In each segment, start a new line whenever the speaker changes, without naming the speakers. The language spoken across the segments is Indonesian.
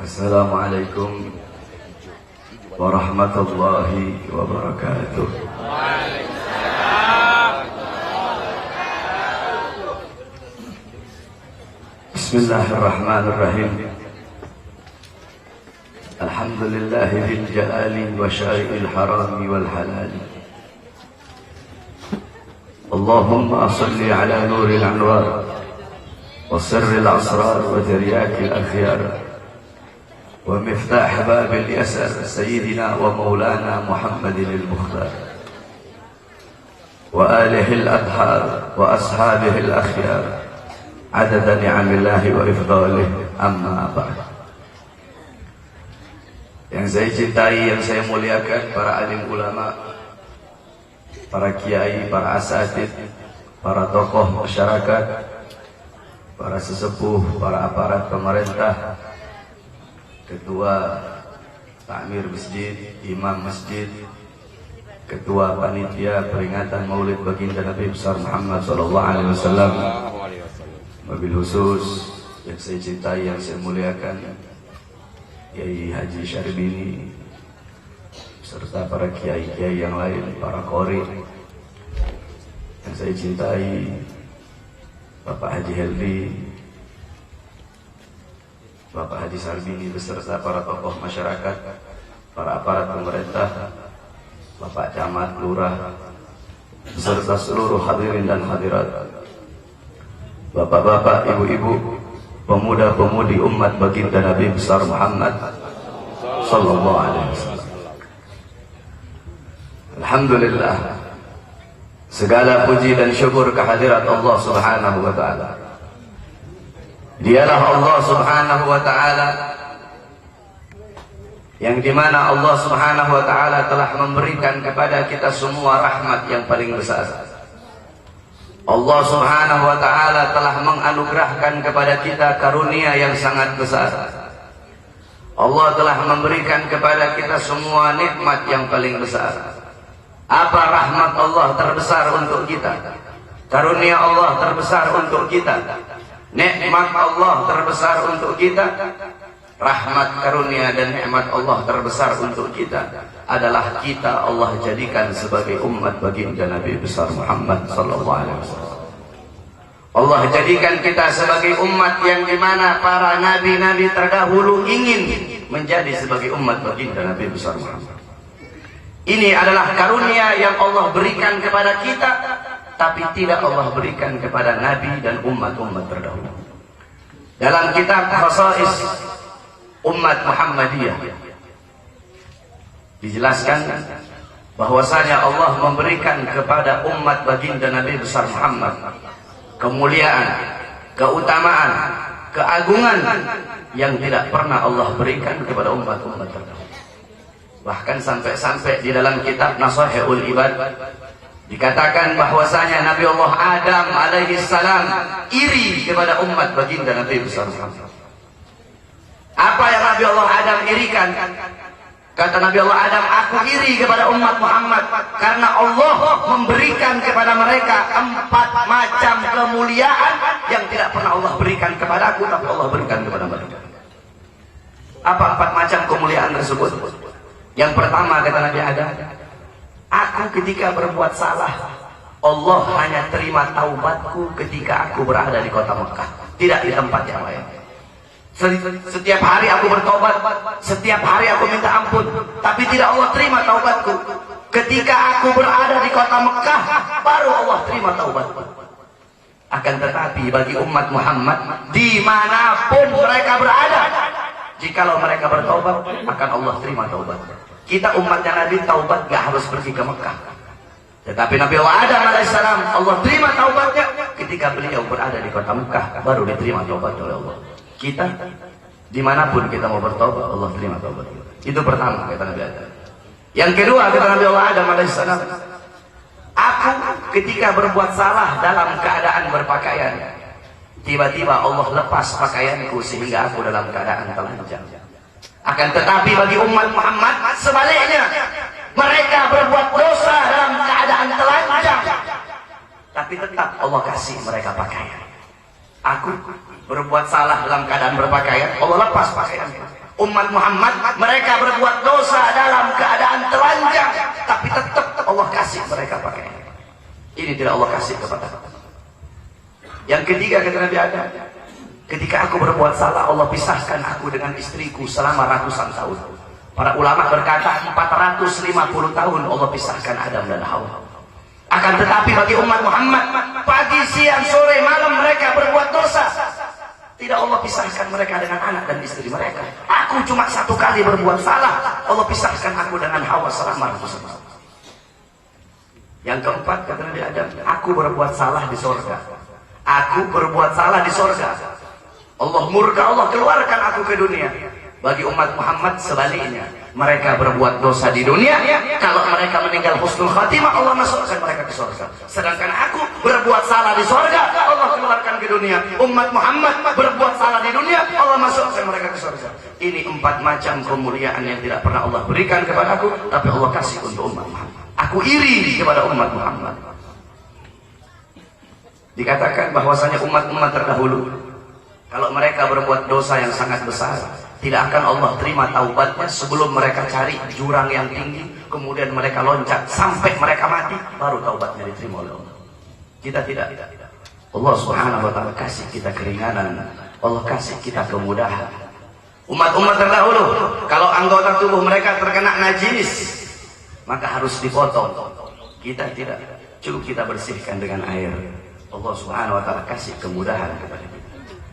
Assalamualaikum warahmatullahi wabarakatuh. Bismillahirrahmanirrahim. Alhamdulillahi bil jalali wa syari'il harami wal halali. Allahumma salli ala nuril anwar wa sirril asrar wa tiryakil akhyar ومفتاح باب اليسر سيدنا ومولانا محمد المختار وآله الأطهار وأصحابه الأخيار عدد نعم الله وإفضاله أما بعد. Yang saya cintai, yang saya muliakan, para alim ulama, para kiai, para asatid, para tokoh masyarakat, para sesepuh, para aparat pemerintah, ketua takmir masjid, imam masjid, ketua panitia peringatan Maulid Baginda Nabi besar Muhammad SAW, wabil khusus yang saya cintai, yang saya muliakan, Kiai Haji Syarbini, serta para kiai-kiai yang lain, para qori yang saya cintai, Bapak Haji Helvi, Bapak Haji Syarbini beserta para tokoh masyarakat, para aparat pemerintah, Bapak Camat, Lurah, beserta seluruh hadirin dan hadirat, Bapak-bapak, ibu-ibu, pemuda-pemudi umat baginda Nabi besar Muhammad sallallahu alaihi wasallam. Alhamdulillah, segala puji dan syukur kehadirat Allah Subhanahu wa taala. Dialah Allah Subhanahu wa ta'ala yang dimana Allah Subhanahu wa ta'ala telah memberikan kepada kita semua rahmat yang paling besar. Allah Subhanahu wa ta'ala telah menganugerahkan kepada kita karunia yang sangat besar. Allah telah memberikan kepada kita semua nikmat yang paling besar. Apa rahmat Allah terbesar untuk kita? Karunia Allah terbesar untuk kita, nikmat Allah terbesar untuk kita, rahmat, karunia dan nikmat Allah terbesar untuk kita adalah kita Allah jadikan sebagai umat baginda Nabi besar Muhammad sallallahu alaihi wasallam. Allah jadikan kita sebagai umat yang dimana para nabi-nabi terdahulu ingin menjadi sebagai umat baginda Nabi besar Muhammad. Ini adalah karunia yang Allah berikan kepada kita, tapi tidak Allah berikan kepada Nabi dan umat-umat terdahulu. Dalam kitab Khasa'is Umat Muhammadiyah dijelaskan bahwasanya Allah memberikan kepada umat baginda Nabi besar Muhammad kemuliaan, keutamaan, keagungan yang tidak pernah Allah berikan kepada umat-umat terdahulu. Bahkan sampai-sampai di dalam kitab Nasahihul Ibad dikatakan bahwasanya Nabi Allah Adam alaihi salam iri kepada umat baginda Nabi besar Muhammad. Apa yang Nabi Allah Adam irikan? Kata Nabi Allah Adam, aku iri kepada umat Muhammad karena Allah memberikan kepada mereka 4 macam kemuliaan yang tidak pernah Allah berikan kepadaku, tapi Allah berikan kepada mereka. Apa 4 macam kemuliaan tersebut? Yang pertama, kata Nabi Adam, aku ketika berbuat salah, Allah hanya terima taubatku ketika aku berada di kota Mekah, tidak di tempat yang lain. Setiap hari aku bertobat, setiap hari aku minta ampun, tapi tidak Allah terima taubatku. Ketika aku berada di kota Mekah, baru Allah terima taubatku. Akan tetapi bagi umat Muhammad, dimanapun mereka berada, jikalau mereka bertobat, akan Allah terima taubat. Kita umatnya Nabi taubat gak harus pergi ke Mekah. Tetapi Nabi Adam alaihissalam, Allah terima taubatnya ketika beliau berada di kota Mekah, baru diterima taubat oleh Allah. Kita dimanapun kita mau bertobat, Allah terima taubat kita. Itu pertama, kata Nabi Adam. Yang kedua, kata Nabi Allah Adam alaihissalam, aku ketika berbuat salah dalam keadaan berpakaian, tiba-tiba Allah lepas pakaianku sehingga aku dalam keadaan telanjang. Akan tetapi bagi umat Muhammad sebaliknya, mereka berbuat dosa dalam keadaan telanjang, tapi tetap Allah kasih mereka pakaian. Aku berbuat salah dalam keadaan berpakaian, Allah lepas pakaian. Umat Muhammad, mereka berbuat dosa dalam keadaan telanjang, tapi tetap Allah kasih mereka pakaian. Ini tidak Allah kasih kepada kita. Yang ketiga kata Nabi Adam, ketika aku berbuat salah, Allah pisahkan aku dengan istriku selama ratusan tahun. Para ulama berkata 450 tahun Allah pisahkan Adam dan Hawa. Akan tetapi bagi umat Muhammad, pagi, siang, sore, malam mereka berbuat dosa. Tidak Allah pisahkan mereka dengan anak dan istri mereka. Aku cuma satu kali berbuat salah, Allah pisahkan aku dengan Hawa selama ratusan tahun. Yang keempat kata Nabi Adam, aku berbuat salah di sorga. Aku berbuat salah di sorga. Allah murka, Allah keluarkan aku ke dunia. Bagi umat Muhammad sebaliknya, mereka berbuat dosa di dunia, kalau mereka meninggal husnul khatimah, Allah masukkan mereka ke surga. Sedangkan aku berbuat salah di surga, Allah keluarkan ke dunia. Umat Muhammad berbuat salah di dunia, Allah masukkan mereka ke surga. Ini 4 macam kemuliaan yang tidak pernah Allah berikan kepada aku, tapi Allah kasih untuk umat Muhammad. Aku iri kepada umat Muhammad. Dikatakan bahwasanya umat-umat terdahulu, kalau mereka berbuat dosa yang sangat besar, tidak akan Allah terima taubatnya sebelum mereka cari jurang yang tinggi, kemudian mereka loncat sampai mereka mati, baru taubatnya diterima oleh Allah. Kita tidak. Allah Subhanahu wa taala kasih kita keringanan, Allah kasih kita kemudahan. Umat-umat terdahulu, kalau anggota tubuh mereka terkena najis, maka harus dipotong. Kita tidak, cukup kita bersihkan dengan air. Allah Subhanahu wa taala kasih kemudahan kepada kita.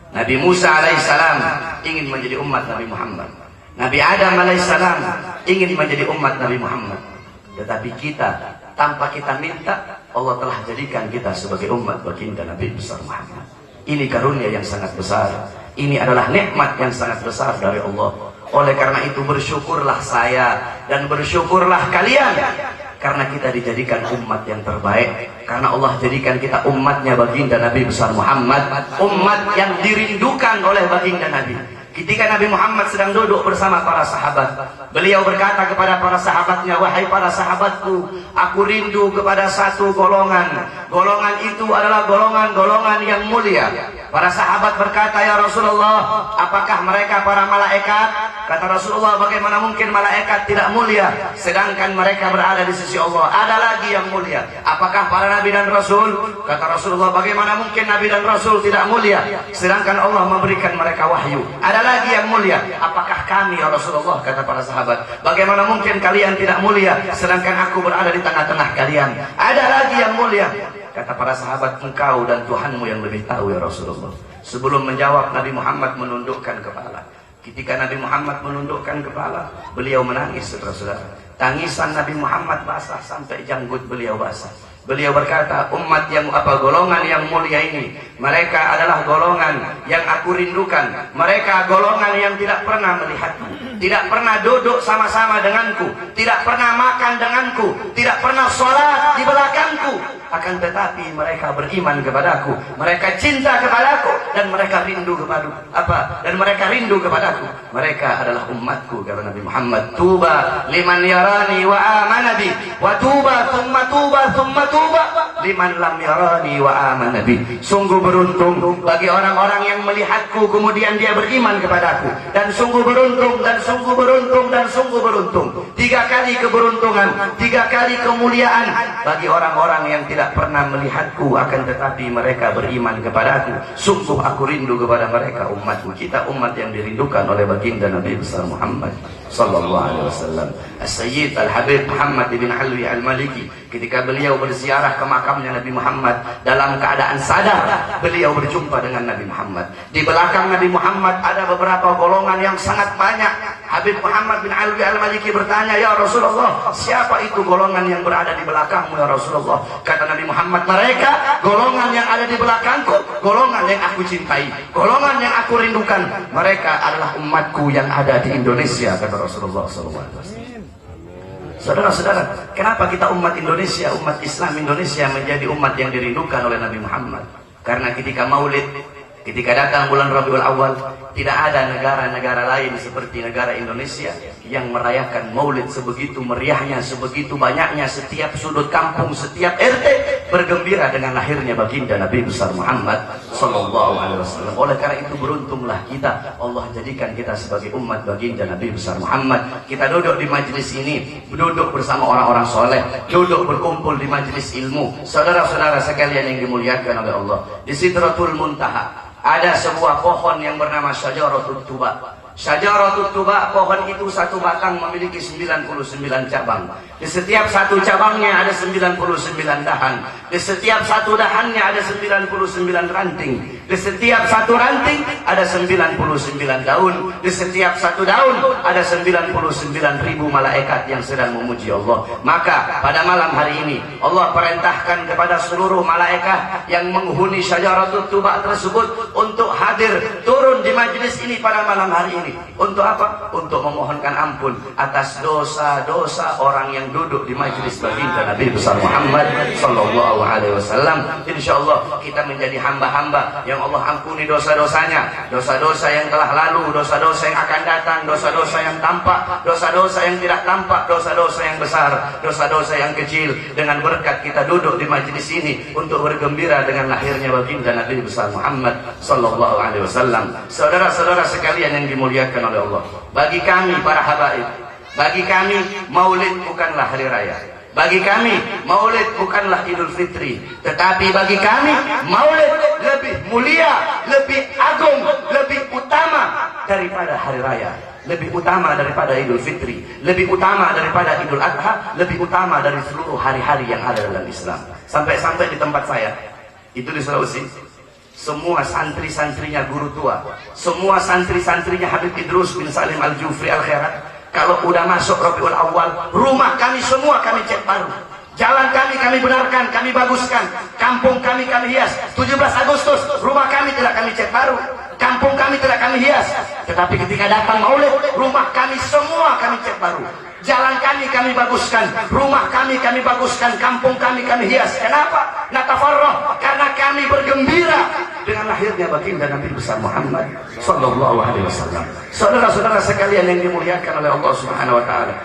Nabi Musa alaihissalam ingin menjadi umat Nabi Muhammad. Nabi Adam alaihissalam ingin menjadi umat Nabi Muhammad. Tetapi kita, tanpa kita minta, Allah telah jadikan kita sebagai umat baginda Nabi besar Muhammad. Ini karunia yang sangat besar. Ini adalah nikmat yang sangat besar dari Allah. Oleh karena itu bersyukurlah saya dan bersyukurlah kalian, karena kita dijadikan umat yang terbaik. Karena Allah jadikan kita umatnya baginda Nabi besar Muhammad, umat yang dirindukan oleh baginda Nabi. Ketika Nabi Muhammad sedang duduk bersama para sahabat, beliau berkata kepada para sahabatnya, wahai para sahabatku, aku rindu kepada satu golongan. Golongan itu adalah golongan-golongan yang mulia. Para sahabat berkata, ya Rasulullah, apakah mereka para malaikat? Kata Rasulullah, bagaimana mungkin malaikat tidak mulia, sedangkan mereka berada di sisi Allah. Ada lagi yang mulia. Apakah para nabi dan rasul? Kata Rasulullah, bagaimana mungkin nabi dan rasul tidak mulia, sedangkan Allah memberikan mereka wahyu. Ada lagi yang mulia. Apakah kami ya Rasulullah? Kata para sahabat, bagaimana mungkin kalian tidak mulia, sedangkan aku berada di tengah-tengah kalian. Ada lagi yang mulia. Kata para sahabat, engkau dan Tuhanmu yang lebih tahu ya Rasulullah. Sebelum menjawab, Nabi Muhammad menundukkan kepala. Ketika Nabi Muhammad menundukkan kepala, beliau menangis, saudara-saudara. Tangisan Nabi Muhammad basah sampai janggut beliau basah. Beliau berkata, golongan yang mulia ini, mereka adalah golongan yang aku rindukan. Mereka golongan yang tidak pernah melihatku, tidak pernah duduk sama-sama denganku, tidak pernah makan denganku, tidak pernah sholat di belakangku. Akan tetapi mereka beriman kepadaku, mereka cinta kepadaku, dan mereka rindu kepadaku. Dan mereka rindu kepadaku. Mereka adalah umatku, kata Nabi Muhammad. Tuba liman yarani wa amana bi, wa tuba thumma tuba liman lam yarani wa amana bi. Sungguh beruntung bagi orang-orang yang melihatku kemudian dia beriman kepadaku, dan sungguh beruntung, dan sungguh beruntung, dan sungguh beruntung. 3 kali keberuntungan, 3 kali kemuliaan bagi orang-orang yang tidak pernah melihatku, akan tetapi mereka beriman kepadaku. Sungguh aku rindu kepada mereka, umatku. Kita umat yang dirindukan oleh baginda Nabi besar Muhammad sallallahu alaihi wasallam. As-Sayyid Al-Habib Muhammad bin Alwi Al-Maliki, ketika beliau berziarah ke makamnya Nabi Muhammad, dalam keadaan sadar beliau berjumpa dengan Nabi Muhammad. Di belakang Nabi Muhammad ada beberapa golongan yang sangat banyak. Habib Muhammad bin Alwi Al-Maliki bertanya, ya Rasulullah, siapa itu golongan yang berada di belakangmu ya Rasulullah? Kata Nabi Muhammad, mereka golongan yang ada di belakangku, golongan yang aku cintai, golongan yang aku rindukan. Mereka adalah umatku yang ada di Indonesia, kata Rasulullah SAW. Saudara-saudara, kenapa kita umat Indonesia, umat Islam Indonesia menjadi umat yang dirindukan oleh Nabi Muhammad? Karena ketika maulid, ketika datang bulan Rabiul Awal, Tidak ada negara-negara lain seperti negara Indonesia yang merayakan maulid sebegitu meriahnya, sebegitu banyaknya. Setiap sudut kampung, setiap RT bergembira dengan lahirnya baginda Nabi besar Muhammad sallallahu alaihi wasallam. Oleh karena itu beruntunglah kita, Allah jadikan kita sebagai umat baginda Nabi besar Muhammad. Kita duduk di majelis ini, duduk bersama orang-orang soleh, duduk berkumpul di majelis ilmu. Saudara-saudara sekalian yang dimuliakan oleh Allah, di Sidratul Muntaha ada sebuah pohon yang bernama Syajaratul Tuba. Syajaratul Tuba, pohon itu satu batang memiliki 99 cabang. Di setiap satu cabangnya ada 99 dahan. Di setiap satu dahannya ada 99 ranting. Di setiap satu ranting ada 99 daun. Di setiap satu daun ada 99 ribu malaikat yang sedang memuji Allah. Maka pada malam hari ini Allah perintahkan kepada seluruh malaikat yang menghuni Syajaratul Tuba tersebut untuk hadir turun di majlis ini pada malam hari ini. Untuk apa? Untuk memohonkan ampun atas dosa-dosa orang yang duduk di majlis baginda Nabi besar Muhammad sallallahu alaihi wasallam. Insyaallah kita menjadi hamba-hamba yang Allah ampuni dosa-dosanya, dosa-dosa yang telah lalu, dosa-dosa yang akan datang, dosa-dosa yang tampak, dosa-dosa yang tidak tampak, dosa-dosa yang besar, dosa-dosa yang kecil. Dengan berkat kita duduk di majlis ini untuk bergembira dengan lahirnya baginda Nabi besar Muhammad sallallahu alaihi wasallam. Saudara-saudara sekalian yang dimuliakan oleh Allah, bagi kami para habaib, bagi kami maulid bukanlah hari raya, bagi kami maulid bukanlah Idul Fitri, tetapi bagi kami maulid lebih mulia, lebih agung, lebih utama daripada hari raya, lebih utama daripada Idul Fitri, lebih utama daripada Idul Adha, lebih utama dari seluruh hari-hari yang ada dalam Islam. Sampai-sampai di tempat saya itu di Sulawesi, semua santri-santrinya guru tua, semua santri-santrinya Habib Idrus bin Salim Al-Jufri Al-Khairat, kalau udah masuk Rabiul Awal, rumah kami semua kami cat baru, jalan kami benarkan, kami baguskan, kampung kami hias. 17 Agustus rumah kami tidak kami cat baru, kampung kami tidak kami hias, tetapi ketika datang maulid, rumah kami semua kami cat baru, jalan kami baguskan, rumah kami baguskan, kampung kami hias. Kenapa? Natafarrah, karena kami bergembira dengan lahirnya baginda Nabi besar Muhammad sallallahu alaihi wasallam. Saudara-saudara sekalian yang dimuliakan oleh Allah Subhanahu wa taala,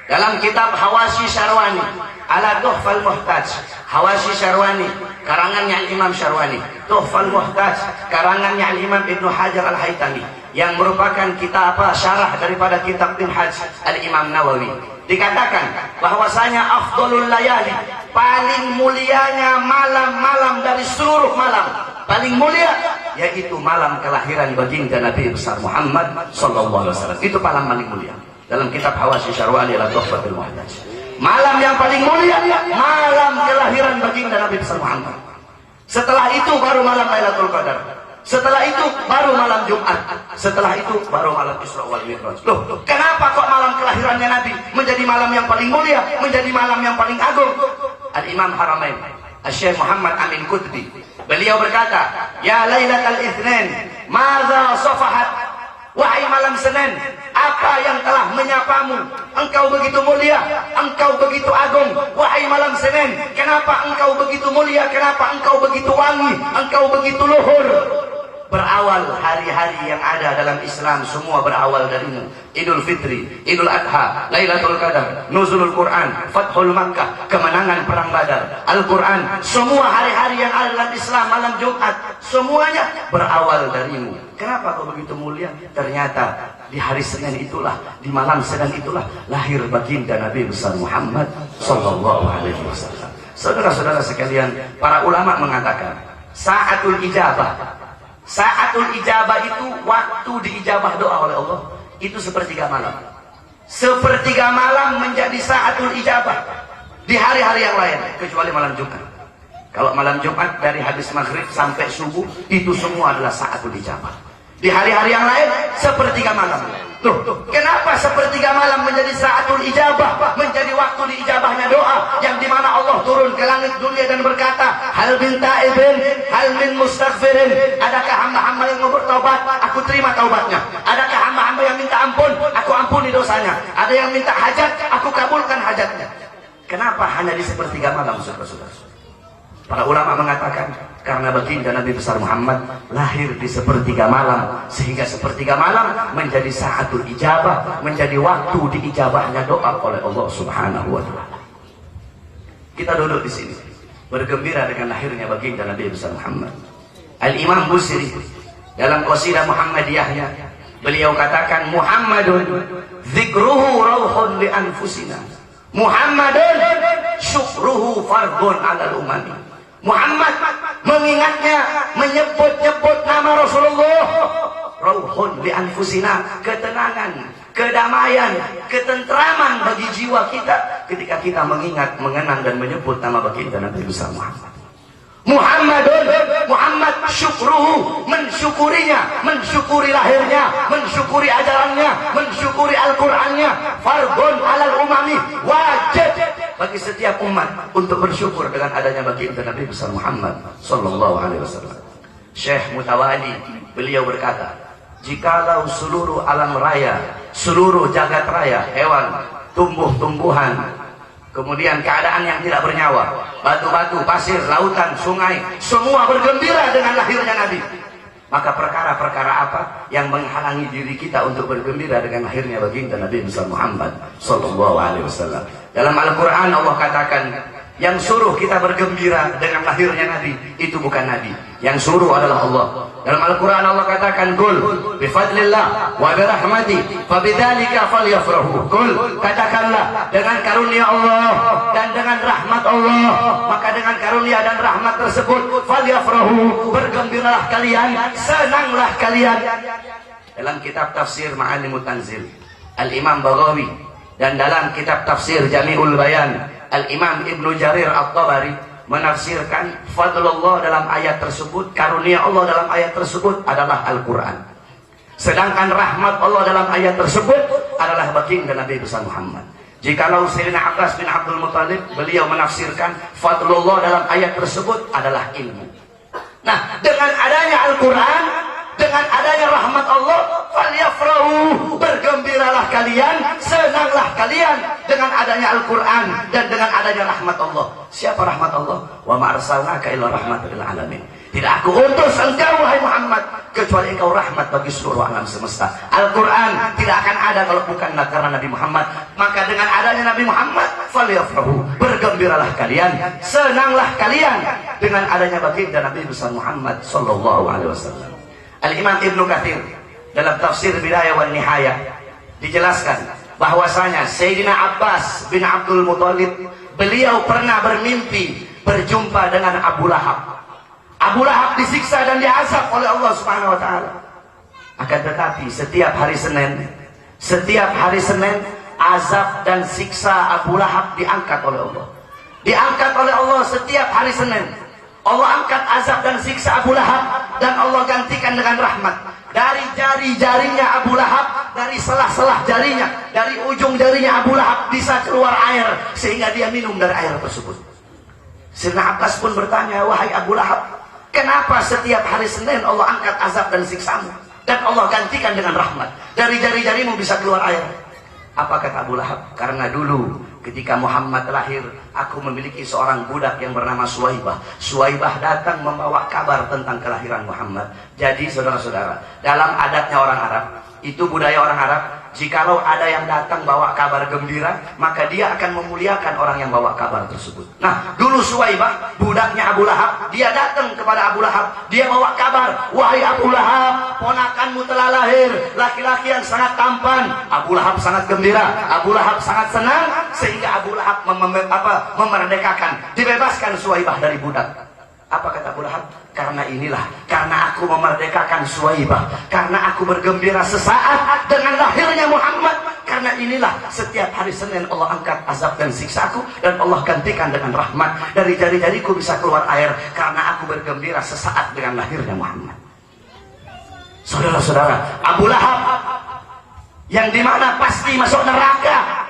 dalam kitab Hawashi Syarwani ala Tuhfal Muhtaj, Hawashi Syarwani karangannya Imam Syarwani, Tuhfal Muhtaj karangannya Imam Ibnu Hajar Al-Haytami, yang merupakan kitab syarah daripada kitab Minhaj Al-Imam Nawawi, dikatakan bahwasanya afdalul layali, paling mulianya malam-malam dari seluruh malam, paling mulia yaitu malam kelahiran baginda Nabi besar Muhammad sallallahu alaihi wasallam. Itu paling mulia. Dalam kitab Hawashi Syarwani ala Tuhfatul Muhtaj, malam yang paling mulia malam kelahiran baginda Nabi besar Muhammad. Setelah itu baru malam Lailatul Qadar, setelah itu baru malam Jumat, setelah itu baru malam Isra wal Mi'raj. Loh, kenapa kok malam kelahirannya Nabi menjadi malam yang paling mulia, menjadi malam yang paling agung? Al-Imam Haramain Syekh Muhammad Amin Qutbi, beliau berkata, ya Lailatul Itsnain, madza safahat, wahai malam Senin, apa yang telah menyapamu? Engkau begitu mulia, engkau begitu agung. Wahai malam Senin, kenapa engkau begitu mulia? Kenapa engkau begitu wangi? Engkau begitu luhur? Berawal hari-hari yang ada dalam Islam semua berawal darimu. Idul Fitri, Idul Adha, Lailatul Qadar, Nuzulul Quran, Fathul Makkah, kemenangan perang Badar, Al-Quran, semua hari-hari yang ada dalam Islam, malam Jumat, semuanya berawal darimu. Kenapa kau begitu mulia? Ternyata di hari Senin itulah, di malam Senin itulah lahir baginda Nabi besar Muhammad sallallahu alaihi wasallam. Saudara-saudara sekalian, para ulama mengatakan saatul ijabah, saatul ijabah itu waktu diijabah doa oleh Allah itu sepertiga malam. Sepertiga malam menjadi saatul ijabah di hari-hari yang lain kecuali malam Jumat. Kalau malam Jumat dari habis maghrib sampai subuh itu semua adalah saatul ijabah. Di hari-hari yang lain sepertiga malam. Tuh, kenapa sepertiga malam menjadi saatul ijabah, menjadi waktu diijabahnya doa, yang dimana Allah turun ke langit dunia dan berkata, hal min taibin, hal min mustaghfirin, adakah hamba-hamba yang mau bertobat, aku terima taubatnya. Adakah hamba-hamba yang minta ampun, aku ampuni dosanya. Ada yang minta hajat, aku kabulkan hajatnya. Kenapa hanya di sepertiga malam, saudara-saudara? Para ulama mengatakan karena baginda Nabi besar Muhammad lahir di sepertiga malam, sehingga sepertiga malam menjadi saatul ijabah, menjadi waktu diijabahnya doa oleh Allah Subhanahu wa taala. Kita duduk di sini bergembira dengan lahirnya baginda Nabi besar Muhammad. Al-Imam Busiri dalam qasidah Muhammadiyahnya beliau katakan, Muhammadun dzikruhu rauhun li anfusina, Muhammadun syukruhu fardun 'alal umami. Muhammad mengingatnya, menyebut-nyebut nama Rasulullah, rauhun li anfusina, ketenangan, kedamaian, ketentraman bagi jiwa kita ketika kita mengingat, mengenang dan menyebut nama baginda Nabi besar Muhammad. Muhammadun, Muhammad syukruhu, mensyukurinya, mensyukuri lahirnya, mensyukuri ajarannya, mensyukuri Al-Qur'annya, fardun 'alal umami, wajib bagi setiap umat untuk bersyukur dengan adanya baginda Nabi besar Muhammad sallallahu alaihi wasallam. Syekh Mutawali beliau berkata, jikalau seluruh alam raya, seluruh jagat raya, hewan, tumbuh-tumbuhan, kemudian keadaan yang tidak bernyawa, batu-batu, pasir, lautan, sungai, semua bergembira dengan lahirnya Nabi, maka perkara-perkara apa yang menghalangi diri kita untuk bergembira dengan lahirnya baginda Nabi besar Muhammad sallallahu alaihi wasallam? Dalam Al-Quran Allah katakan, yang suruh kita bergembira dengan lahirnya Nabi itu bukan Nabi, yang suruh adalah Allah. Dalam Al-Quran Allah katakan, Qul bifadlillah wa birahmati fabidzalika falyafrahu. Qul, katakanlah, dengan karunia Allah dan dengan rahmat Allah, maka dengan karunia dan rahmat tersebut falyafrahu, bergembiralah kalian, senanglah kalian. Dalam kitab tafsir Ma'alimut Tanzil Al-Imam Baghawi, dan dalam kitab tafsir Jami'ul Bayan Al-Imam Ibnu Jarir At-Tabari menafsirkan fadlullah dalam ayat tersebut, karunia Allah dalam ayat tersebut adalah Al-Quran. Sedangkan rahmat Allah dalam ayat tersebut adalah baginda Nabi besar Muhammad. Jikalau Sayyidina Abbas bin Abdul Muttalib, beliau menafsirkan fadlullah dalam ayat tersebut adalah ilmu. Nah, dengan adanya Al-Quran, dengan adanya rahmat Allah, falyafrahu, bergembiralah kalian, senanglah kalian dengan adanya Al-Quran dan dengan adanya rahmat Allah. Siapa rahmat Allah? Wa ma arsalnaka illa rahmatan lil alamin. Tidak aku utus engkau wahai Muhammad kecuali engkau rahmat bagi seluruh alam semesta. Al-Quran tidak akan ada kalau bukan karena Nabi Muhammad. Maka dengan adanya Nabi Muhammad, falyafrahu, bergembiralah kalian, senanglah kalian dengan adanya baginda Nabi besar Muhammad sallallahu alaihi wasallam. Al-Imam Ibnu Katsir dalam tafsir Bidayah wan Nihayah dijelaskan bahwasanya Sayyidina Abbas bin Abdul Muttalib, beliau pernah bermimpi berjumpa dengan Abu Lahab. Abu Lahab disiksa dan diazab oleh Allah Subhanahu wa taala. Akan tetapi setiap hari Senin azab dan siksa Abu Lahab diangkat oleh Allah. Diangkat oleh Allah setiap hari Senin. Allah angkat azab dan siksa Abu Lahab dan Allah gantikan dengan rahmat. Dari jari-jarinya Abu Lahab, dari selah-selah jarinya, dari ujung jarinya Abu Lahab bisa keluar air sehingga dia minum dari air tersebut. Sayyidina Abbas pun bertanya, wahai Abu Lahab, kenapa setiap hari Senin Allah angkat azab dan siksamu dan Allah gantikan dengan rahmat? Dari jari-jarimu bisa keluar air. Apa kata Abu Lahab? Karena dulu ketika Muhammad lahir, aku memiliki seorang budak yang bernama Suwaibah. Suwaibah datang membawa kabar tentang kelahiran Muhammad. Jadi saudara-saudara, dalam adatnya orang Arab, itu budaya orang Arab, jikalau ada yang datang bawa kabar gembira, maka dia akan memuliakan orang yang bawa kabar tersebut. Nah, dulu Suwaibah, budaknya Abu Lahab, dia datang kepada Abu Lahab, dia bawa kabar, wahai Abu Lahab, ponakanmu telah lahir, laki-laki yang sangat tampan. Abu Lahab sangat gembira, Abu Lahab sangat senang, sehingga Abu Lahab memerdekakan, dibebaskan Suwaibah dari budak. Apa kata Abu Lahab? Karena inilah, karena aku memerdekakan Suwaibah, karena aku bergembira sesaat dengan lahirnya Muhammad, karena inilah setiap hari Senin Allah angkat azab dan siksaku dan Allah gantikan dengan rahmat. Dari jari-jariku bisa keluar air karena aku bergembira sesaat dengan lahirnya Muhammad. Saudara-saudara, Abu Lahab yang dimana pasti masuk neraka,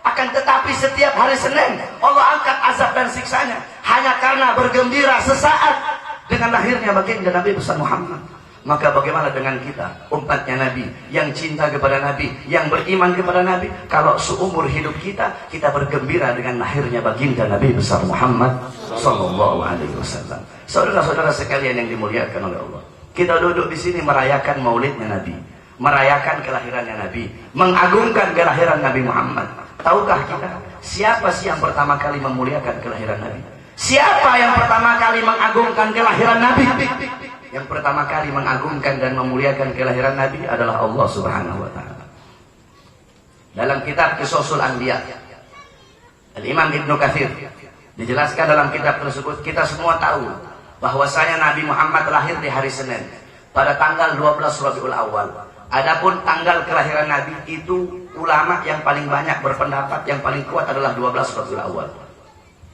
akan tetapi setiap hari Senin Allah angkat azab dan siksanya hanya karena bergembira sesaat dengan lahirnya baginda Nabi besar Muhammad. Maka bagaimana dengan kita, umatnya Nabi, yang cinta kepada Nabi, yang beriman kepada Nabi, kalau seumur hidup kita, kita bergembira dengan lahirnya baginda Nabi besar Muhammad Sallallahu Alaihi Wasallam. Saudara-saudara sekalian yang dimuliakan oleh Allah, kita duduk di sini merayakan maulidnya Nabi, merayakan kelahirannya Nabi, mengagungkan kelahiran Nabi Muhammad. Tahukah kita, siapa sih yang pertama kali memuliakan kelahiran Nabi? Siapa yang pertama kali mengagungkan kelahiran Nabi? Yang pertama kali mengagungkan dan memuliakan kelahiran Nabi adalah Allah Subhanahu wa Ta'ala. Dalam kitab Qisasul Anbiya, Al-Imam Ibnu Katsir dijelaskan dalam kitab tersebut, kita semua tahu bahwasanya Nabi Muhammad lahir di hari Senin pada tanggal 12 Rabiul Awal. Adapun tanggal kelahiran Nabi itu ulama yang paling banyak berpendapat yang paling kuat adalah 12 Rabiul Awal.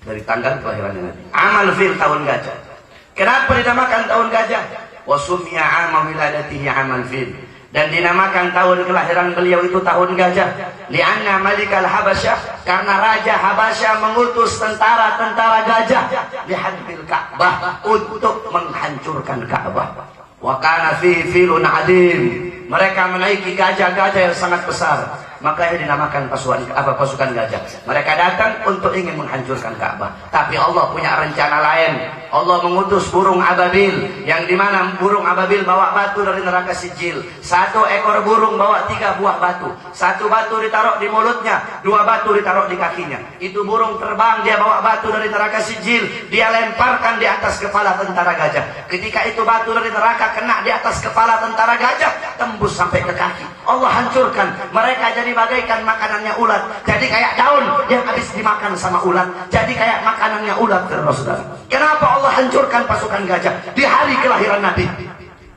Dari tanggal kelahiran Nabi. Amal fil, tahun gajah. Kenapa dinamakan tahun gajah? Wasumya ama wiladatihi amal fil. Dan dinamakan tahun kelahiran beliau itu tahun gajah. Lianna malikal Habasyah, karena Raja Habasyah mengutus tentara-tentara gajah lihadbil Ka'bah, untuk menghancurkan Ka'bah. Wa kana fi filun adim. Mereka menaiki gajah-gajah yang sangat besar. Makanya dinamakan pasukan gajah. Mereka datang untuk ingin menghancurkan Ka'bah. Tapi Allah punya rencana lain. Allah mengutus burung ababil, yang dimana burung ababil bawa batu dari neraka Sijil. Satu ekor burung bawa 3 buah batu. Satu batu ditaruh di mulutnya, 2 batu ditaruh di kakinya. Itu burung terbang, dia bawa batu dari neraka Sijil, dia lemparkan di atas kepala tentara gajah. Ketika itu batu dari neraka kena di atas kepala tentara gajah, tembus sampai ke kaki. Allah hancurkan. Mereka jadi bagaikan makanannya ulat. Jadi kayak daun yang habis dimakan sama ulat. Jadi kayak makanannya ulat, saudara. Kenapa Allah hancurkan pasukan gajah di hari kelahiran Nabi?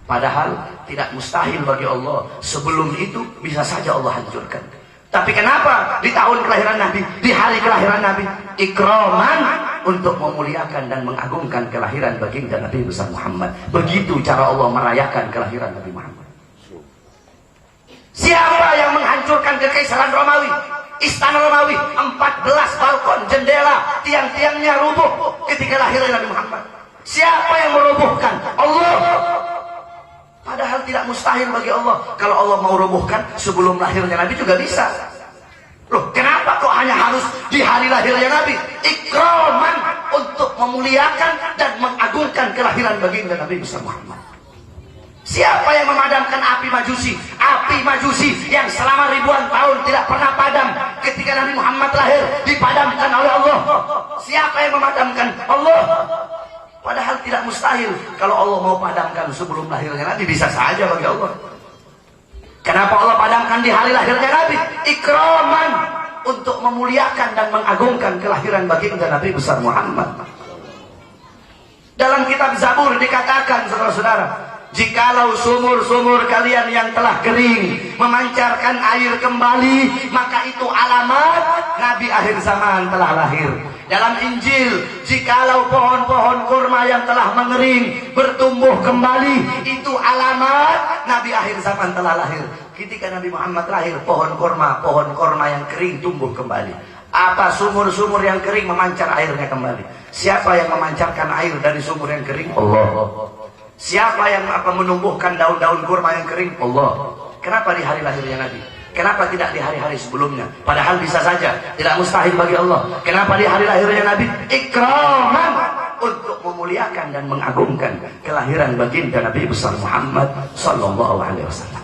Padahal tidak mustahil bagi Allah. Sebelum itu bisa saja Allah hancurkan. Tapi kenapa di tahun kelahiran Nabi, di hari kelahiran Nabi? Ikraman, untuk memuliakan dan mengagungkan kelahiran baginda Nabi besar Muhammad. Begitu cara Allah merayakan kelahiran Nabi Muhammad. Siapa yang menghancurkan kekaisaran Romawi? Istana Romawi, 14 balkon, jendela, tiang-tiangnya rubuh ketika lahirnya Nabi Muhammad. Siapa yang merubuhkan? Allah. Padahal tidak mustahil bagi Allah. Kalau Allah mau rubuhkan sebelum lahirnya Nabi juga bisa. Loh, kenapa kok hanya harus di hari lahirnya Nabi? Ikraman, untuk memuliakan dan mengagungkan kelahiran baginda Nabi besar Muhammad. Siapa yang memadamkan api Majusi? Api Majusi yang selama ribuan tahun tidak pernah padam, ketika Nabi Muhammad lahir dipadamkan oleh Allah. Siapa yang memadamkan? Allah. Padahal tidak mustahil. Kalau Allah mau padamkan sebelum lahirnya Nabi, bisa saja bagi Allah. Kenapa Allah padamkan di hari lahirnya Nabi? Ikraman, untuk memuliakan dan mengagungkan kelahiran baginda Nabi besar Muhammad. Dalam kitab Zabur dikatakan, saudara-saudara, jikalau sumur-sumur kalian yang telah kering memancarkan air kembali, maka itu alamat Nabi akhir zaman telah lahir. Dalam Injil, jikalau pohon-pohon kurma yang telah mengering bertumbuh kembali, itu alamat Nabi akhir zaman telah lahir. Ketika Nabi Muhammad lahir, pohon kurma yang kering tumbuh kembali. Apa sumur-sumur yang kering memancar airnya kembali? Siapa yang memancarkan air dari sumur yang kering? Allah. Siapa yang akan menumbuhkan daun-daun kurma yang kering? Allah. Kenapa di hari lahirnya Nabi? Kenapa tidak di hari-hari sebelumnya? Padahal bisa saja, tidak mustahil bagi Allah. Kenapa di hari lahirnya Nabi? Ikraman, untuk memuliakan dan mengagungkan kelahiran baginda Nabi besar Muhammad Sallallahu Alaihi Wasallam.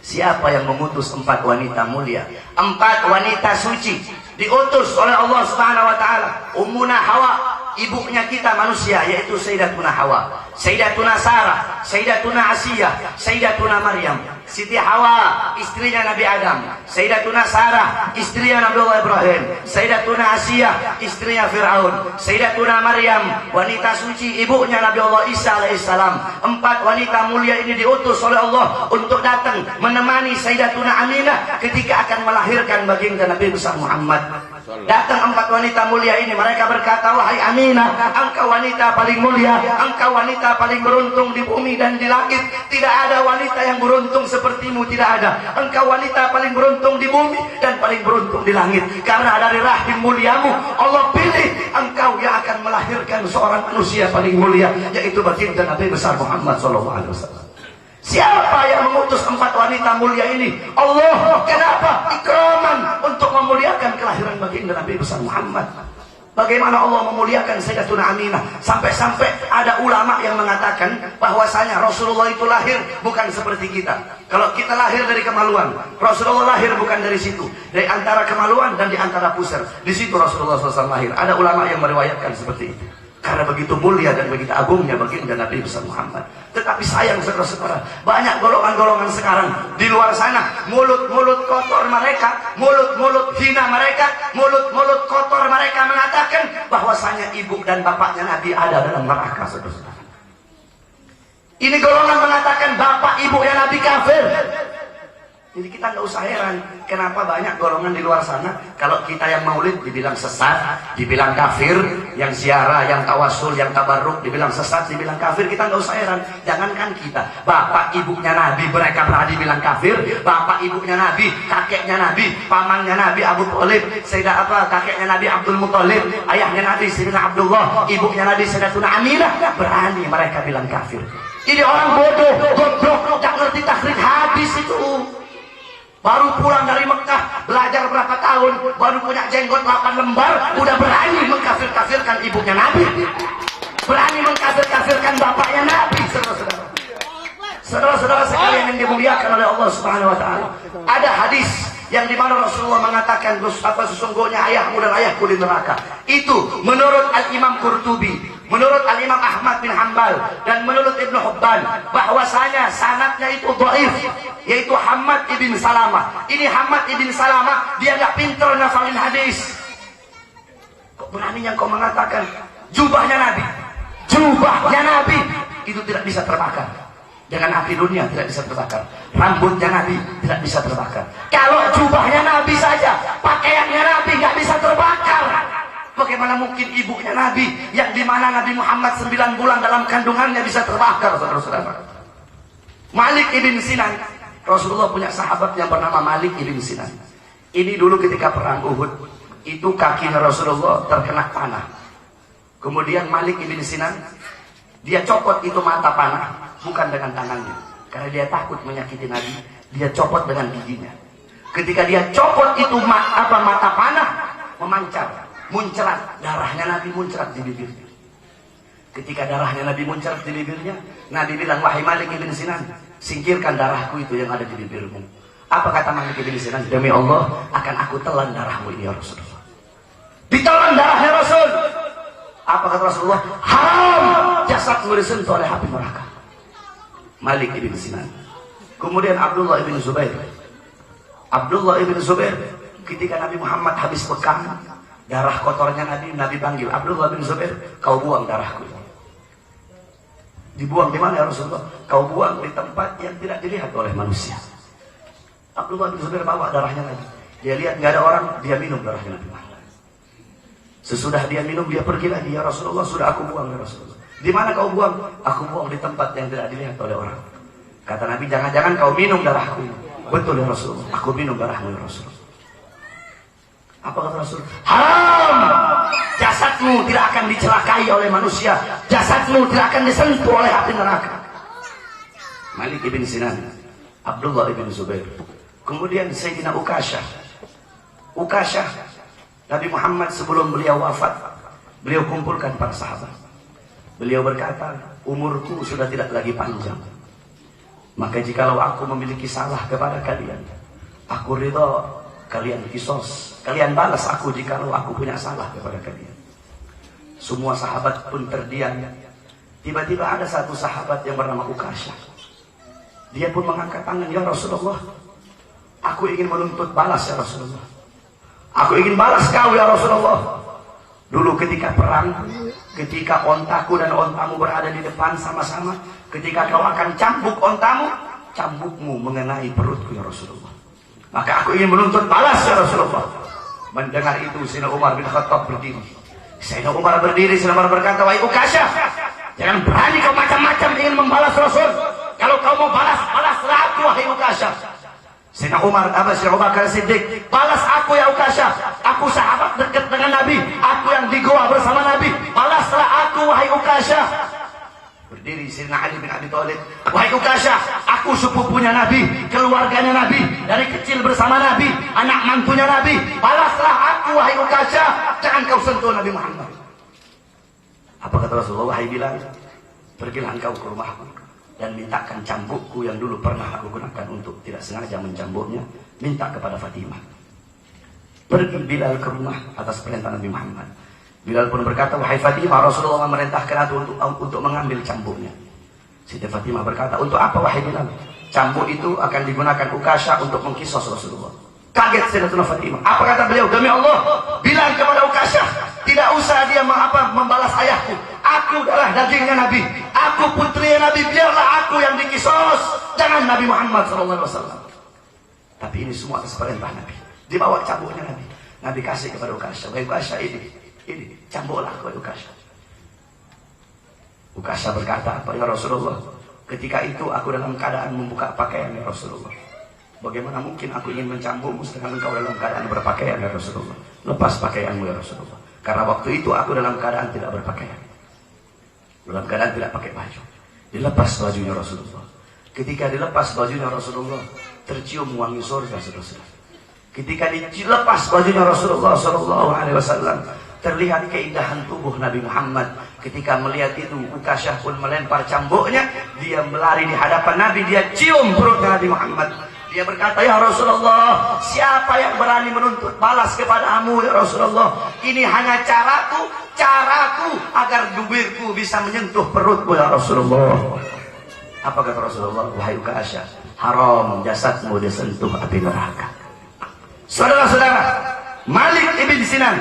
Siapa yang mengutus 4 wanita mulia, 4 wanita suci, diutus oleh Allah Subhanahu Wa Taala? Ummuna Hawa, ibunya kita manusia, yaitu Sayyidatuna Hawa, Sayyidatuna Sarah, Sayyidatuna Asiyah, Sayyidatuna Maryam. Siti Hawa, istrinya Nabi Adam. Sayyidatuna Sarah, istrinya Nabi Allah Ibrahim. Sayyidatuna Asiyah, istrinya Fir'aun. Sayyidatuna Maryam, wanita suci, ibunya Nabi Allah Isa alaihissalam. 4 wanita mulia ini diutus oleh Allah untuk datang menemani Sayyidatuna Aminah ketika akan melahirkan baginda Nabi besar Muhammad. Datang 4 wanita mulia ini, mereka berkata, wahai Aminah, engkau wanita paling mulia, engkau wanita paling beruntung di bumi dan di langit. Tidak ada wanita yang beruntung sepertimu, tidak ada. Engkau wanita paling beruntung di bumi dan paling beruntung di langit. Karena dari rahim muliamu Allah pilih engkau yang akan melahirkan seorang manusia paling mulia, yaitu baginda Nabi besar Muhammad SAW. Siapa yang mengutus 4 wanita mulia ini? Allah. Kenapa? Ikraman, untuk memuliakan kelahiran baginda Nabi besar Muhammad. Bagaimana Allah memuliakan Sayyidatuna Aminah, sampai-sampai ada ulama yang mengatakan bahwasanya Rasulullah itu lahir bukan seperti kita. Kalau kita lahir dari kemaluan, Rasulullah lahir bukan dari situ, dari antara kemaluan dan di antara pusar. Di situ Rasulullah SAW lahir. Ada ulama yang meriwayatkan seperti itu. Karena begitu mulia dan begitu agungnya baginda Nabi besar Muhammad. Tetapi sayang saudara-saudara, banyak golongan-golongan sekarang di luar sana, mulut-mulut kotor mereka, mulut-mulut hina mereka, mulut-mulut kotor mereka mengatakan bahwasanya ibu dan bapaknya Nabi ada dalam neraka, saudara-saudara. Ini golongan mengatakan bapak ibunya Nabi kafir. Jadi kita nggak usah heran kenapa banyak golongan di luar sana, kalau kita yang maulid dibilang sesat, dibilang kafir, yang ziarah, yang tawasul, yang tabarruk dibilang sesat, dibilang kafir. Kita nggak usah heran. Jangankan kita, bapak ibunya Nabi mereka pernah dibilang kafir. Bapak ibunya Nabi, kakeknya Nabi, pamannya Nabi Abu Thalib, kakeknya Nabi Abdul Muthalib, ayahnya Nabi Sayyidina Abdullah, ibunya Nabi Sayyidatuna Aminah, berani mereka bilang kafir. Ini orang bodoh, goblok, tak ngerti takrib hadis itu. Baru pulang dari Mekah, belajar berapa tahun, baru punya jenggot 8 lembar, udah berani mengkafir-kafirkan ibunya Nabi, berani mengkafir-kafirkan bapaknya Nabi. Saudara-saudara, saudara-saudara sekalian yang dimuliakan oleh Allah Subhanahu Wa Taala, ada hadis yang dimana Rasulullah mengatakan, sesungguhnya ayahmu dan ayahku di neraka. Itu menurut Al-Imam Qurtubi, menurut Al-Imam Ahmad bin Hanbal, dan menurut Ibnu Hibban, bahwasanya sanadnya itu dhaif, yaitu Hammad ibn Salamah. Ini Hammad ibn Salamah, dia nggak pinter ngafalin hadis. Kok beraninya kau mengatakan jubahnya Nabi itu tidak bisa terbakar dengan api dunia, tidak bisa terbakar. Rambutnya Nabi tidak bisa terbakar. Kalau jubahnya Nabi saja, pakaiannya Nabi nggak bisa terbakar, bagaimana mungkin ibunya Nabi yang dimana Nabi Muhammad 9 bulan dalam kandungannya bisa terbakar, saudara-saudara. Malik ibn Sinan, Rasulullah punya sahabat yang bernama Malik ibn Sinan. Ini dulu ketika perang Uhud, itu kakinya Rasulullah terkena panah. Kemudian Malik ibn Sinan, dia copot itu mata panah, bukan dengan tangannya, karena dia takut menyakiti Nabi. Dia copot dengan giginya. Ketika dia copot itu mata panah, memancar, muncrat, darahnya Nabi muncrat di bibirnya. Ketika darahnya Nabi muncrat di bibirnya, Nabi bilang, wahai Malik ibn Sinan, singkirkan darahku itu yang ada di bibirmu. Apa kata Malik ibn Sinan? Demi Allah, akan aku telan darahmu ini ya Rasulullah. Ditelan darahnya Rasul. Apa kata Rasulullah? Haram jasadmu disentuh oleh api neraka. Malik ibn Sinan. Kemudian Abdullah ibn Zubair. Abdullah ibn Zubair, ketika Nabi Muhammad habis bekam darah kotornya Nabi panggil, Abdullah bin Zubair, kau buang darahku. Dibuang di mana ya Rasulullah? Kau buang di tempat yang tidak dilihat oleh manusia. Abdullah bin Zubair bawa darahnya Nabi. Dia lihat nggak ada orang, dia minum darahnya Nabi Muhammad. Sesudah dia minum, dia pergi lagi, ya Rasulullah, sudah aku buang ya Rasulullah. Di mana kau buang? Aku buang di tempat yang tidak dilihat oleh orang. Kata Nabi, jangan-jangan kau minum darahku. Betul ya Rasulullah, aku minum darahmu ya Rasulullah. Apa kata Rasul? Haram! Jasadmu tidak akan dicelakai oleh manusia. Jasadmu tidak akan disentuh oleh api neraka. Malik ibn Sinan, Abdullah ibn Zubair. Kemudian Sayyidina Ukasyah. Ukasyah, Nabi Muhammad sebelum beliau wafat, beliau kumpulkan para sahabat. Beliau berkata, umurku sudah tidak lagi panjang. Maka jikalau aku memiliki salah kepada kalian, aku ridha kalian kisos, kalian balas aku jikalau aku punya salah kepada kalian. Semua sahabat pun terdiam. Tiba-tiba ada satu sahabat yang bernama Ukasyah. Dia pun mengangkat tangan, ya Rasulullah, aku ingin menuntut balas ya Rasulullah. Aku ingin balas kau ya Rasulullah. Dulu ketika perang, ketika ontaku dan ontamu berada di depan sama-sama, ketika kau akan cambuk ontamu, cambukmu mengenai perutku ya Rasulullah. Maka aku ingin menuntut balas ya Rasulullah. Mendengar itu Sayyidina Umar bin Khattab berdiri. Sayyidina Umar berdiri, Sayyidina Umar berkata, wahai Ukasyah, jangan berani kau macam-macam ingin membalas Rasul. Kalau kau mau balas, balaslah aku wahai Ukasyah. Sayyidina Umar Bakar Siddiq, balas aku ya Ukasyah. Aku sahabat dekat dengan Nabi, aku yang di goa bersama Nabi. Balaslah aku wahai Ukasyah. Berdiri Sayyidina Ali bin Abi Thalib, wahai Ukasyah, aku sepupunya Nabi, keluarganya Nabi, dari kecil bersama Nabi, anak mantunya Nabi, balaslah aku wahai Ukasyah, jangan kau sentuh Nabi Muhammad. Apa kata Rasulullah? Wahai Bilal, pergilah engkau ke rumahku dan mintakan cambukku yang dulu pernah aku gunakan untuk tidak sengaja mencambuknya, minta kepada Fatimah. Pergi Bilal ke rumah atas perintah Nabi Muhammad. Bilal pun berkata, wahai Fatimah, Rasulullah memerintahkan aku untuk mengambil cambuknya. Siti Fatimah berkata, untuk apa wahai Bilal? Cambuk itu akan digunakan Ukasyah untuk mengkisos Rasulullah. Kaget Sayyidatuna Fatimah. Apa kata beliau? Demi Allah, bilang kepada Ukasyah, tidak usah dia membalas ayahku. Aku adalah dagingnya Nabi, aku putrinya Nabi, biarlah aku yang dikisos, jangan Nabi Muhammad SAW. Tapi ini semua atas perintah Nabi. Dibawa cambuknya Nabi, Nabi kasih kepada Ukasyah. Wahai Ukasyah, ini cambuklah kepada Ukasyah. Ukasyah berkata, apa ya Rasulullah, ketika itu aku dalam keadaan membuka pakaian ya Rasulullah. Bagaimana mungkin aku ingin mencambukmu sedangkan engkau dalam keadaan berpakaian ya Rasulullah. Lepas pakaianmu ya Rasulullah. Karena waktu itu aku dalam keadaan tidak berpakaian, dalam keadaan tidak pakai baju. Dilepas bajunya Rasulullah. Ketika dilepas bajunya Rasulullah, tercium wangi surga saudara-saudara. Ketika dilepas bajunya Rasulullah SAW, terlihat keindahan tubuh Nabi Muhammad. Ketika melihat itu, Ukasyah pun melempar cambuknya. Dia melari di hadapan Nabi, dia cium perutnya Nabi Muhammad. Dia berkata, ya Rasulullah, siapa yang berani menuntut balas kepadamu ya Rasulullah? Ini hanya caraku agar bibirku bisa menyentuh perutmu ya Rasulullah. Apa kata Rasulullah? Wahai Ukasyah, haram jasadmu disentuh api neraka. Saudara-saudara, Malik ibn Sinan,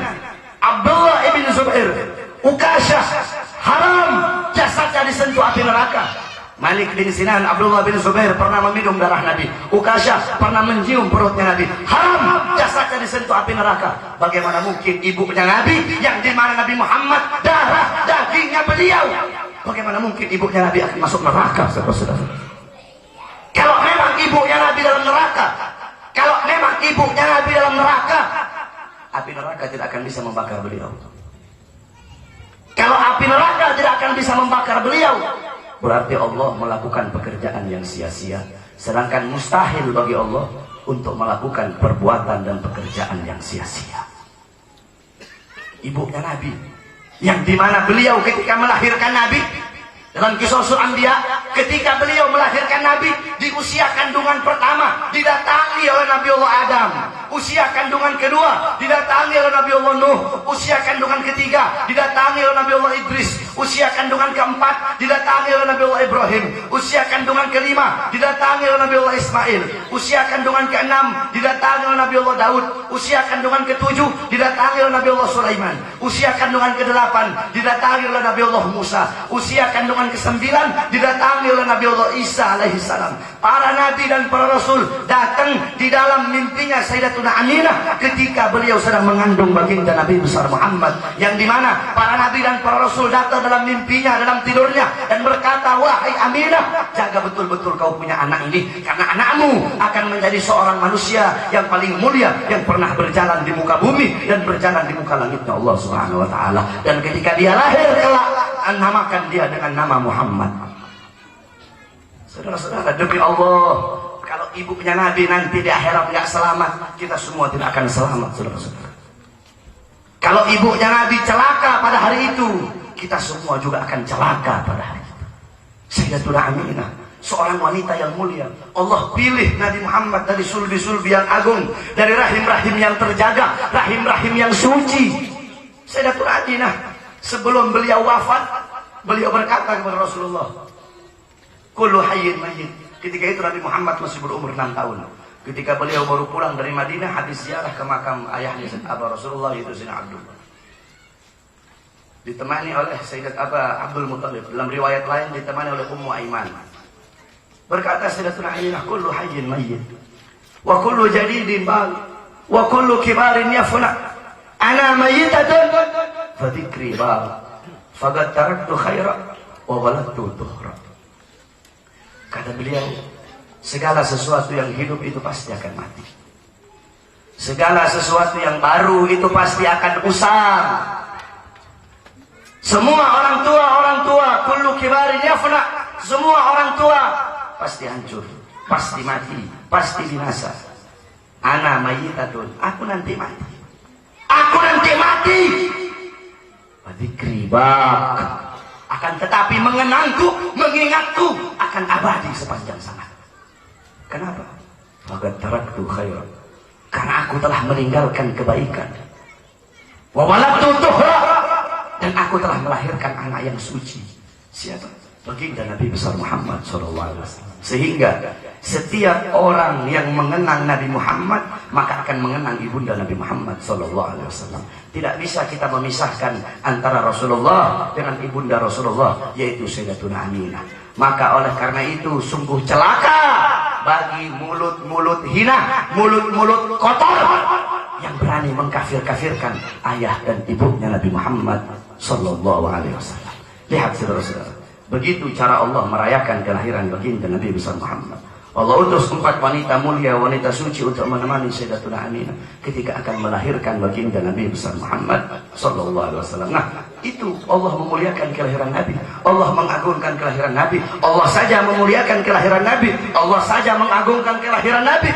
Abdullah ibn Zubair, Ukasyah, haram jasadnya disentuh api neraka. Malik bin Sinan, Abdullah bin Zubair pernah meminum darah Nabi. Ukasyah pernah mencium perutnya Nabi. Haram jasadnya disentuh api neraka. Bagaimana mungkin ibunya Nabi, yang dimana Nabi Muhammad darah dagingnya beliau, bagaimana mungkin ibunya Nabi akan masuk neraka, saudara-saudara? Kalau memang ibunya Nabi dalam neraka, kalau memang ibunya Nabi dalam neraka, api neraka tidak akan bisa membakar beliau. Kalau api neraka tidak akan bisa membakar beliau, berarti Allah melakukan pekerjaan yang sia-sia. Sedangkan mustahil bagi Allah untuk melakukan perbuatan dan pekerjaan yang sia-sia. Ibunya Nabi, yang dimana beliau ketika melahirkan Nabi, dalam kisah Anbiya, ketika beliau melahirkan Nabi, di usia kandungan pertama didatangi oleh Nabi Allah Adam, usia kandungan kedua didatangi oleh Nabi Allah Nuh, usia kandungan ketiga didatangi oleh Nabi Allah Idris, usia kandungan keempat didatangi oleh Nabi Allah Ibrahim, usia kandungan kelima didatangi oleh Nabi Allah Ismail, usia kandungan keenam didatangi oleh Nabi Allah Daud, usia kandungan ketujuh didatangi oleh Nabi Allah Sulaiman, usia kandungan kedelapan didatangi oleh Nabi Allah Musa, usia kandungan kesembilan didatangi oleh Nabi Allah Isa alaihissalam. Para nabi dan para rasul datang di dalam mimpinya Sayyidatuna Aminah ketika beliau sedang mengandung baginda Nabi besar Muhammad, yang dimana para nabi dan para rasul datang dalam mimpinya, dalam tidurnya, dan berkata, wahai Aminah, jaga betul-betul kau punya anak ini, karena anakmu akan menjadi seorang manusia yang paling mulia yang pernah berjalan di muka bumi dan berjalan di muka langitnya Allah Subhanahu wa taala. Dan ketika dia lahir kelak, namakan dia dengan nama Muhammad. Saudara-saudara, demi Allah, kalau ibunya Nabi nanti di akhirat nggak selamat, kita semua tidak akan selamat, saudara-saudara. Kalau ibunya Nabi celaka pada hari itu, kita semua juga akan celaka pada hari itu. Sayyidatuna Aminah, seorang wanita yang mulia, Allah pilih Nabi Muhammad dari sulbi-sulbi yang agung, dari rahim-rahim yang terjaga, rahim-rahim yang suci. Sayyidatuna Aminah, sebelum beliau wafat, beliau berkata kepada Rasulullah, kullu hayyin mayyit. Ketika itu Nabi Muhammad masih berumur 6 tahun. Ketika beliau baru pulang dari Madinah, habis ziarah ke makam ayahnya Abu Rasulullah, itu Sayyidina Abdullah, ditemani oleh Sayyidat Abdul Muttalib. Dalam riwayat lain ditemani oleh Ummu Aiman. Berkata Sayyidatuna Aminah, kullu hayyin mayyit wa kullu jadidin bal wa kullu kibarin yafna, ana mayyitatun fa dzikri bal faqad taraktu khaira wa waladtu tuhra. Kata beliau, segala sesuatu yang hidup itu pasti akan mati. Segala sesuatu yang baru itu pasti akan usang. Semua orang tua, kullu kibarin yafna. Semua orang tua pasti hancur, pasti mati, pasti binasa. Ana mayyitatun, aku nanti mati. Aku nanti mati. Dzikri bak. Akan tetapi mengenangku, mengingatku akan abadi sepanjang zaman. Kenapa? Faqad taraktu khairan. Karena aku telah meninggalkan kebaikan. Wa waladtu tuhra. Dan aku telah melahirkan anak yang suci. Siapa? Baginda Nabi besar Muhammad SAW. Sehingga setiap orang yang mengenang Nabi Muhammad, maka akan mengenang ibunda Nabi Muhammad SAW. Tidak bisa kita memisahkan antara Rasulullah dengan ibunda Rasulullah, yaitu Sayyidatuna Aminah. Maka oleh karena itu sungguh celaka bagi mulut-mulut hina, mulut-mulut kotor yang berani mengkafir-kafirkan ayah dan ibunya Nabi Muhammad SAW. Lihat saudara-saudara, begitu cara Allah merayakan kelahiran baginda Nabi besar Muhammad. Allah utus 4 wanita mulia, wanita suci untuk menemani Sayyidatuna Aminah ketika akan melahirkan baginda Nabi besar Muhammad SAW. Nah, itu Allah memuliakan kelahiran Nabi, Allah mengagungkan kelahiran Nabi. Allah saja memuliakan kelahiran Nabi, Allah saja mengagungkan kelahiran Nabi.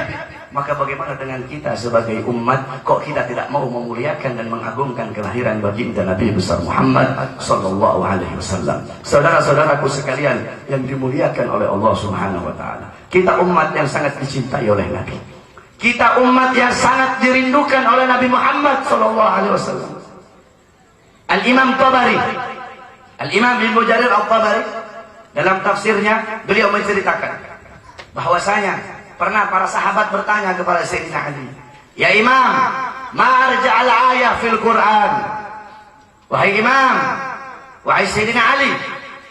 Maka bagaimana dengan kita sebagai umat? Kok kita tidak mau memuliakan dan mengagungkan kelahiran baginda Nabi besar Muhammad sallallahu alaihi wasallam? Saudara-saudaraku sekalian yang dimuliakan oleh Allah Subhanahu wa taala. Kita umat yang sangat dicintai oleh Nabi. Kita umat yang sangat dirindukan oleh Nabi Muhammad sallallahu alaihi wasallam. Al-Imam Tabari, Al-Imam Ibnu Jarir At-Tabari dalam tafsirnya beliau menceritakan bahwasanya pernah para sahabat bertanya kepada Sayyidina Ali, "Ya Imam, ma arja'al ayah fil Quran?" Wahai Imam, wahai Sayyidina Ali,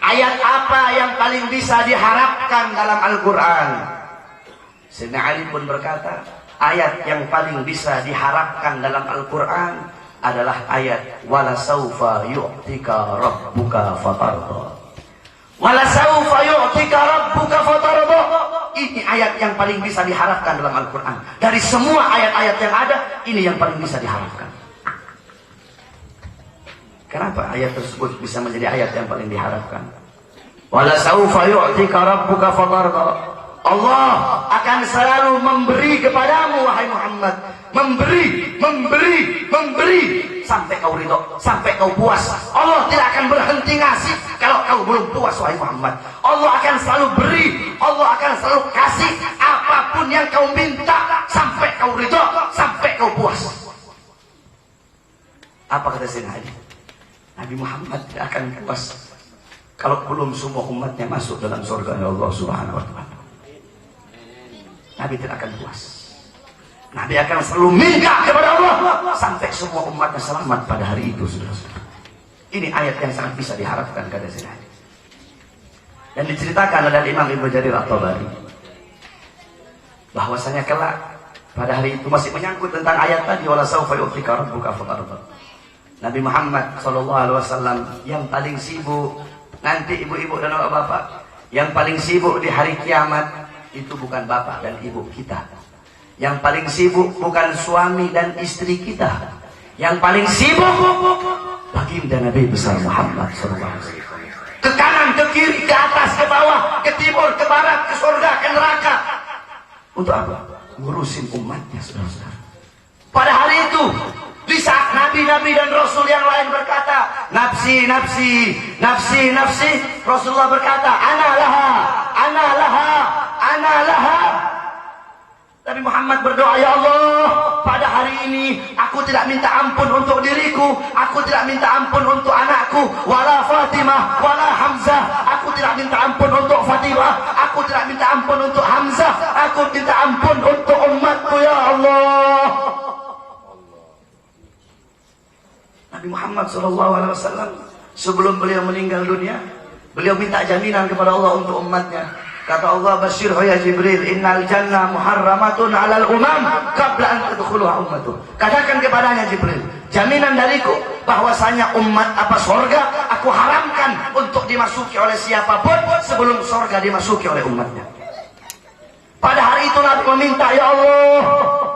ayat apa yang paling bisa diharapkan dalam Al-Quran? Sayyidina Ali pun berkata, ayat yang paling bisa diharapkan dalam Al-Quran adalah ayat wala saufa yu'tika rabbuka fatarda. Wala saufa yu'tika rabbuka fatarda. Ini ayat yang paling bisa diharapkan dalam Al-Quran. Dari semua ayat-ayat yang ada, ini yang paling bisa diharapkan. Kenapa ayat tersebut bisa menjadi ayat yang paling diharapkan? Wala saufa yu'tika rabbuka fatarda. Allah akan selalu memberi kepadamu wahai Muhammad, memberi sampai kau ridho, sampai kau puas. Allah tidak akan berhenti ngasih kalau kau belum puas wahai Muhammad. Allah akan selalu beri, Allah akan selalu kasih apapun yang kau minta sampai kau ridho, sampai kau puas. Apa kata Sayyidina Ali? Nabi Muhammad tidak akan puas kalau belum semua umatnya masuk dalam surga Allah Subhanahu wa taala. Nabi tidak akan puas. Nabi akan selalu minta kepada Allah sampai semua umatnya selamat pada hari itu, saudara-saudara. Ini ayat yang sangat bisa diharapkan kata Sayyidina Ali. Dan diceritakan oleh Imam Ibnu Jarir At-Tabari bahwasanya kelak pada hari itu masih menyangkut tentang ayat tadi wala saufa yu'tika rabbuka fatarda. Nabi Muhammad SAW yang paling sibuk, nanti ibu-ibu dan bapak-bapak, yang paling sibuk di hari kiamat itu bukan bapak dan ibu kita. Yang paling sibuk bukan suami dan istri kita. Yang paling sibuk baginda Nabi besar Muhammad SAW. Ke kanan, ke kiri, ke atas, ke bawah, ke timur, ke barat, ke surga, ke neraka. Untuk apa? Ngurusin umatnya, saudara-saudara. Pada hari itu, di saat nabi-nabi dan rasul yang lain berkata, nafsi, nafsi, nafsi, nafsi, Rasulullah berkata, ana laha, ana laha, ana laha. Nabi Muhammad berdoa, ya Allah, pada hari ini aku tidak minta ampun untuk diriku, aku tidak minta ampun untuk anakku, wala Fatimah, wala Hamzah. Aku tidak minta ampun untuk Fatimah, aku tidak minta ampun untuk Hamzah, aku minta ampun untuk umatku ya Allah. Nabi Muhammad SAW sebelum beliau meninggal dunia, beliau minta jaminan kepada Allah untuk umatnya. Kata Allah, basyirhu ya Jibril, innal jannah muharramatun alal umam qabla an tadkhuluha ummatuh. Katakan kepadanya Jibril, jaminan dariku bahwasanya umat apa surga aku haramkan untuk dimasuki oleh siapapun sebelum surga dimasuki oleh umatnya. Pada hari itu Nabi meminta, ya Allah,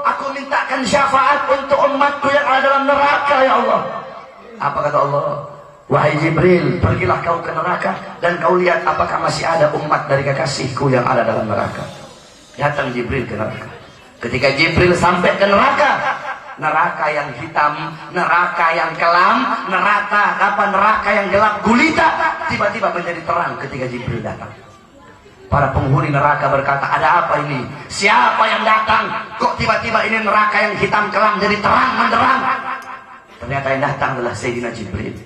aku mintakan syafaat untuk umatku yang ada dalam neraka ya Allah. Apa kata Allah? Wahai Jibril, pergilah kau ke neraka dan kau lihat apakah masih ada umat dari kekasihku yang ada dalam neraka. Datang Jibril ke neraka. Ketika Jibril sampai ke neraka, neraka yang hitam, neraka yang kelam, neraka yang gelap gulita, tiba-tiba menjadi terang ketika Jibril datang. Para penghuni neraka berkata, ada apa ini? Siapa yang datang? Kok tiba-tiba ini neraka yang hitam kelam jadi terang menderang? Ternyata yang datang adalah Sayyidina Jibril.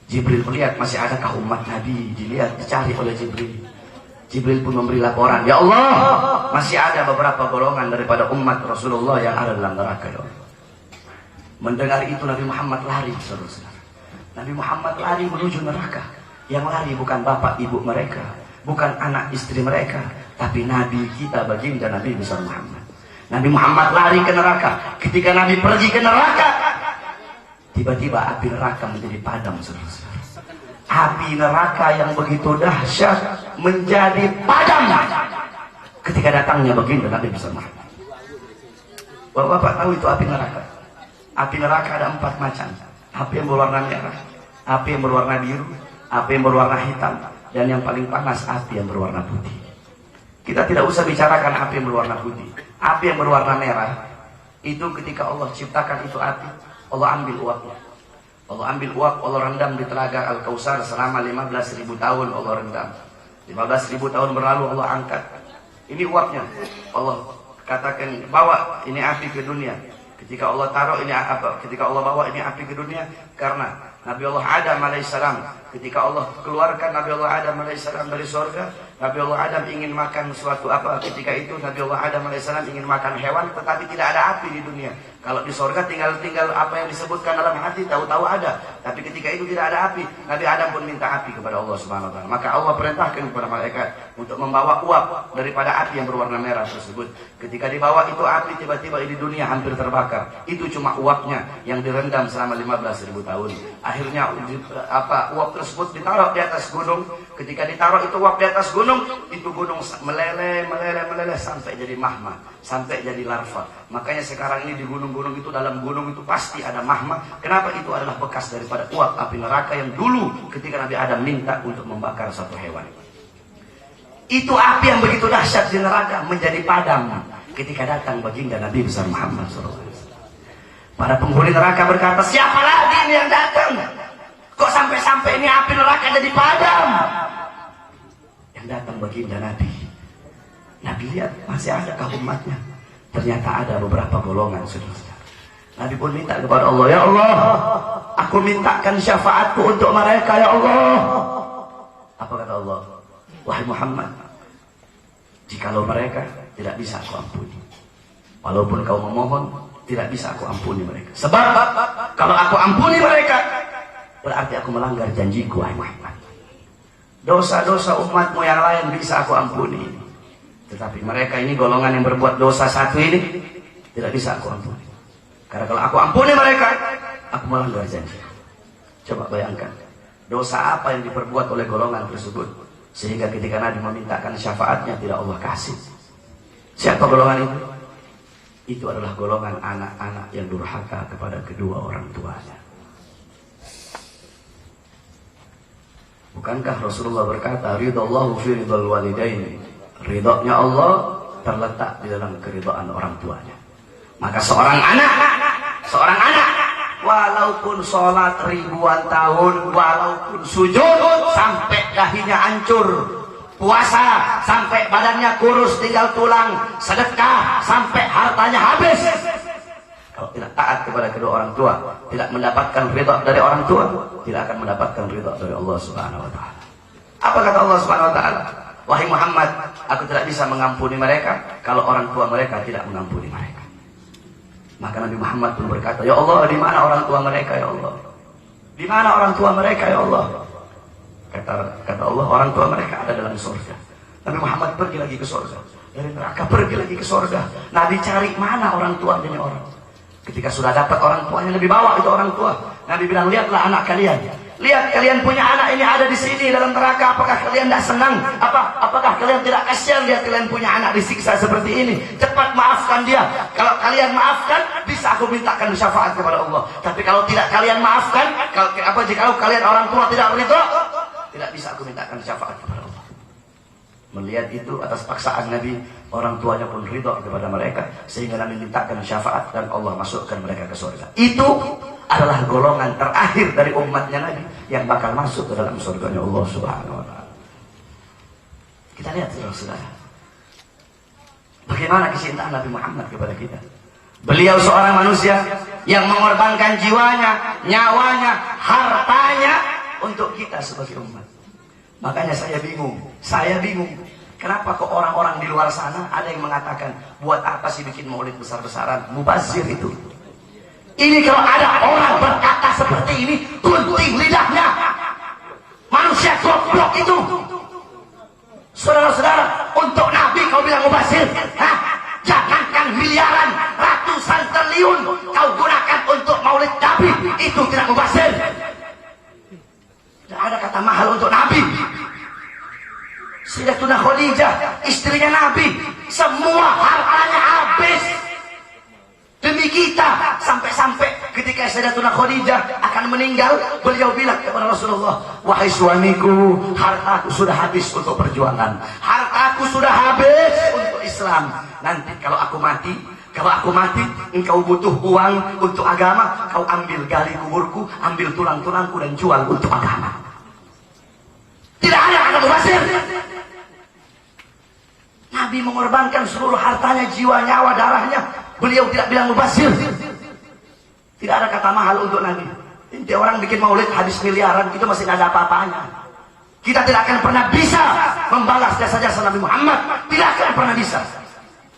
Jibril melihat masih adakah umat Nabi, dilihat, dicari oleh Jibril. Jibril pun memberi laporan, ya Allah, masih ada beberapa golongan daripada umat Rasulullah yang ada dalam neraka. Ya Allah. Mendengar itu Nabi Muhammad lari, saudara-saudara. Nabi Muhammad lari menuju neraka. Yang lari bukan bapak ibu mereka, bukan anak istri mereka, tapi Nabi kita, baginda Nabi besar Muhammad. Nabi Muhammad lari ke neraka. Ketika Nabi pergi ke neraka, tiba-tiba api neraka menjadi padam, saudara-saudara. Api neraka yang begitu dahsyat menjadi padam ketika datangnya baginda Nabi besar Muhammad. Bapak tahu itu api neraka? Api neraka ada 4 macam. Api yang berwarna merah, api yang berwarna biru, api yang berwarna hitam, dan yang paling panas api yang berwarna putih. Kita tidak usah bicarakan api yang berwarna putih. Api yang berwarna merah itu ketika Allah ciptakan itu api, Allah ambil uapnya. Allah ambil uap, Allah rendam di telaga Al-Kausar selama 15.000 tahun Allah rendam. 15.000 tahun berlalu Allah angkat. Ini uapnya. Allah katakan bawa ini api ke dunia. Ketika Allah taruh ini apa? Ketika Allah bawa ini api ke dunia karena Nabi Allah Adam alaihissalam, ketika Allah keluarkan Nabi Allah Adam alaihissalam dari surga, Nabi Allah Adam ingin makan suatu apa? Ketika itu Nabi Allah Adam alaihissalam ingin makan hewan, tetapi tidak ada api di dunia. Kalau di surga tinggal apa yang disebutkan dalam hati, tahu-tahu ada. Tapi ketika itu tidak ada api, Nabi Adam pun minta api kepada Allah Subhanahu Wa Taala. Maka Allah perintahkan kepada malaikat untuk membawa uap daripada api yang berwarna merah tersebut. Ketika dibawa itu api, tiba-tiba di dunia hampir terbakar. Itu cuma uapnya yang direndam selama 15.000 tahun. Akhirnya uap tersebut ditaruh di atas gunung. Ketika ditaruh itu uap di atas gunung, itu gunung meleleh sampai jadi mahma, sampai jadi larva. Makanya sekarang ini di gunung-gunung itu, dalam gunung itu pasti ada mahma. Kenapa? Itu adalah bekas daripada uap api neraka yang dulu ketika Nabi Adam minta untuk membakar satu hewan. Itu api yang begitu dahsyat di neraka menjadi padam ketika datang baginda Nabi besar Muhammad SAW. Para penghuni neraka berkata, siapa lagi ini yang datang? Kok sampai-sampai ini api neraka jadi padam? Yang datang baginda Nabi. Nabi lihat masih adakah umatnya? Ternyata ada beberapa golongan, saudara. Nabi pun minta kepada Allah, ya Allah, aku mintakan syafaatku untuk mereka, ya Allah. Apa kata Allah? Wahai Muhammad, jikalau mereka tidak bisa aku ampuni, walaupun kau memohon, tidak bisa aku ampuni mereka. Sebab kalau aku ampuni mereka, berarti aku melanggar janjiku, wahai Muhammad. Dosa-dosa umatmu yang lain bisa aku ampuni, tetapi mereka ini golongan yang berbuat dosa satu ini tidak bisa aku ampuni. Karena kalau aku ampuni mereka, aku melanggar janji. Coba bayangkan, dosa apa yang diperbuat oleh golongan tersebut sehingga ketika Nabi memintakan syafaatnya tidak Allah kasih. Siapa golongan itu? Itu adalah golongan anak-anak yang durhaka kepada kedua orang tuanya. Bukankah Rasulullah berkata, ridallahu fi ridal walidaini, ridhonya Allah terletak di dalam keridhaan orang tuanya. Maka seorang anak walaupun sholat ribuan tahun, walaupun sujud sampai dahinya hancur, puasa sampai badannya kurus tinggal tulang, sedekah sampai hartanya habis, kalau tidak taat kepada kedua orang tua, tidak mendapatkan ridha dari orang tua, tidak akan mendapatkan ridha dari Allah Subhanahu Wa Taala. Apa kata Allah Subhanahu Wa Taala? Wahai Muhammad, aku tidak bisa mengampuni mereka kalau orang tua mereka tidak mengampuni mereka. Maka Nabi Muhammad pun berkata, ya Allah, di mana orang tua mereka, ya Allah? Di mana orang tua mereka, ya Allah? Kata Allah, orang tua mereka ada dalam surga. Nabi Muhammad pergi lagi ke surga. Dari neraka pergi lagi ke surga. Nabi cari mana orang tua ini orang. Ketika sudah dapat orang tuanya, Nabi bawa itu orang tua. Nabi bilang, lihatlah anak kalian. Lihat kalian punya anak ini ada di sini dalam neraka, apakah kalian tidak senang? Apakah kalian tidak kasihan lihat kalian punya anak disiksa seperti ini? Cepat maafkan dia. Kalau kalian maafkan, bisa aku mintakan syafaat kepada Allah. Tapi kalau tidak kalian maafkan, jika kalian orang tua tidak ridho, tidak bisa aku mintakan syafaat kepada Allah. Melihat itu atas paksaan Nabi, orang tuanya pun ridho kepada mereka, sehingga Nabi mintakan syafaat dan Allah masukkan mereka ke surga. Itu adalah golongan terakhir dari umatnya Nabi yang bakal masuk ke dalam surganya Allah Subhanahu wa Ta'ala. Kita lihat saudara-saudara, bagaimana kecintaan Nabi Muhammad kepada kita. Beliau seorang manusia yang mengorbankan jiwanya, nyawanya, hartanya untuk kita sebagai umat. Makanya saya bingung. Kenapa kok orang-orang di luar sana ada yang mengatakan, buat apa sih bikin maulid besar-besaran? Mubazir itu. Ini kalau ada orang berkata seperti ini, gunting lidahnya. Manusia goblok itu. Saudara-saudara, untuk Nabi kau bilang mubazir? Jangankan miliaran, ratusan triliun kau gunakan untuk maulid Nabi, itu tidak mubazir. Tidak ada kata mahal untuk Nabi. Sayyidatuna Khadijah, istrinya Nabi, semua hartanya habis demi kita. Sampai-sampai ketika Sayyidatuna Khadijah akan meninggal, beliau bilang kepada Rasulullah, wahai suamiku, hartaku sudah habis untuk perjuangan, hartaku sudah habis untuk Islam. Nanti kalau aku mati, engkau butuh uang untuk agama, kau ambil gali kuburku, ambil tulang-tulangku dan jual untuk agama. Tidak ada kata mubazir. Nabi mengorbankan seluruh hartanya, jiwa, nyawa, darahnya. Beliau tidak bilang mubazir. Tidak ada kata mahal untuk Nabi. Inti orang bikin maulid habis miliaran, itu masih tidak ada apa-apanya. Kita tidak akan pernah bisa membalas jasa-jasa Nabi Muhammad. Tidak akan pernah bisa.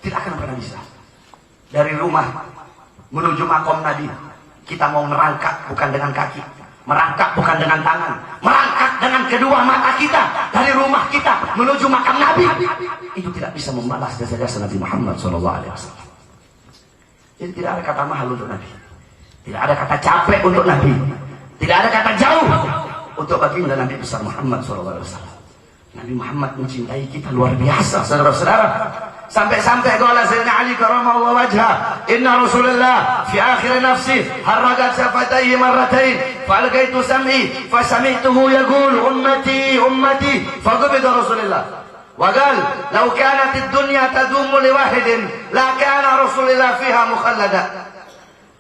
Tidak akan pernah bisa. Dari rumah menuju makom Nabi, kita mau merangkak bukan dengan kaki, merangkak bukan dengan tangan, merangkak dengan kedua mata kita. Dari rumah kita menuju makam Nabi, itu tidak bisa membalas jasa-jasa Nabi Muhammad SAW. Jadi tidak ada kata mahal untuk Nabi, tidak ada kata capek untuk Nabi, tidak ada kata jauh untuk baginda Nabi besar Muhammad SAW. Nabi Muhammad mencintai kita luar biasa, saudara-saudara. Sampai-sampai qala Sayyidina Ali karamallahu wajhah, inna Rasulullah fi akhir nafsi harakat shafatayhi marratain falqaitu sam'i fasami'tuhu yaqul ummati ummati faqabida Rasulullah wa qala law kanat ad-dunya tadumu li wahidin la kana Rasulullah fiha mukhallada.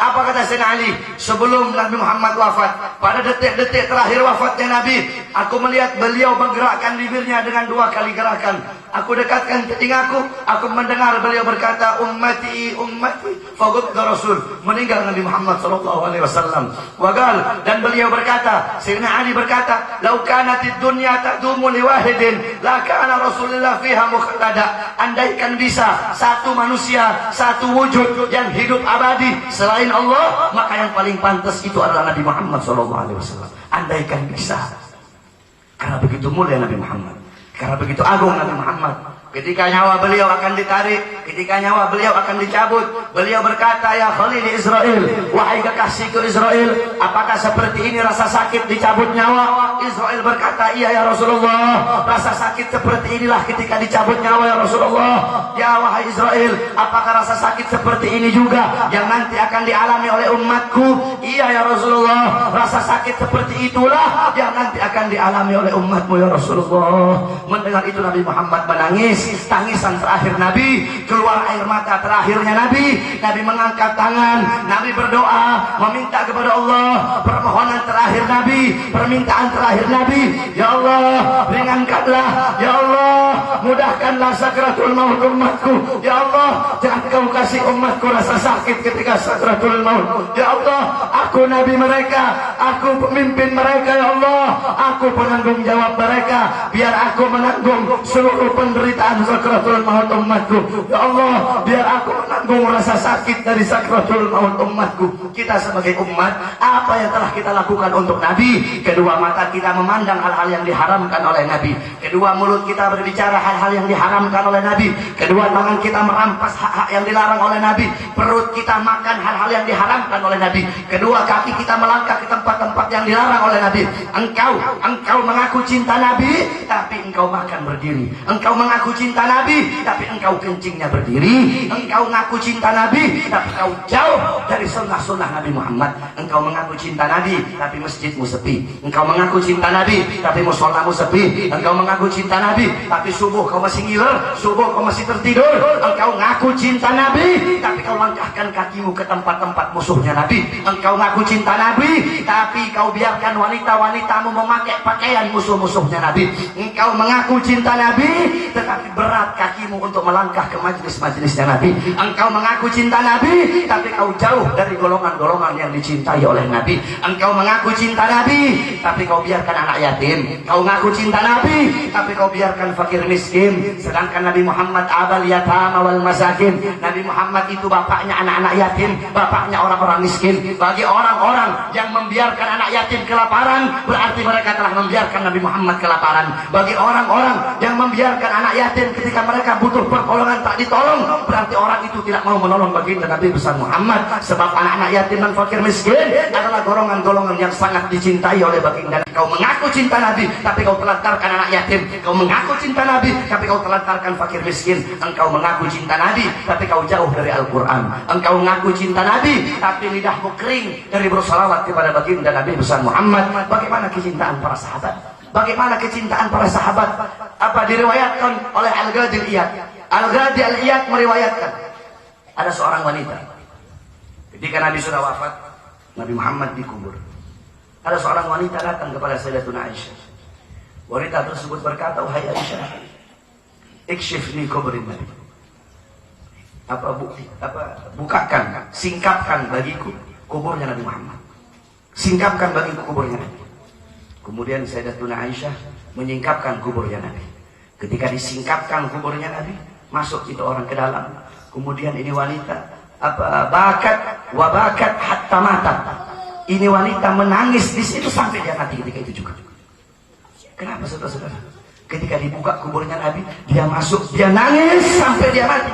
Apa kata Sayyidina Ali sebelum Nabi Muhammad wafat? Pada detik-detik terakhir wafatnya Nabi, aku melihat beliau menggerakkan bibirnya dengan 2 kali gerakan. Aku dekatkan telingaku, aku mendengar beliau berkata, ummati, ummati, faqabida Rasul. Meninggal Nabi Muhammad SAW. Wagal, dan beliau berkata, Sayyidina Ali berkata, lau kanatid dunya tadumu liwahidin, la kana Rasulullah fiha mukhallada. Andaikan bisa satu manusia, satu wujud yang hidup abadi selain Allah, maka yang paling pantas itu adalah Nabi Muhammad SAW. Andaikan bisa. Karena begitu mulia Nabi Muhammad, karena begitu agung Nabi Muhammad. Ketika nyawa beliau akan ditarik, ketika nyawa beliau akan dicabut, beliau berkata, ya Khalil Israel, wahai kekasihku Israel, apakah seperti ini rasa sakit dicabut nyawa? Israel berkata, iya ya Rasulullah, rasa sakit seperti inilah ketika dicabut nyawa ya Rasulullah. Ya wahai Israel, apakah rasa sakit seperti ini juga yang nanti akan dialami oleh umatku? Iya ya Rasulullah, rasa sakit seperti itulah yang nanti akan dialami oleh umatmu ya Rasulullah. Mendengar itu Nabi Muhammad menangis. Tangisan terakhir Nabi, keluar air mata terakhirnya Nabi. Nabi mengangkat tangan, Nabi berdoa, meminta kepada Allah. Permohonan terakhir Nabi, permintaan terakhir Nabi, ya Allah, ringankanlah, ya Allah, mudahkanlah sakratul maut umatku, ya Allah, jangan kau kasih umatku rasa sakit ketika sakratul maut, ya Allah. Aku Nabi mereka, aku pemimpin mereka, ya Allah, aku penanggung jawab mereka, biar aku menanggung seluruh penderitaan siksaan sakratul maut umatku. Ya Allah, biar aku menanggung rasa sakit dari sakratul maut umatku. Kita sebagai umat, apa yang telah kita lakukan untuk Nabi? Kedua mata kita memandang hal-hal yang diharamkan oleh Nabi. Kedua mulut kita berbicara hal-hal yang diharamkan oleh Nabi. Kedua tangan kita merampas hak-hak yang dilarang oleh Nabi. Perut kita makan hal-hal yang diharamkan oleh Nabi. Kedua kaki kita melangkah ke tempat-tempat yang dilarang oleh Nabi. Engkau mengaku cinta Nabi, tapi engkau makan berdiri. Engkau mengaku cinta Nabi, tapi engkau kencingnya berdiri. Engkau mengaku cinta Nabi, tapi engkau jauh dari sunnah-sunnah Nabi Muhammad. Engkau mengaku cinta Nabi, tapi masjidmu sepi. Engkau mengaku cinta Nabi, tapi musolamu sepi. Engkau mengaku cinta Nabi, tapi subuh kau masih ngiler, subuh kau masih tertidur. Engkau mengaku cinta Nabi, tapi kau langkahkan kakimu ke tempat-tempat musuhnya Nabi. Engkau mengaku cinta Nabi, tapi kau biarkan wanita-wanitamu memakai pakaian musuh-musuhnya Nabi. Engkau mengaku cinta Nabi, tetapi berat kakimu untuk melangkah ke majelis-majelisnya Nabi. Engkau mengaku cinta Nabi, tapi kau jauh dari golongan-golongan yang dicintai oleh Nabi. Engkau mengaku cinta Nabi, tapi kau biarkan anak yatim. Kau mengaku cinta Nabi, tapi kau biarkan fakir miskin. Sedangkan Nabi Muhammad abal yatama wal masakin. Nabi Muhammad itu bapaknya anak-anak yatim, bapaknya orang-orang miskin. Bagi orang-orang yang membiarkan anak yatim kelaparan, berarti mereka telah membiarkan Nabi Muhammad kelaparan. Bagi orang-orang yang membiarkan anak yatim ketika mereka butuh pertolongan tak ditolong, berarti orang itu tidak mau menolong baginda Nabi besar Muhammad. Sebab anak-anak yatim dan fakir miskin adalah golongan-golongan yang sangat dicintai oleh baginda. Kau mengaku cinta Nabi, tapi kau telantarkan anak yatim. Kau mengaku cinta Nabi, tapi kau telantarkan fakir miskin. Engkau mengaku cinta Nabi, tapi kau jauh dari Al-Quran. Engkau mengaku cinta Nabi, tapi lidahmu kering dari bersalawat kepada baginda Nabi besar Muhammad. Bagaimana kecintaan para sahabat? Bagaimana kecintaan para sahabat? Apa diriwayatkan oleh Al-Ghadi Al-Iyad. Al-Ghadi Al-Iyad meriwayatkan ada seorang wanita. Ketika Nabi sudah wafat, Nabi Muhammad dikubur. Ada seorang wanita datang kepada Sayyidatuna Aisyah. Wanita tersebut berkata, wahai Aisyah, ikshifni kubrin Nabi. Bukakan, singkapkan bagiku kuburnya Nabi Muhammad. Singkapkan bagiku kuburnya Nabi. Kemudian Sayyidatuna Aisyah menyingkapkan kuburnya Nabi. Ketika disingkapkan kuburnya Nabi, masuk itu orang ke dalam. Kemudian ini wanita bakat hatta mata. Ini wanita menangis di situ sampai dia mati ketika itu juga. Kenapa saudara-saudara? Ketika dibuka kuburnya Nabi, dia masuk, dia nangis sampai dia mati.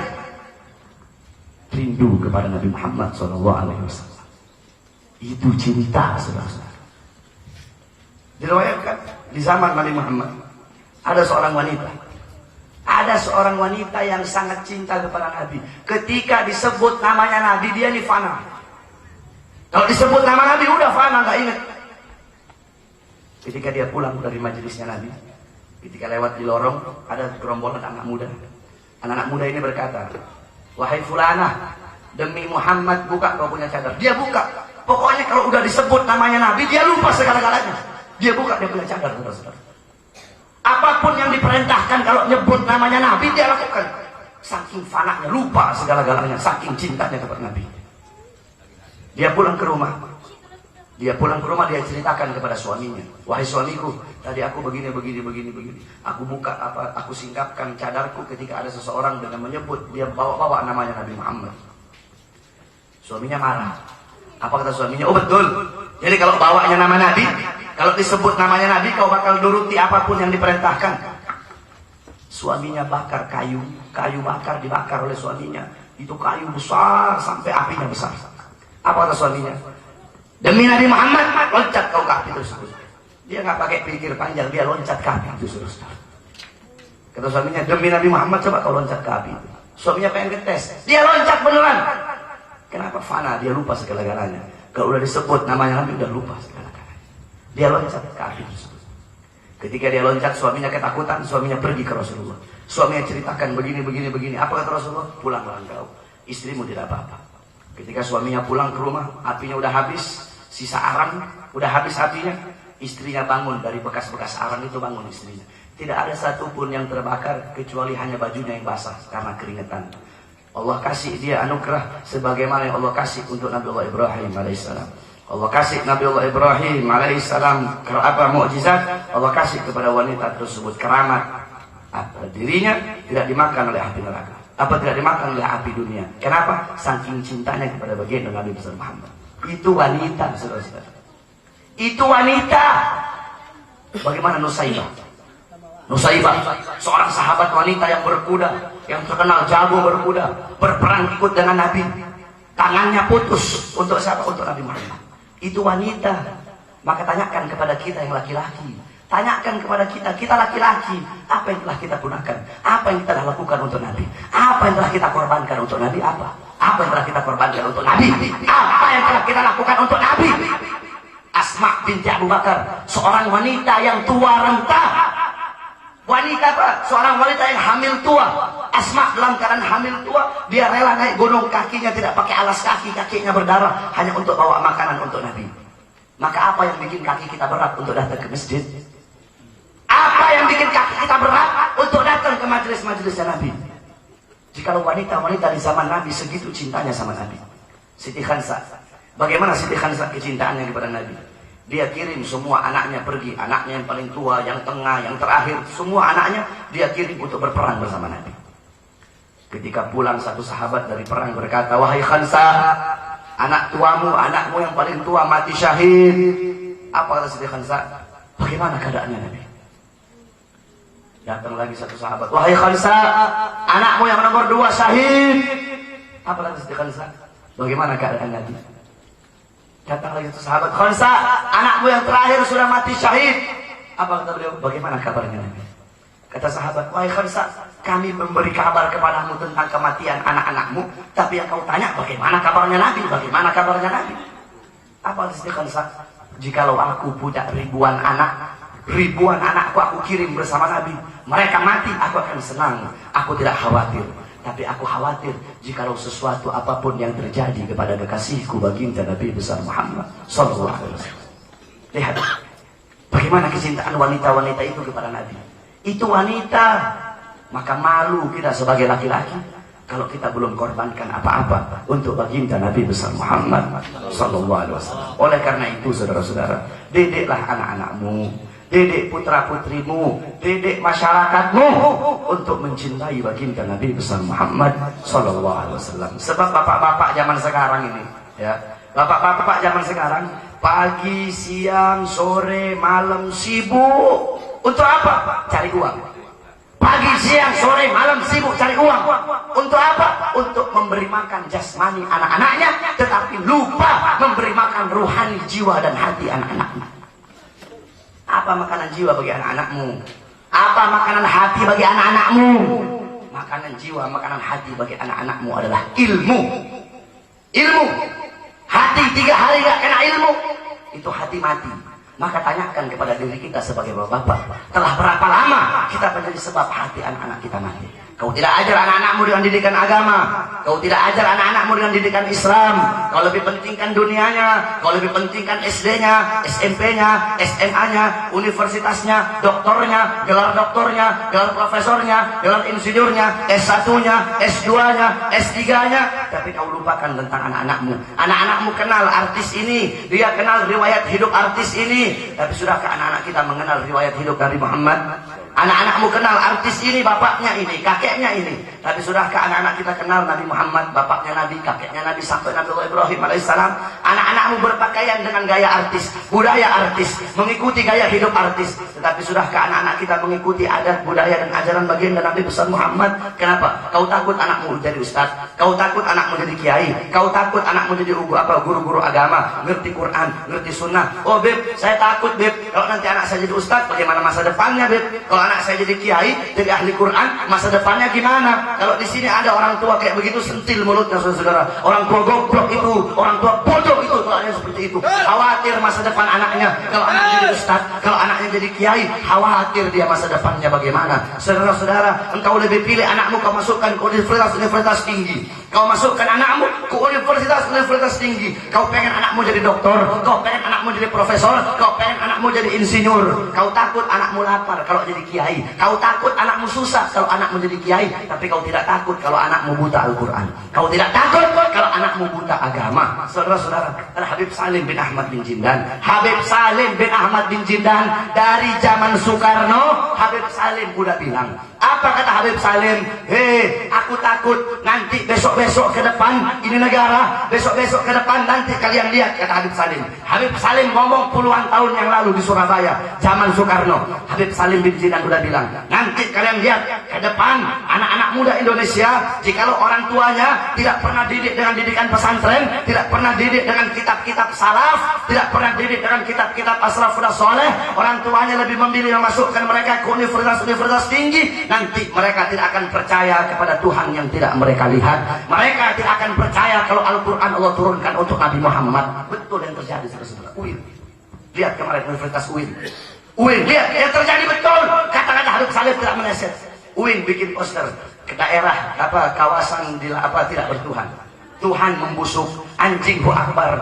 Rindu kepada Nabi Muhammad SAW. Itu cinta saudara-saudara. Diriwayatkan di zaman Nabi Muhammad ada seorang wanita. Ada seorang wanita yang sangat cinta kepada Nabi. Ketika disebut namanya Nabi, dia ini fana. Kalau disebut nama Nabi udah fana, nggak ingat. Ketika dia pulang dari majelisnya Nabi, ketika lewat di lorong ada gerombolan anak muda. Anak-anak muda ini berkata, wahai fulanah, demi Muhammad buka kau punya cadar. Dia buka. Pokoknya kalau udah disebut namanya Nabi, dia lupa segala-galanya. Dia buka, dia punya cadar, saudara-saudara. Apapun yang diperintahkan kalau nyebut namanya Nabi, dia lakukan. Saking fanaknya, lupa segala-galanya, saking cintanya kepada Nabi. Dia pulang ke rumah. Dia ceritakan kepada suaminya. Wahai suamiku, tadi aku begini. Aku buka aku singkapkan cadarku ketika ada seseorang dengan menyebut, dia bawa namanya Nabi Muhammad. Suaminya marah. Apa kata suaminya? Oh betul. Jadi kalau bawanya nama Nabi, kalau disebut namanya Nabi, kau bakal nuruti apapun yang diperintahkan. Suaminya bakar kayu bakar, dibakar oleh suaminya. Itu kayu besar sampai apinya besar. Apa kata suaminya? Demi Nabi Muhammad, loncat kau ke api tersebut. Dia nggak pakai pikir panjang, dia loncat ke api itu, saudara. Kata suaminya, demi Nabi Muhammad, coba kau loncat ke api itu. Suaminya pengen ngetes, dia loncat beneran. Kenapa fana? Dia lupa segala-galanya. Kalau udah disebut namanya Nabi, udah lupa segala-galanya. Dia loncat ke api tersebut. Ketika dia loncat, suaminya ketakutan, suaminya pergi ke Rasulullah. Suaminya ceritakan begini. Apa kata Rasulullah? Pulanglah engkau, istrimu tidak apa-apa. Ketika suaminya pulang ke rumah, apinya udah habis, sisa arang, udah habis apinya. Istrinya bangun dari bekas-bekas arang itu, bangun istrinya. Tidak ada satupun yang terbakar kecuali hanya bajunya yang basah karena keringetan. Allah kasih dia anugerah sebagaimana yang Allah kasih untuk Nabi Allah Ibrahim alaihissalam. Allah kasih Nabi Allah Ibrahim alaihissalam mukjizat. Allah kasih kepada wanita tersebut keramat. Apa dirinya tidak dimakan oleh api neraka, apa tidak dimakan oleh api dunia. Kenapa? Saking cintanya kepada baginda Nabi besar Muhammad. Itu wanita, saudara-saudara. Itu wanita. Bagaimana Nusaibah? Nusaibah, seorang sahabat wanita yang berkuda, yang terkenal jago berkuda, berperang ikut dengan Nabi. Tangannya putus untuk siapa? Untuk Nabi Muhammad. Itu wanita. Maka tanyakan kepada kita yang laki-laki. Tanyakan kepada kita laki-laki, apa yang telah kita gunakan, apa yang kita telah lakukan untuk Nabi, apa yang telah kita korbankan untuk Nabi, apa yang telah kita korbankan untuk Nabi, apa yang telah kita lakukan untuk Nabi. Asma binti Abu Bakar, seorang wanita yang tua renta. Wanita apa? Seorang wanita yang hamil tua. Asma dalam keadaan hamil tua, dia rela naik gunung, kakinya tidak pakai alas kaki, kakinya berdarah hanya untuk bawa makanan untuk Nabi. Maka apa yang bikin kaki kita berat untuk datang ke masjid? Apa yang bikin kaki kita berat untuk datang ke majelis-majelisnya Nabi? Jikalau wanita-wanita di zaman Nabi segitu cintanya sama Nabi. Siti Khansa, bagaimana Siti Khansa kecintaannya kepada Nabi? Dia kirim semua anaknya pergi, anaknya yang paling tua, yang tengah, yang terakhir, semua anaknya dia kirim untuk berperang bersama Nabi. Ketika pulang satu sahabat dari perang berkata, wahai Khansa, anak tuamu, anakmu yang paling tua mati syahid. Apa kata Siti Khansa? Bagaimana keadaannya Nabi? Datang lagi satu sahabat, wahai Khansa, anakmu yang nomor 2 syahid. Apa kata Siti Khansa? Bagaimana keadaan Nabi? Datang lagi satu sahabat, Khansa, anakmu yang terakhir sudah mati syahid. Apa kata beliau? Bagaimana kabarnya Nabi? Kata sahabat, wahai Khansa, kami memberi kabar kepadamu tentang kematian anak-anakmu, tapi yang kau tanya bagaimana kabarnya Nabi? Bagaimana kabarnya Nabi? Apa kata Siti Khansa? Jikalau aku punya ribuan anakku aku kirim bersama Nabi, mereka mati, aku akan senang, aku tidak khawatir. Tapi aku khawatir jikalau sesuatu apapun yang terjadi kepada kekasihku baginda Nabi besar Muhammad sallallahu alaihi wasallam. Lihat bagaimana kecintaan wanita-wanita itu kepada Nabi. Itu wanita. Maka malu kita sebagai laki-laki kalau kita belum korbankan apa-apa untuk baginda Nabi besar Muhammad sallallahu alaihi wasallam. Oleh karena itu saudara-saudara, didiklah anak-anakmu, didik putra-putrimu, didik masyarakatmu untuk mencintai baginda Nabi besar Muhammad sallallahu alaihi wasallam. Sebab bapak-bapak zaman sekarang ini, ya, bapak-bapak zaman sekarang pagi, siang, sore, malam sibuk untuk apa? Cari uang. Pagi, siang, sore, malam sibuk cari uang. Untuk apa? Untuk memberi makan jasmani anak-anaknya, tetapi lupa memberi makan ruhani jiwa dan hati anak-anaknya. Apa makanan jiwa bagi anak-anakmu? Apa makanan hati bagi anak-anakmu? Makanan jiwa, makanan hati bagi anak-anakmu adalah ilmu. Ilmu. Hati 3 hari gak kena ilmu, itu hati mati. Maka tanyakan kepada diri kita sebagai bapak-bapak, telah berapa lama kita menjadi sebab hati anak-anak kita mati? Kau tidak ajar anak-anakmu dengan didikan agama, kau tidak ajar anak-anakmu dengan didikan Islam, kau lebih pentingkan dunianya, kau lebih pentingkan SD-nya, SMP-nya, SMA-nya, universitasnya, doktornya, gelar doktornya, gelar profesornya, gelar insinyurnya, S1-nya, S2-nya, S3-nya, tapi kau lupakan tentang anak-anakmu. Anak-anakmu kenal artis ini, dia kenal riwayat hidup artis ini, tapi sudahkah anak-anak kita mengenal riwayat hidup Nabi Muhammad? Anak-anakmu kenal artis ini, bapaknya ini, kakeknya ini, tapi sudahkah anak-anak kita kenal Nabi Muhammad, bapaknya Nabi, kakeknya Nabi, sampai Nabi Ibrahim alaihissalam? Anak-anakmu berpakaian dengan gaya artis, budaya artis, mengikuti gaya hidup artis, tetapi sudahkah anak-anak kita mengikuti adat, budaya dan ajaran baginda Nabi besar Muhammad? Kenapa? Kau takut anakmu jadi ustaz, kau takut anakmu jadi kiai, kau takut anakmu jadi guru-guru agama, ngerti Quran, ngerti sunnah. Oh beb, saya takut beb, kalau nanti anak saya jadi ustaz, bagaimana masa depannya beb? Kalau anak saya jadi kiai, jadi ahli Quran, masa depannya gimana? Kalau di sini ada orang tua kayak begitu, sentil mulutnya saudara. Orang tua goblok itu, orang tua bodoh itu, soalnya seperti itu. Khawatir masa depan anaknya. Kalau anaknya jadi ustaz, kalau anaknya jadi kiai, khawatir dia masa depannya bagaimana. Saudara-saudara, engkau lebih pilih anakmu kau masukkan ke universitas tinggi. Kau masukkan anakmu ke universitas tinggi. Kau pengen anakmu jadi doktor, kau pengen anakmu jadi profesor, kau pengen anakmu jadi insinyur. Kau takut anakmu lapar kalau jadi kiai, kau takut anakmu susah kalau anakmu jadi kiai, tapi kau tidak takut kalau anakmu buta Al-Quran. Kau tidak takut kalau anakmu buta agama. Saudara-saudara, Habib Salim bin Ahmad bin Jindan. Habib Salim bin Ahmad bin Jindan dari zaman Soekarno, Habib Salim udah bilang. Apa kata Habib Salim? Hei, aku takut nanti besok-besok ke depan ini negara, besok-besok ke depan nanti kalian lihat, kata Habib Salim. Habib Salim ngomong puluhan tahun yang lalu di Surabaya, zaman Soekarno. Habib Salim bin Jindan udah bilang, nanti kalian lihat ke depan anak-anak muda Indonesia, jikalau orang tuanya tidak pernah didik dengan didikan pesantren, tidak pernah didik dengan kitab-kitab salaf, tidak pernah didik dengan kitab-kitab as-salafus saleh, orang tuanya lebih memilih memasukkan mereka ke universitas-universitas tinggi, nanti mereka tidak akan percaya kepada Tuhan yang tidak mereka lihat. Mereka tidak akan percaya kalau Al-Quran Allah turunkan untuk Nabi Muhammad. Betul yang terjadi, saudara-saudara. UIN, lihat kemarin Universitas UIN. UIN, lihat yang terjadi betul. Kata-kata Habib Salim tidak meleset. UIN bikin poster ke daerah kawasan tidak bertuhan. Tuhan membusuk, anjing hu akbar.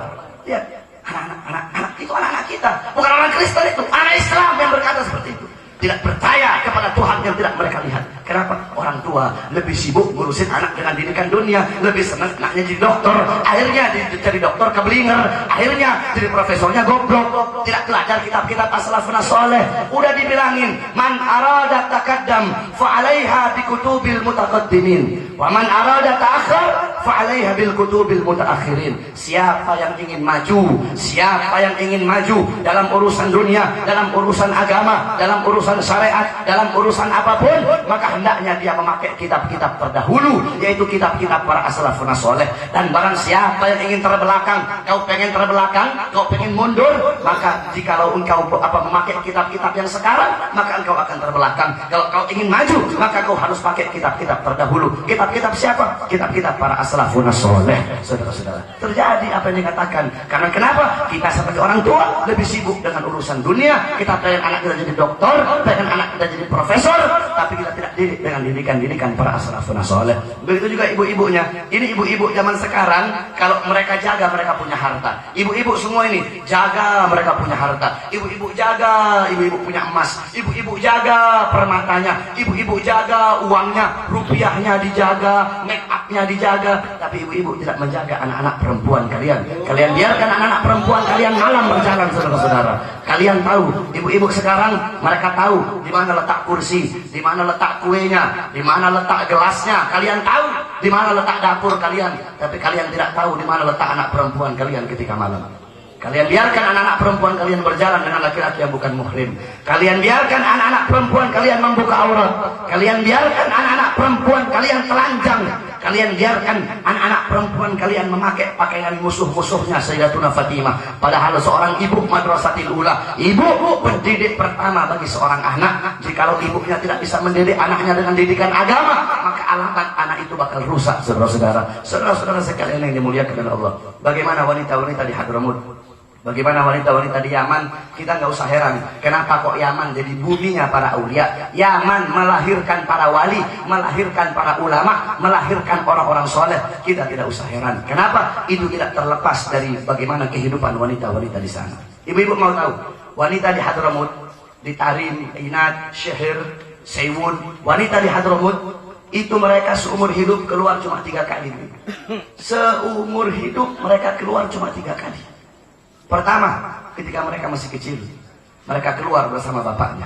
Lihat, anak-anak itu anak-anak kita, bukan orang Kristen itu, anak Islam yang berkata seperti itu. Tidak percaya kepada Tuhan yang tidak mereka lihat. Kenapa? Orang tua lebih sibuk ngurusin anak dengan didikan dunia, lebih senang anaknya jadi dokter, akhirnya jadi dokter keblinger, akhirnya jadi profesornya goblok, tidak belajar kitab-kitab as-salafus saleh. Udah dibilangin, man arada taqaddam fa 'alaiha bi kutubil mutaqaddimin, wa man arada ta'akhkhar fa 'alaiha bil kutubil mutaakhirin. Siapa yang ingin maju, siapa yang ingin maju dalam urusan dunia, dalam urusan agama, dalam urusan syariat, dalam urusan apapun, maka hendaknya dia memakai kitab-kitab terdahulu, yaitu kitab-kitab para as-salafus saleh. Dan barang siapa yang ingin terbelakang, kau pengen terbelakang, kau pengen mundur, maka jikalau engkau memakai kitab-kitab yang sekarang, maka engkau akan terbelakang. Kalau kau ingin maju, maka kau harus pakai kitab-kitab terdahulu. Kitab-kitab siapa? Kitab-kitab para as-salafus saleh. Saudara-saudara, terjadi apa yang dikatakan. Karena kenapa? Kita sebagai orang tua lebih sibuk dengan urusan dunia. Kita pengen anak kita jadi dokter, pengen anak kita jadi profesor, tapi kita tidak didik dengan didikan para as-salafus saleh. Begitu juga ibu-ibunya. Ini ibu-ibu zaman sekarang, kalau mereka jaga, mereka punya harta. Ibu-ibu semua ini jaga, mereka punya harta. Ibu-ibu jaga, ibu-ibu punya emas. Ibu-ibu jaga permatanya. Ibu-ibu jaga uangnya, rupiahnya dijaga, make upnya dijaga. Tapi ibu-ibu tidak menjaga anak-anak perempuan kalian. Kalian biarkan anak-anak perempuan kalian malam berjalan, saudara-saudara. Kalian tahu, ibu-ibu sekarang mereka tahu di mana letak kursi, di mana letak kuenya, di mana letak gelasnya. Kalian tahu di mana letak dapur kalian, tapi kalian tidak tahu di mana letak anak perempuan kalian ketika malam. Kalian biarkan anak-anak perempuan kalian berjalan dengan laki-laki yang bukan muhrim. Kalian biarkan anak-anak perempuan kalian membuka aurat. Kalian biarkan anak-anak perempuan kalian telanjang. Kalian biarkan anak-anak perempuan kalian memakai pakaian musuh-musuhnya Sayyidatuna Fatimah. Padahal seorang ibu madrasatil ula, ibu pendidik pertama bagi seorang anak. Jikalau ibunya tidak bisa mendidik anaknya dengan didikan agama, maka alamat anak itu bakal rusak, saudara-saudara. Saudara-saudara sekalian yang dimuliakan oleh Allah. Bagaimana wanita-wanita di Hadramut? Bagaimana wanita-wanita di Yaman? Kita nggak usah heran. Kenapa kok Yaman jadi buminya para aulia? Yaman melahirkan para wali, melahirkan para ulama, melahirkan orang-orang soleh. Kita tidak usah heran. Kenapa? Itu tidak terlepas dari bagaimana kehidupan wanita-wanita di sana. Ibu-ibu mau tahu? Wanita di Hadramut, di Tarim, Inat, Syehir, Seiwun, wanita di Hadramut, itu mereka seumur hidup keluar cuma 3 kali. Seumur hidup mereka keluar cuma 3 kali. Pertama, ketika mereka masih kecil, mereka keluar bersama bapaknya.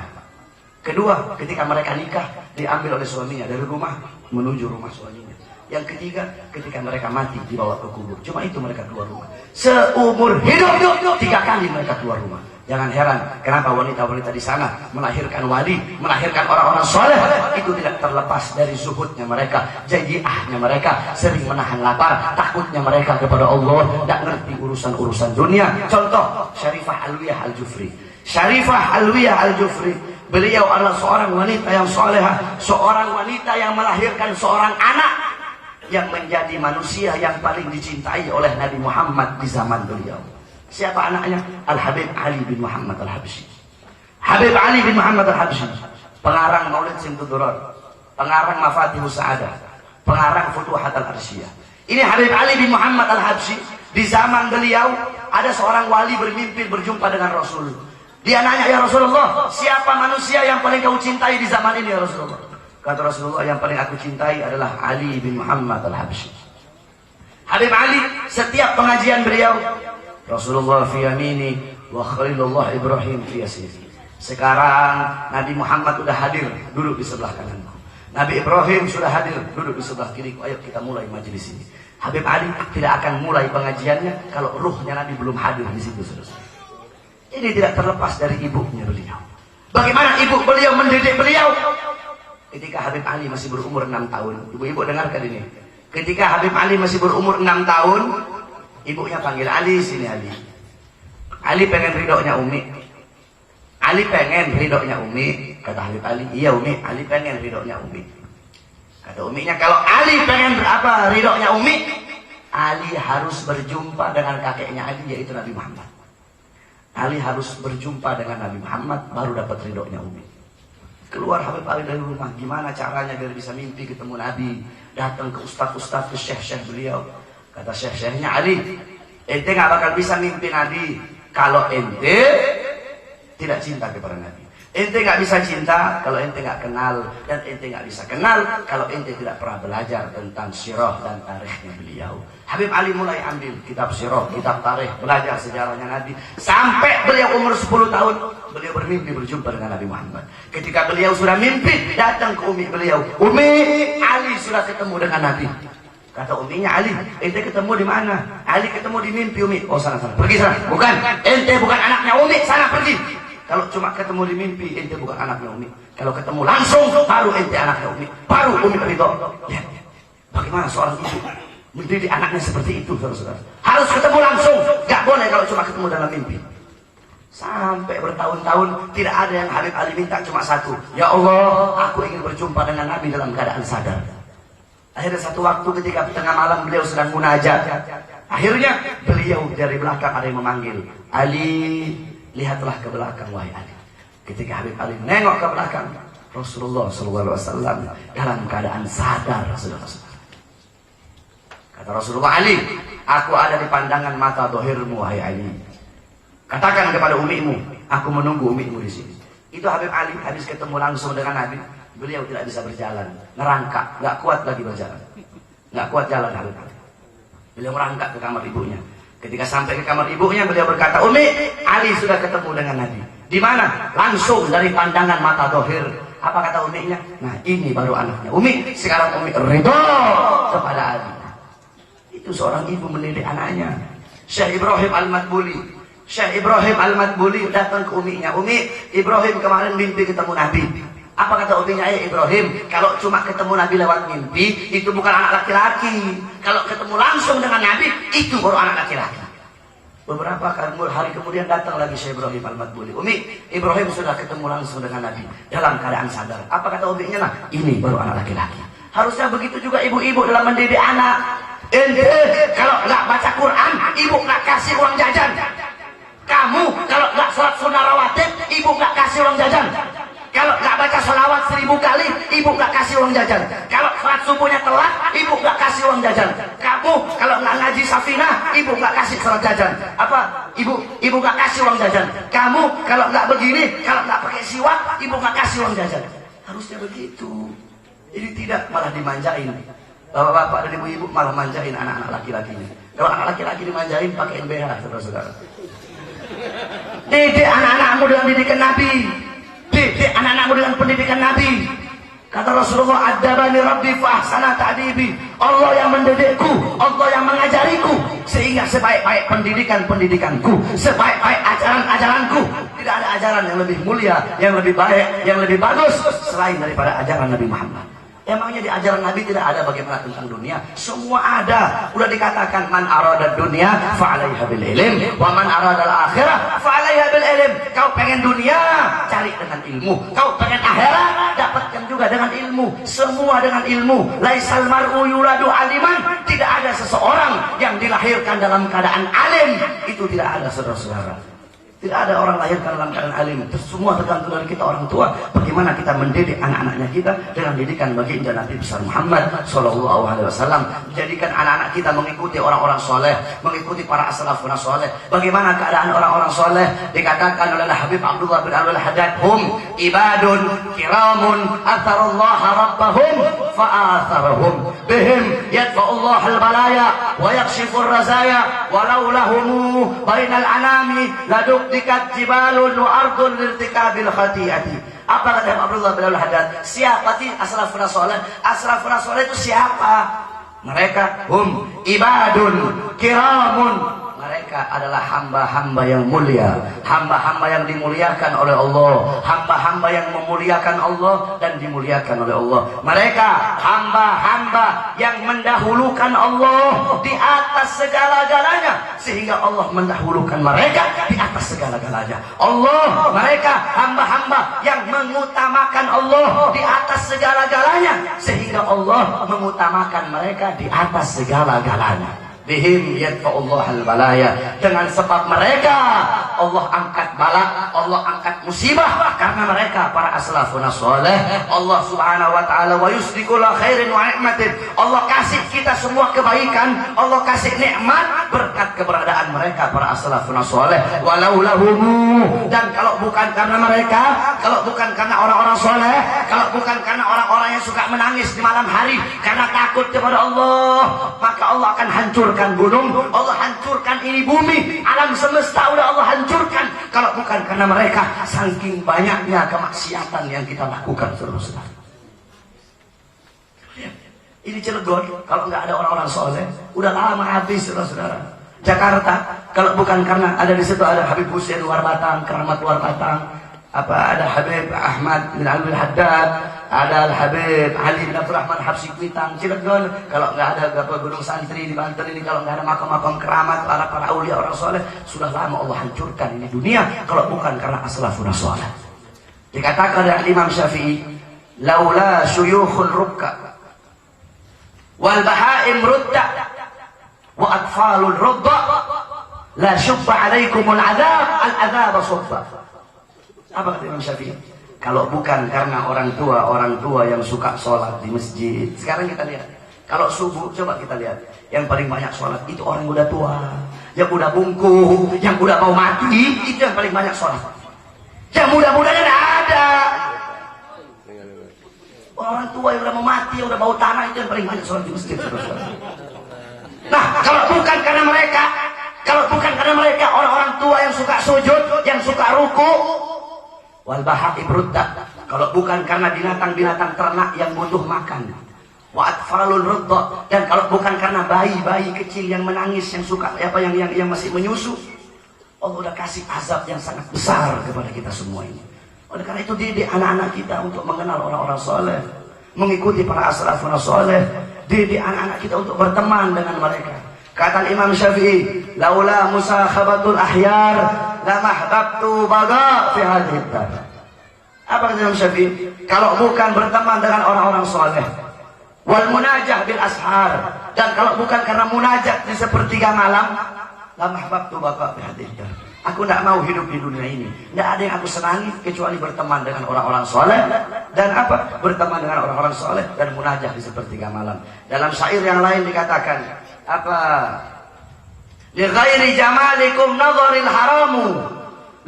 Kedua, ketika mereka nikah, diambil oleh suaminya dari rumah menuju rumah suaminya. Yang ketiga, ketika mereka mati dibawa ke kubur. Cuma itu mereka keluar rumah. Seumur hidup 3 kali mereka keluar rumah. Jangan heran kenapa wanita-wanita di sana melahirkan wali, melahirkan orang-orang soleh. Itu tidak terlepas dari zuhudnya mereka, jadiahnya mereka, sering menahan lapar, takutnya mereka kepada Allah, tidak ngerti urusan-urusan dunia. Contoh Syarifah Alwiyah Al-Jufri. Syarifah Alwiyah Al-Jufri, beliau adalah seorang wanita yang solehah, seorang wanita yang melahirkan seorang anak yang menjadi manusia yang paling dicintai oleh Nabi Muhammad di zaman beliau. Siapa anaknya? Al-Habib Ali bin Muhammad Al-Habsyi. Habib Ali bin Muhammad Al-Habsyi, pengarang Maulid Simtudurar, pengarang Mafatihus Sa'adah, pengarang Futuhat Al-Arsyiyah. Ini Habib Ali bin Muhammad Al-Habsyi. Di zaman beliau ada seorang wali bermimpi berjumpa dengan Rasul. Dia nanya, ya Rasulullah, siapa manusia yang paling kau cintai di zaman ini ya Rasulullah? Kata Rasulullah, yang paling aku cintai adalah Ali bin Muhammad Al-Habsyi. Habib Ali setiap pengajian beliau, Rasulullah fi yamini wa Khalilullah Ibrahim fi yasiri. Sekarang Nabi Muhammad sudah hadir, duduk di sebelah kananku. Nabi Ibrahim sudah hadir, duduk di sebelah kiriku. Ayo kita mulai majelis ini. Habib Ali tidak akan mulai pengajiannya kalau ruhnya Nabi belum hadir di situ, saudara. Ini tidak terlepas dari ibunya beliau. Bagaimana ibu beliau mendidik beliau? Ketika Habib Ali masih berumur 6 tahun. Ibu-ibu dengarkan ini. Ketika Habib Ali masih berumur 6 tahun, ibunya panggil Ali, sini Ali. Ali pengen ridhonya Umi. Ali pengen ridhonya Umi. Kata Habib Ali, iya Umi, Ali pengen ridhonya Umi. Kata Uminya, kalau Ali pengen apa ridhonya Umi, Ali harus berjumpa dengan kakeknya Ali, yaitu Nabi Muhammad. Ali harus berjumpa dengan Nabi Muhammad, baru dapat ridhonya Umi. Keluar Habib Ali dari rumah, gimana caranya biar bisa mimpi ketemu Nabi? Datang ke ustaz-ustaz, ke syekh-syekh beliau. Kata syekh-syekhnya, Ali, ente gak bakal bisa mimpi Nabi kalau ente tidak cinta kepada Nabi. Ente gak bisa cinta kalau ente gak kenal, dan ente gak bisa kenal kalau ente tidak pernah belajar tentang sirah dan tarikhnya beliau. Habib Ali mulai ambil kitab sirah, kitab tarikh, belajar sejarahnya Nabi. Sampai beliau umur 10 tahun, beliau bermimpi berjumpa dengan Nabi Muhammad. Ketika beliau sudah mimpi, datang ke Umi beliau. Umi, Ali sudah ketemu dengan Nabi. Kata uminya, Ali, ente ketemu di mana? Ali ketemu di mimpi Umi. Oh sana, pergi sana. Bukan, ente bukan anaknya Umi, sana pergi. Kalau cuma ketemu di mimpi, ente bukan anaknya Umi. Kalau ketemu langsung, baru ente anaknya Umi. Baru Umi ridho. Lihat, bagaimana seorang ibu mendidik anaknya seperti itu, saudara-saudara. Harus ketemu langsung, gak boleh kalau cuma ketemu dalam mimpi. Sampai bertahun-tahun, tidak ada yang Habib Ali minta, cuma satu. Ya Allah, aku ingin berjumpa dengan Nabi dalam keadaan sadar. Akhirnya satu waktu ketika tengah malam beliau sedang munajat. Akhirnya beliau dari belakang ada yang memanggil. Ali, lihatlah ke belakang wahai Ali. Ketika Habib Ali nengok ke belakang, Rasulullah SAW dalam keadaan sadar, saudara-saudara. Kata Rasulullah, Ali, aku ada di pandangan mata dohirmu wahai Ali. Katakan kepada umimu, aku menunggu umimu di sini. Itu Habib Ali habis ketemu langsung dengan Nabi. Beliau tidak bisa berjalan, ngerangkak, nggak kuat lagi berjalan, nggak kuat jalan Habib Ali. Beliau merangkak ke kamar ibunya. Ketika sampai ke kamar ibunya, beliau berkata, Umi, Ali sudah ketemu dengan Nabi. Di mana? Langsung dari pandangan mata dohir. Apa kata uminya? Nah, ini baru anaknya Umi. Sekarang Umi ridho kepada Ali. Itu seorang ibu mendidik anaknya. Syekh Ibrahim Al-Madbuli. Syekh Ibrahim Al-Madbuli datang ke uminya. Umi, Ibrahim kemarin mimpi ketemu Nabi. Apa kata uminya? Ibrahim, kalau cuma ketemu Nabi lewat mimpi, itu bukan anak laki-laki. Kalau ketemu langsung dengan Nabi, itu baru anak laki-laki. Beberapa hari kemudian datang lagi Syekh Ibrahim Al-Madbuli. Umi, Ibrahim sudah ketemu langsung dengan Nabi dalam keadaan sadar. Apa kata uminya? Nah, ini baru anak laki-laki. Harusnya begitu juga ibu-ibu dalam mendidik anak. Kalau nggak baca Quran, ibu nggak kasih uang jajan. Kamu kalau nggak sholat sunnah rawatib, ibu nggak kasih uang jajan. Kalau nggak baca sholawat 1000 kali, ibu nggak kasih uang jajan. Kalau sholat subuhnya telat, ibu nggak kasih uang jajan. Kamu kalau nggak ngaji safinah, ibu nggak kasih sholat jajan. Apa? Ibu nggak kasih uang jajan. Kamu kalau nggak begini, kalau nggak pakai siwak, ibu nggak kasih uang jajan. Harusnya begitu. Jadi tidak malah dimanjain. Bapak-bapak dan ibu-ibu malah manjain anak-anak laki-lakinya. Kalau anak laki-laki dimanjain pakai NBH, saudara-saudara. Didik anak-anakmu dengan didikan Nabi. Didik anak-anakmu dengan pendidikan Nabi. Kata Rasulullah, Adabani Rabbi fa ahsana ta'dibi. Allah yang mendidikku, Allah yang mengajariku, sehingga sebaik-baik pendidikanku, sebaik-baik ajaran-ajaranku, tidak ada ajaran yang lebih mulia, yang lebih baik, yang lebih bagus selain daripada ajaran Nabi Muhammad. Emangnya di ajaran Nabi tidak ada bagaimana tentang dunia? Semua ada. Udah dikatakan man arada dunia fa'alaiha bil ilm wa man arada al akhirah fa'alaiha bil ilm. Kau pengen dunia, cari dengan ilmu. Kau pengen akhirat, dapatkan juga dengan ilmu. Semua dengan ilmu. Laisal mar'u yuladu aliman. Tidak ada seseorang yang dilahirkan dalam keadaan alim. Itu tidak ada, saudara-saudara. Tidak ada orang lahirkan dalam keadaan alim. Itu semua tergantung dari kita orang tua. Bagaimana kita mendidik anak-anaknya kita dengan didikan baginda Nabi besar Muhammad Sallallahu Alaihi Wasallam. Menjadikan anak-anak kita mengikuti orang-orang soleh, mengikuti para as-salafun soleh. Bagaimana keadaan orang-orang soleh? Dikatakan oleh Habib Abdullah bin Al-Haddad, hum ibadun kiramun atharullaha rabbahum fa'atharahum bihim yadfa'ullah al-balaya wa yakshifur razaya walau lahumu bainal anami laduk dikat jibalun wa ardun lirtikabil khati'ati. Apa kata Abdullah bin Al-Haddad? Siapa sih as-salafun saleh? As-salafun saleh itu siapa? Mereka hum ibadun kiramun. Mereka adalah hamba-hamba yang mulia, hamba-hamba yang dimuliakan oleh Allah, hamba-hamba yang memuliakan Allah dan dimuliakan oleh Allah. Mereka hamba-hamba yang mendahulukan Allah di atas segala-galanya, sehingga Allah mendahulukan mereka di atas segala-galanya. Allah, mereka hamba-hamba yang mengutamakan Allah di atas segala-galanya, sehingga Allah mengutamakan mereka di atas segala-galanya. Bihim yadfa'ullah al-balaya. Dengan sebab mereka Allah angkat bala, Allah angkat musibah, karena mereka para as-salafun saleh. Allah subhanahu wa ta'ala wa yusdikula khairin wa ni'matin. Allah kasih kita semua kebaikan, Allah kasih nikmat berkat keberadaan mereka para as-salafun saleh. Walau lahumu, dan kalau bukan karena mereka, kalau bukan karena orang-orang soleh, kalau bukan karena orang-orang yang suka menangis di malam hari karena takut kepada Allah, maka Allah akan hancurkan gunung, Allah hancurkan ini bumi, alam semesta udah Allah hancurkan. Kalau bukan karena mereka, saking banyaknya kemaksiatan yang kita lakukan terus. Ini Cilegon, kalau nggak ada orang-orang soleh, udah lama habis, saudara-saudara. Jakarta, kalau bukan karena ada di situ ada Habib Hussein luar Batang, Keramat luar Batang, ada Habib Ahmad bin Al-Haddad, ada Habib Ali bin Abdurrahman Habsyi Kuitang. Cilegon, kalau nggak ada Gunung Santri di Banten ini, kalau nggak ada makam-makam keramat para aulia orang soleh, sudah lama Allah hancurkan ini dunia kalau bukan karena as-salafun saleh. Dikatakan oleh Imam Syafi'i, laula syuyukhul rukka wal bahaim rudda wa atfalul rudda la syubba alaikumul azab al-azab subba. Apa kata Imam Syafi'i? Kalau bukan karena orang tua yang suka sholat di masjid. Sekarang kita lihat, kalau subuh coba kita lihat, yang paling banyak sholat itu orang yang udah tua, yang udah bungkuk, yang udah mau mati, itu yang paling banyak sholat. Yang muda-mudanya tidak ada. Orang tua yang udah mau mati, yang udah mau tanah, itu yang paling banyak sholat di masjid. Nah, kalau bukan karena mereka, orang-orang tua yang suka sujud, yang suka ruku, wal bahaim rudda, kalau bukan karena binatang-binatang ternak yang butuh makan, wa atfalul rudda, dan kalau bukan karena bayi-bayi kecil yang menangis, yang suka yang masih menyusu, Allah udah kasih azab yang sangat besar kepada kita semua ini. Oleh karena itu didik anak-anak kita untuk mengenal orang-orang soleh, mengikuti para as-salafun soleh, didik anak-anak kita untuk berteman dengan mereka. Kata Imam Syafi'i, laula musakhabatul ahyar la mahbabtu baga fi hadhihi dar. Apa kata Imam Syafi'i? Kalau bukan berteman dengan orang-orang soleh, wal munajah bil ashar, dan kalau bukan karena munajat di sepertiga malam, la mahbabtu baga fi hadhihi dar. Aku tidak mau hidup di dunia ini. Tidak ada yang aku senangi kecuali berteman dengan orang-orang soleh dan berteman dengan orang-orang soleh dan munajah di sepertiga malam. Dalam syair yang lain dikatakan, li ghairi jamalikum nadharil haramu,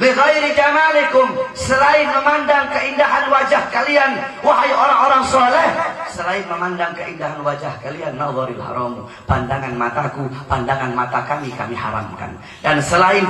li ghairi jamalikum, selain memandang keindahan wajah kalian wahai orang-orang soleh, selain memandang keindahan wajah kalian, nadharil haramu, pandangan mataku, pandangan mata kami haramkan. Dan selain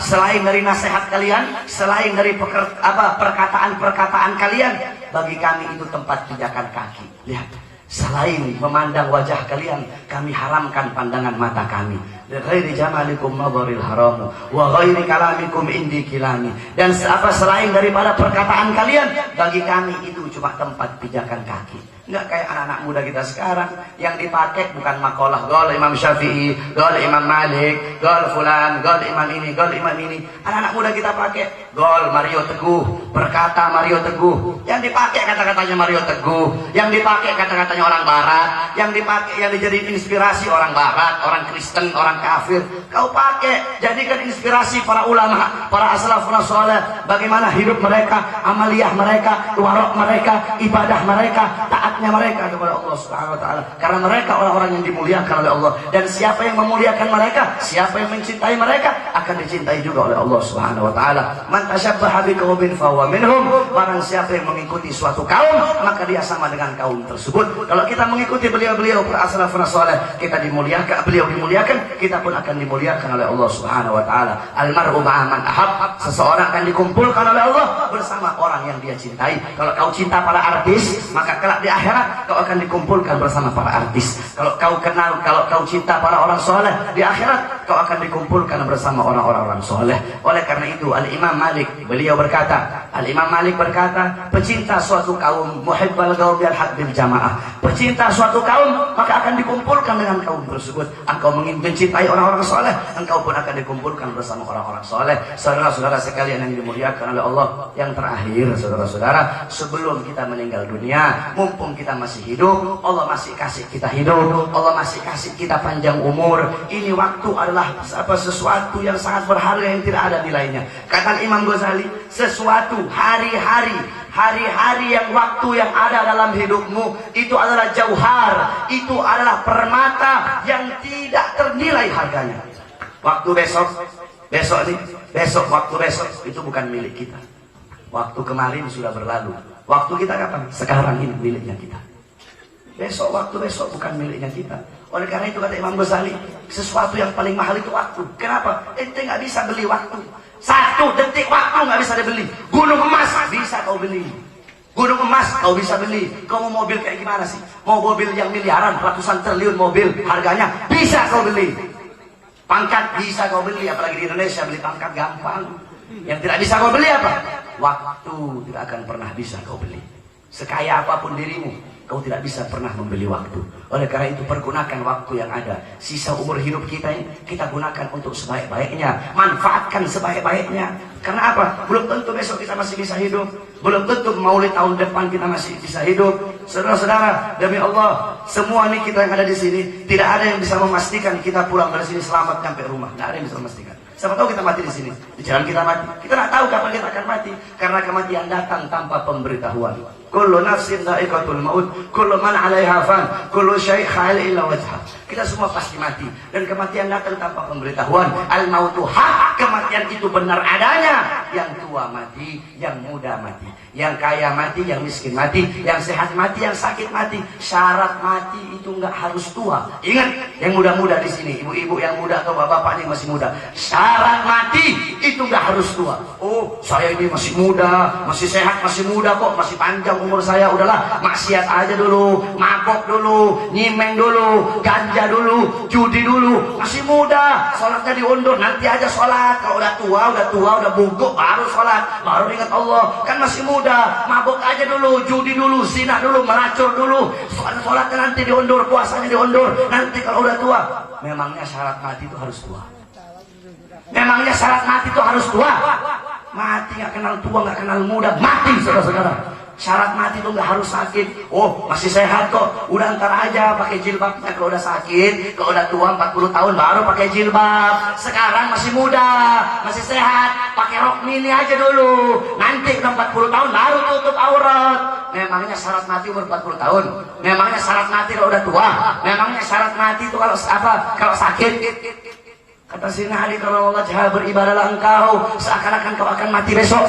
selain dari nasihat kalian, selain dari perkataan-perkataan kalian, bagi kami itu tempat pijakan kaki. Lihat, selain memandang wajah kalian, kami haramkan pandangan mata kami. Ghairi jamalikum nadharil haramu wa ghairi kalamikum indi kilami. Dan selain daripada perkataan kalian, bagi kami itu cuma tempat pijakan kaki. Nggak kayak anak-anak muda kita sekarang yang dipakai bukan makalah gol Imam Syafi'i, gol Imam Malik, gol fulan, gol imam ini, gol imam ini. Anak-anak muda kita pakai gol Mario Teguh, berkata Mario Teguh. Yang dipakai kata-katanya Mario Teguh, yang dipakai kata-katanya orang barat, yang dipakai yang dijadiin inspirasi orang barat, orang Kristen, orang kafir. Kau pakai, jadikan inspirasi para ulama, para as-salafun saleh, bagaimana hidup mereka, amaliyah mereka, warok mereka, ibadah mereka, taatnya mereka kepada Allah Subhanahu wa taala. Karena mereka orang-orang yang dimuliakan oleh Allah, dan siapa yang memuliakan mereka, siapa yang mencintai mereka akan dicintai juga oleh Allah Subhanahu wa taala. Man tasyabbaha biqaumin fahuwa minhum. Barang siapa yang mengikuti suatu kaum, maka dia sama dengan kaum tersebut. Kalau kita mengikuti beliau-beliau para as-salafun saleh, kita dimuliakan, beliau dimuliakan, kita pun akan dimuliakan oleh Allah Subhanahu wa taala. Al-mar'u ma'a man ahab. Seseorang akan dikumpulkan oleh Allah bersama orang yang dia cintai. Kalau kau cinta para artis, maka kelak di akhirat kau akan dikumpulkan bersama para artis. Kalau kau kenal, kalau kau cinta para orang soleh, di akhirat kau akan dikumpulkan bersama orang-orang soleh. Oleh karena itu Al-Imam Malik, beliau berkata, Al-Imam Malik berkata, pecinta suatu kaum, muhibbal qaumi al-haq bil jamaah. Pecinta suatu kaum maka akan dikumpulkan dengan kaum tersebut. Engkau mencintai orang-orang soleh, engkau pun akan dikumpulkan bersama orang-orang soleh. Saudara-saudara sekalian yang dimuliakan oleh Allah, yang terakhir saudara-saudara, sebelum kita meninggal dunia, mumpung kita masih hidup, Allah masih kasih kita hidup, Allah masih kasih kita panjang umur. Ini waktu adalah sesuatu yang sangat berharga yang tidak ada nilainya. Kata Imam Ghazali, sesuatu hari-hari yang waktu yang ada dalam hidupmu itu adalah jauhar, itu adalah permata yang tidak ternilai harganya. Waktu waktu besok itu bukan milik kita. Waktu kemarin sudah berlalu. Waktu kita kapan? Sekarang ini miliknya kita. Waktu besok bukan miliknya kita. Oleh karena itu kata Imam Ghazali, sesuatu yang paling mahal itu waktu. Kenapa? Ente nggak bisa beli waktu. 1 detik waktu nggak bisa dibeli. Gunung emas bisa kau beli. Gunung emas kau bisa beli. Kau mau mobil kayak gimana sih? Mau mobil yang miliaran, ratusan triliun mobil harganya, bisa kau beli. Pangkat bisa kau beli, apalagi di Indonesia beli pangkat gampang. Yang tidak bisa kau beli apa? Waktu tidak akan pernah bisa kau beli. Sekaya apapun dirimu, kau tidak bisa pernah membeli waktu. Oleh karena itu pergunakan waktu yang ada. Sisa umur hidup kita ini kita gunakan untuk sebaik-baiknya. Manfaatkan sebaik-baiknya. Karena apa? Belum tentu besok kita masih bisa hidup. Belum tentu maulid tahun depan kita masih bisa hidup. Saudara-saudara, demi Allah, semua ini kita yang ada di sini, tidak ada yang bisa memastikan kita pulang dari sini selamat sampai rumah. Tidak ada yang bisa memastikan. Siapa tahu kita mati di sini, di jalan kita mati. Kita tidak tahu kapan kita akan mati, karena kematian datang tanpa pemberitahuan. Kullu nafsin dha'iqatul maut, kullu man 'alaiha fan, kullu syai' khali illa wajha. Kita semua pasti mati, dan kematian datang tanpa pemberitahuan. Al-mautu hak, kematian itu benar adanya. Yang tua mati, yang muda mati, yang kaya mati, yang miskin mati, yang sehat mati, yang sakit mati. Syarat mati itu nggak harus tua. Ingat, yang muda-muda di sini, ibu-ibu yang muda atau bapak-bapak yang masih muda. Syarat mati itu nggak harus tua. Oh, saya ini masih muda, masih sehat, masih muda kok, masih panjang umur saya. Udahlah, maksiat aja dulu, mabok dulu, nyimeng dulu, ganja dulu, judi dulu. Masih muda, sholatnya diundur, nanti aja sholat. Kalau udah tua, udah bungkuk, baru sholat, baru ingat Allah. Kan masih muda, mabok aja dulu, judi dulu, zina dulu, melacur dulu. Sholatnya nanti diundur, puasanya diundur. Nanti kalau udah tua, memangnya syarat mati itu harus tua? Memangnya syarat mati itu harus tua? Mati nggak kenal tua, nggak kenal muda, mati saudara-saudara. Syarat mati itu nggak harus sakit. Oh, masih sehat kok, udah ntar aja pakai jilbabnya. Kalau udah sakit, kalau udah tua 40 tahun baru pakai jilbab. Sekarang masih muda, masih sehat, pakai rok mini aja dulu. Nanti udah 40 tahun baru tutup aurat. Memangnya syarat mati umur 40 tahun? Memangnya syarat mati kalau udah tua? Memangnya syarat mati itu kalau apa? Kalau sakit? Kata Sayyidina Ali, kalau Allah jahat beribadahlah engkau seakan-akan kau akan mati besok.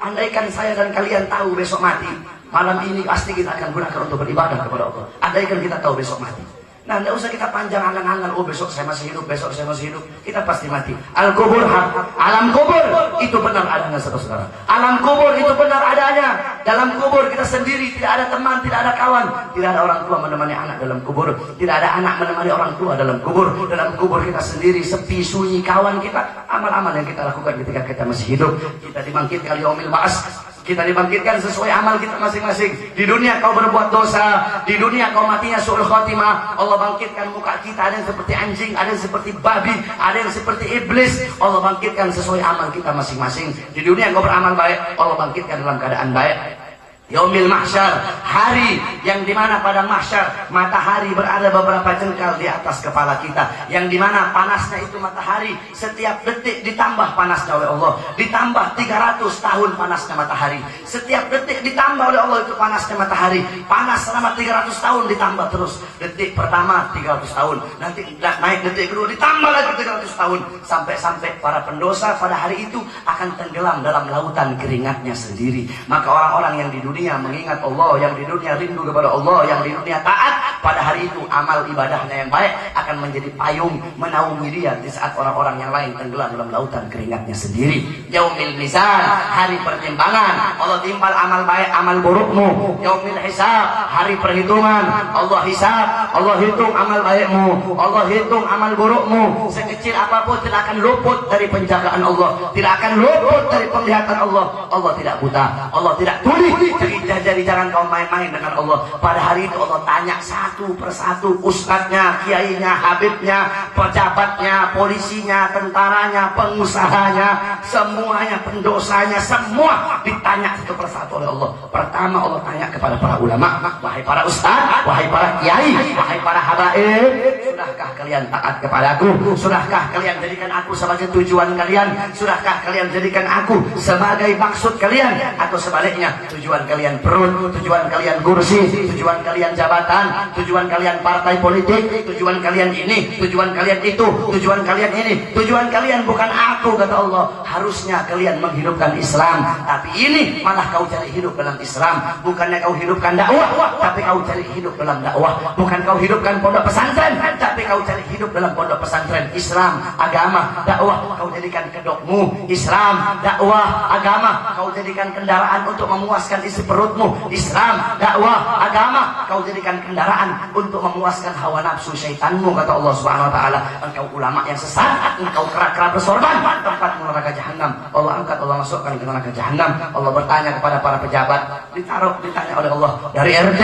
Andaikan saya dan kalian tahu besok mati, malam ini pasti kita akan gunakan untuk beribadah kepada Allah. Andaikan kita tahu besok mati, nah tidak usah kita panjang angan-angan, oh besok saya masih hidup, besok saya masih hidup. Kita pasti mati. Al-kubur hak, alam kubur itu benar adanya saudara-saudara. Alam kubur itu benar adanya. Dalam kubur kita sendiri, tidak ada teman, tidak ada kawan, tidak ada orang tua menemani anak dalam kubur, tidak ada anak menemani orang tua dalam kubur. Dalam kubur kita sendiri, sepi sunyi, kawan kita, amal-amal yang kita lakukan ketika kita masih hidup. Kita dibangkitkan yaumil ba'ats, Kita dibangkitkan sesuai amal kita masing-masing. Di dunia kau berbuat dosa, di dunia kau matinya su'ul khotimah, Allah bangkitkan muka kita, ada yang seperti anjing, ada yang seperti babi, ada yang seperti iblis. Allah bangkitkan sesuai amal kita masing-masing. Di dunia kau beramal baik, Allah bangkitkan dalam keadaan baik. Yaumil mahsyar, hari yang dimana pada mahsyar matahari berada beberapa jengkal di atas kepala kita, yang dimana panasnya itu matahari setiap detik ditambah panasnya oleh Allah, ditambah 300 tahun panasnya matahari, setiap detik ditambah oleh Allah itu panasnya matahari, panas selama 300 tahun ditambah terus. Detik pertama 300 tahun, nanti naik detik kedua ditambah lagi 300 tahun, sampai para pendosa pada hari itu akan tenggelam dalam lautan keringatnya sendiri. Maka orang-orang yang di dunia mengingat Allah, yang di dunia rindu kepada Allah, yang di dunia taat, pada hari itu amal ibadahnya yang baik akan menjadi payung menaungi dia di saat orang-orang yang lain tenggelam dalam lautan keringatnya sendiri. Yaumil mizan, hari pertimbangan, Allah timpal amal baik amal burukmu. Yaumil hisab, hari perhitungan, Allah hisab, Allah hitung amal baikmu, Allah hitung amal burukmu. Sekecil apapun tidak akan luput dari penjagaan Allah, tidak akan luput dari penglihatan Allah. Allah tidak buta, Allah tidak tuli. Jadi jangan kau main-main dengan Allah. Pada hari itu Allah tanya satu persatu, ustadznya, kiainya, habibnya, pejabatnya, polisinya, tentaranya, pengusahanya, semuanya, pendosanya, semua ditanya satu persatu oleh Allah. Pertama Allah tanya kepada para ulama, wahai para ustadz, wahai para kiai, wahai para habaib, sudahkah kalian taat kepadaku? Sudahkah kalian jadikan aku sebagai tujuan kalian? Sudahkah kalian jadikan aku sebagai maksud kalian? Atau sebaliknya, tujuan kalian perut, tujuan kalian kursi, tujuan kalian jabatan, tujuan kalian partai politik, tujuan kalian ini, tujuan kalian itu, tujuan kalian ini, tujuan kalian bukan aku, kata Allah. Harusnya kalian menghidupkan Islam, tapi ini malah kau cari hidup dalam Islam. Bukannya kau hidupkan dakwah, tapi kau cari hidup dalam dakwah. Bukan kau hidupkan pondok pesantren, tapi kau cari hidup dalam pondok pesantren. Islam, agama, dakwah kau jadikan kedokmu. Islam, dakwah, agama kau jadikan kendaraan untuk memuaskan isi perutmu. Islam, dakwah, agama kau jadikan kendaraan untuk memuaskan hawa nafsu syaitanmu, kata Allah Subhanahu wa taala. Engkau ulama yang sesat, engkau kera-kera bersorban, tempat neraka jahanam. Allah angkat, Allah masukkan ke neraka jahanam. Allah bertanya kepada para pejabat, ditanya oleh Allah, dari RT,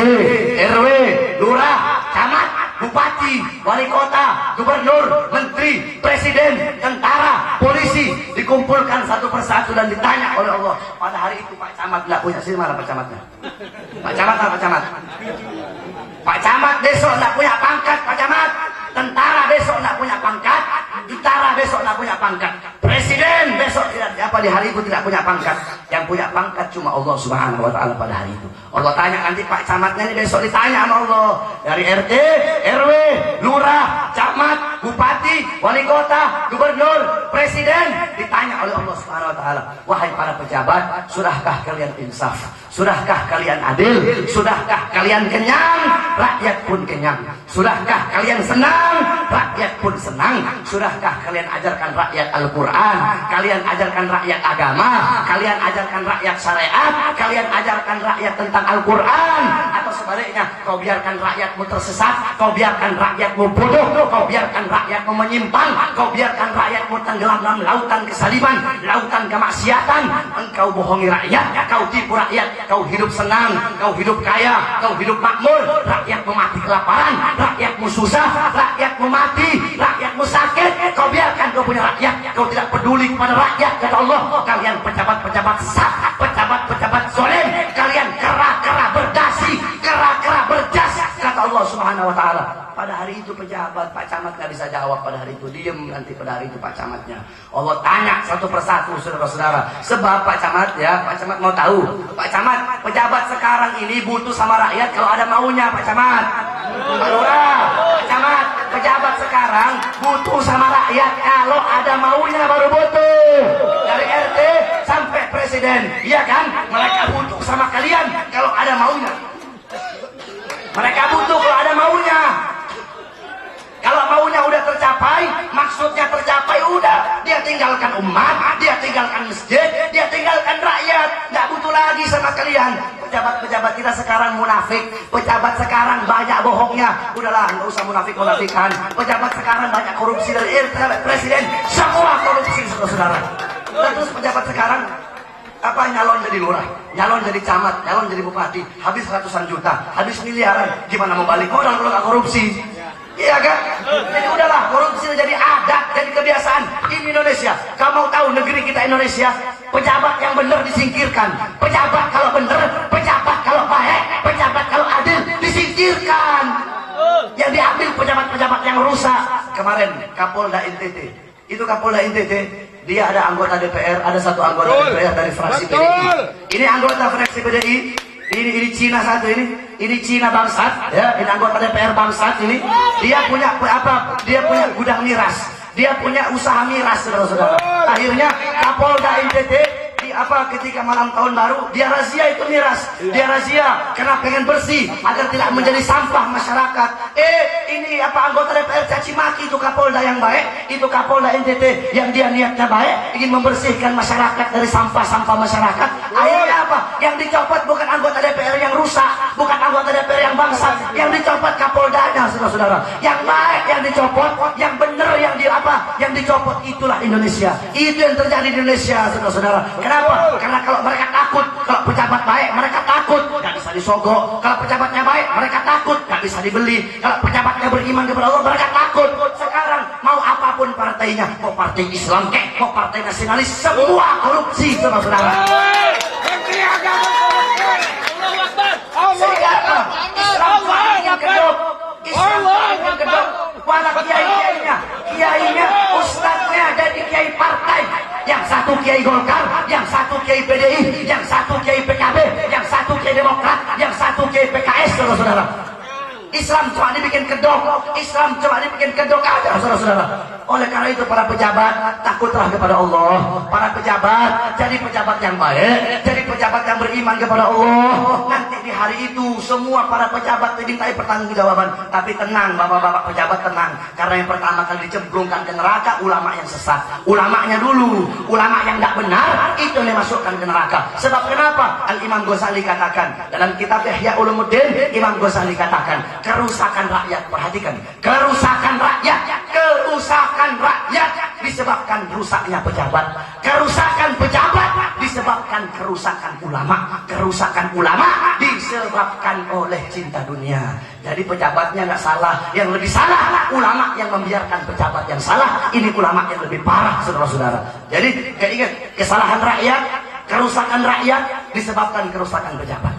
RW, lurah, camat, bupati, wali kota, gubernur, menteri, presiden, tentara, polisi, dikumpulkan satu persatu dan ditanya oleh Allah. Pada hari itu Pak Camat nggak punya, sini mana Pak Camatnya? Pak Camat apa Pak Camat? Pak Camat besok nggak punya pangkat, Pak Camat. Tentara besok nggak punya pangkat, tentara besok nggak punya pangkat, presiden besok tidak, di hari itu tidak punya pangkat. Yang punya pangkat cuma Allah Subhanahu wa taala pada hari itu. Allah tanya nanti Pak Camatnya ini besok ditanya sama Allah, dari RT, RW, lurah, camat, bupati, wali kota, gubernur, presiden, ditanya oleh Allah Subhanahu wa taala, wahai para pejabat, sudahkah kalian insaf? Sudahkah kalian adil? Sudahkah kalian kenyang? Rakyat pun kenyang. Sudahkah kalian senang? Rakyat pun senang. Sudahkah kalian ajarkan rakyat Al-Quran? Kalian ajarkan rakyat agama? Kalian ajarkan rakyat syariat? Kalian ajarkan rakyat tentang Al-Quran? Atau sebaliknya, kau biarkan rakyatmu tersesat, kau biarkan rakyatmu bodoh, kau biarkan rakyatmu menyimpang, kau biarkan rakyatmu tenggelam dalam lautan kesaliban, lautan kemaksiatan. Engkau bohongi rakyat, kau tipu rakyat, kau hidup senang, kau hidup kaya, kau hidup makmur, rakyatmu mati kelaparan, rakyatmu susah, rakyatmu mati, rakyatmu sakit, kau biarkan kau punya rakyat, kau tidak peduli kepada rakyat, kata Allah. Kalian pejabat-pejabat sesat, pejabat-pejabat zalim, kalian kera-kera berdasi, kera-kera berjas, kata Allah Subhanahu wa taala. Pada hari itu pejabat, Pak Camat nggak bisa jawab pada hari itu, diem nanti pada hari itu Pak Camatnya. Allah tanya satu persatu, saudara-saudara. Sebab Pak Camat ya, Pak Camat mau tahu, Pak Camat, pejabat sekarang ini butuh sama rakyat kalau ada maunya, Pak Camat. Pak Lurah, Pak Camat, pejabat sekarang butuh sama rakyat kalau ada maunya baru butuh. Dari RT sampai presiden, iya kan? Mereka butuh sama kalian kalau ada maunya. Mereka butuh kalau ada maunya. Kalau maunya udah tercapai, maksudnya tercapai, udah. Dia tinggalkan umat, dia tinggalkan masjid, dia tinggalkan rakyat. Nggak butuh lagi sama kalian. Pejabat-pejabat kita sekarang munafik. Pejabat sekarang banyak bohongnya. Udahlah, nggak usah munafik-munafikan. Pejabat sekarang banyak korupsi dari presiden. Semua korupsi, saudara. Dan terus pejabat sekarang Apa nyalon jadi lurah, nyalon jadi camat, nyalon jadi bupati, habis ratusan juta, habis miliaran, gimana mau balik modal kalau nggak korupsi? Iya kan? Jadi udahlah, korupsi jadi adat, jadi kebiasaan. Ini Indonesia. Kamu mau tahu negeri kita Indonesia? Pejabat yang benar disingkirkan. Pejabat kalau benar, pejabat kalau baik, pejabat kalau adil disingkirkan. Yang diambil pejabat-pejabat yang rusak. Kemarin Kapolda NTT, itu Kapolda NTT, dia ada anggota DPR, ada satu anggota DPR dari fraksi PDI. Ini anggota fraksi PDI. Ini Cina satu ini Cina bangsat, ya, ini anggota DPR bangsat ini. Dia punya apa? Dia punya gudang miras, dia punya usaha miras, saudara-saudara. Akhirnya Kapolda NTT ketika malam tahun baru dia razia itu miras, dia razia karena pengen bersih agar tidak menjadi sampah masyarakat. Ini anggota DPR caci maki itu Kapolda yang baik, itu Kapolda NTT yang dia niatnya baik, ingin membersihkan masyarakat dari sampah-sampah masyarakat. Akhirnya apa? Yang dicopot bukan anggota DPR yang rusak, bukan anggota DPR yang bangsat, yang dicopot Kapoldanya, saudara-saudara. Yang baik yang dicopot, yang benar yang dicopot. Itulah Indonesia. Itu yang terjadi di Indonesia, saudara-saudara. Kenapa? Karena kalau mereka takut, kalau pejabat baik mereka takut, nggak bisa disogok. Kalau pejabatnya baik mereka takut, nggak bisa dibeli. Kalau pejabatnya beriman kepada Allah mereka takut. Sekarang mau apapun partainya, mau partai Islam kek, mau partai nasionalis, semua korupsi, saudara-saudara. Islam ingin kedok, Islam ingin kedok. Walau kiainya, ustadznya jadi kiai partai. Yang satu kiai Golkar, yang satu kiai PDI, yang satu kiai PKB, yang satu kiai Demokrat, yang satu kiai PKS, saudara-saudara. Islam cuma dibikin kedok, Islam cuma dibikin kedok aja, saudara-saudara. Oleh karena itu para pejabat takutlah kepada Allah. Para pejabat jadi pejabat yang baik, jadi pejabat yang beriman kepada Allah. Nanti di hari itu semua para pejabat dimintai pertanggungjawaban. Tapi tenang bapak-bapak pejabat, tenang, karena yang pertama kali dicemplungkan ke neraka ulama yang sesat. Ulamanya dulu, ulama yang tidak benar itu yang dimasukkan ke neraka. Sebab kenapa? Al Imam Ghazali katakan dalam kitab Ihya Ulumuddin, Imam Ghazali katakan kerusakan rakyat, perhatikan, kerusakan rakyat disebabkan rusaknya pejabat, kerusakan pejabat disebabkan kerusakan ulama, kerusakan ulama disebabkan oleh cinta dunia. Jadi pejabatnya nggak salah, yang lebih salah ulama yang membiarkan pejabat yang salah. Ini ulama yang lebih parah, saudara-saudara. Jadi ingat, kesalahan rakyat, kerusakan rakyat disebabkan kerusakan pejabat.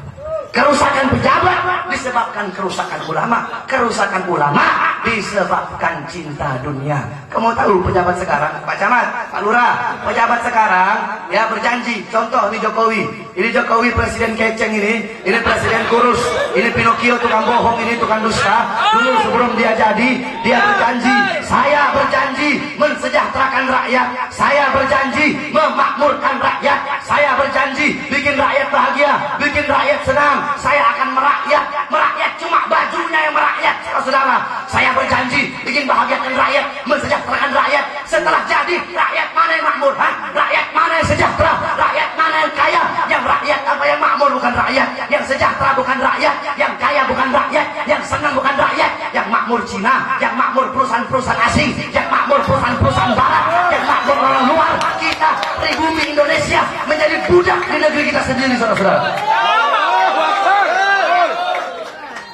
Kerusakan pejabat disebabkan kerusakan ulama, kerusakan ulama disebabkan cinta dunia. Kamu tahu pejabat sekarang, Pak Camat, Pak Lurah, pejabat sekarang ya berjanji. Contoh ini Jokowi presiden keceng ini presiden kurus, ini Pinocchio tukang bohong, ini tukang dusta. Dulu sebelum dia jadi, dia berjanji, saya berjanji mensejahterakan rakyat, saya berjanji memakmurkan rakyat, saya berjanji bikin rakyat bahagia, bikin rakyat senang. Saya akan merakyat cuma bajunya yang merakyat, saudara. Saya berjanji bikin bahagiakan rakyat, mensejahterakan rakyat. Setelah jadi, rakyat mana yang makmur? Rakyat mana yang sejahtera? Rakyat mana yang kaya? Yang rakyat apa yang makmur bukan rakyat, yang sejahtera bukan rakyat, yang kaya bukan rakyat, yang senang bukan rakyat. Yang makmur Cina, yang makmur perusahaan-perusahaan asing, yang makmur perusahaan-perusahaan barat, yang makmur orang luar. Kita pribumi Indonesia menjadi budak di negeri kita sendiri, saudara-saudara.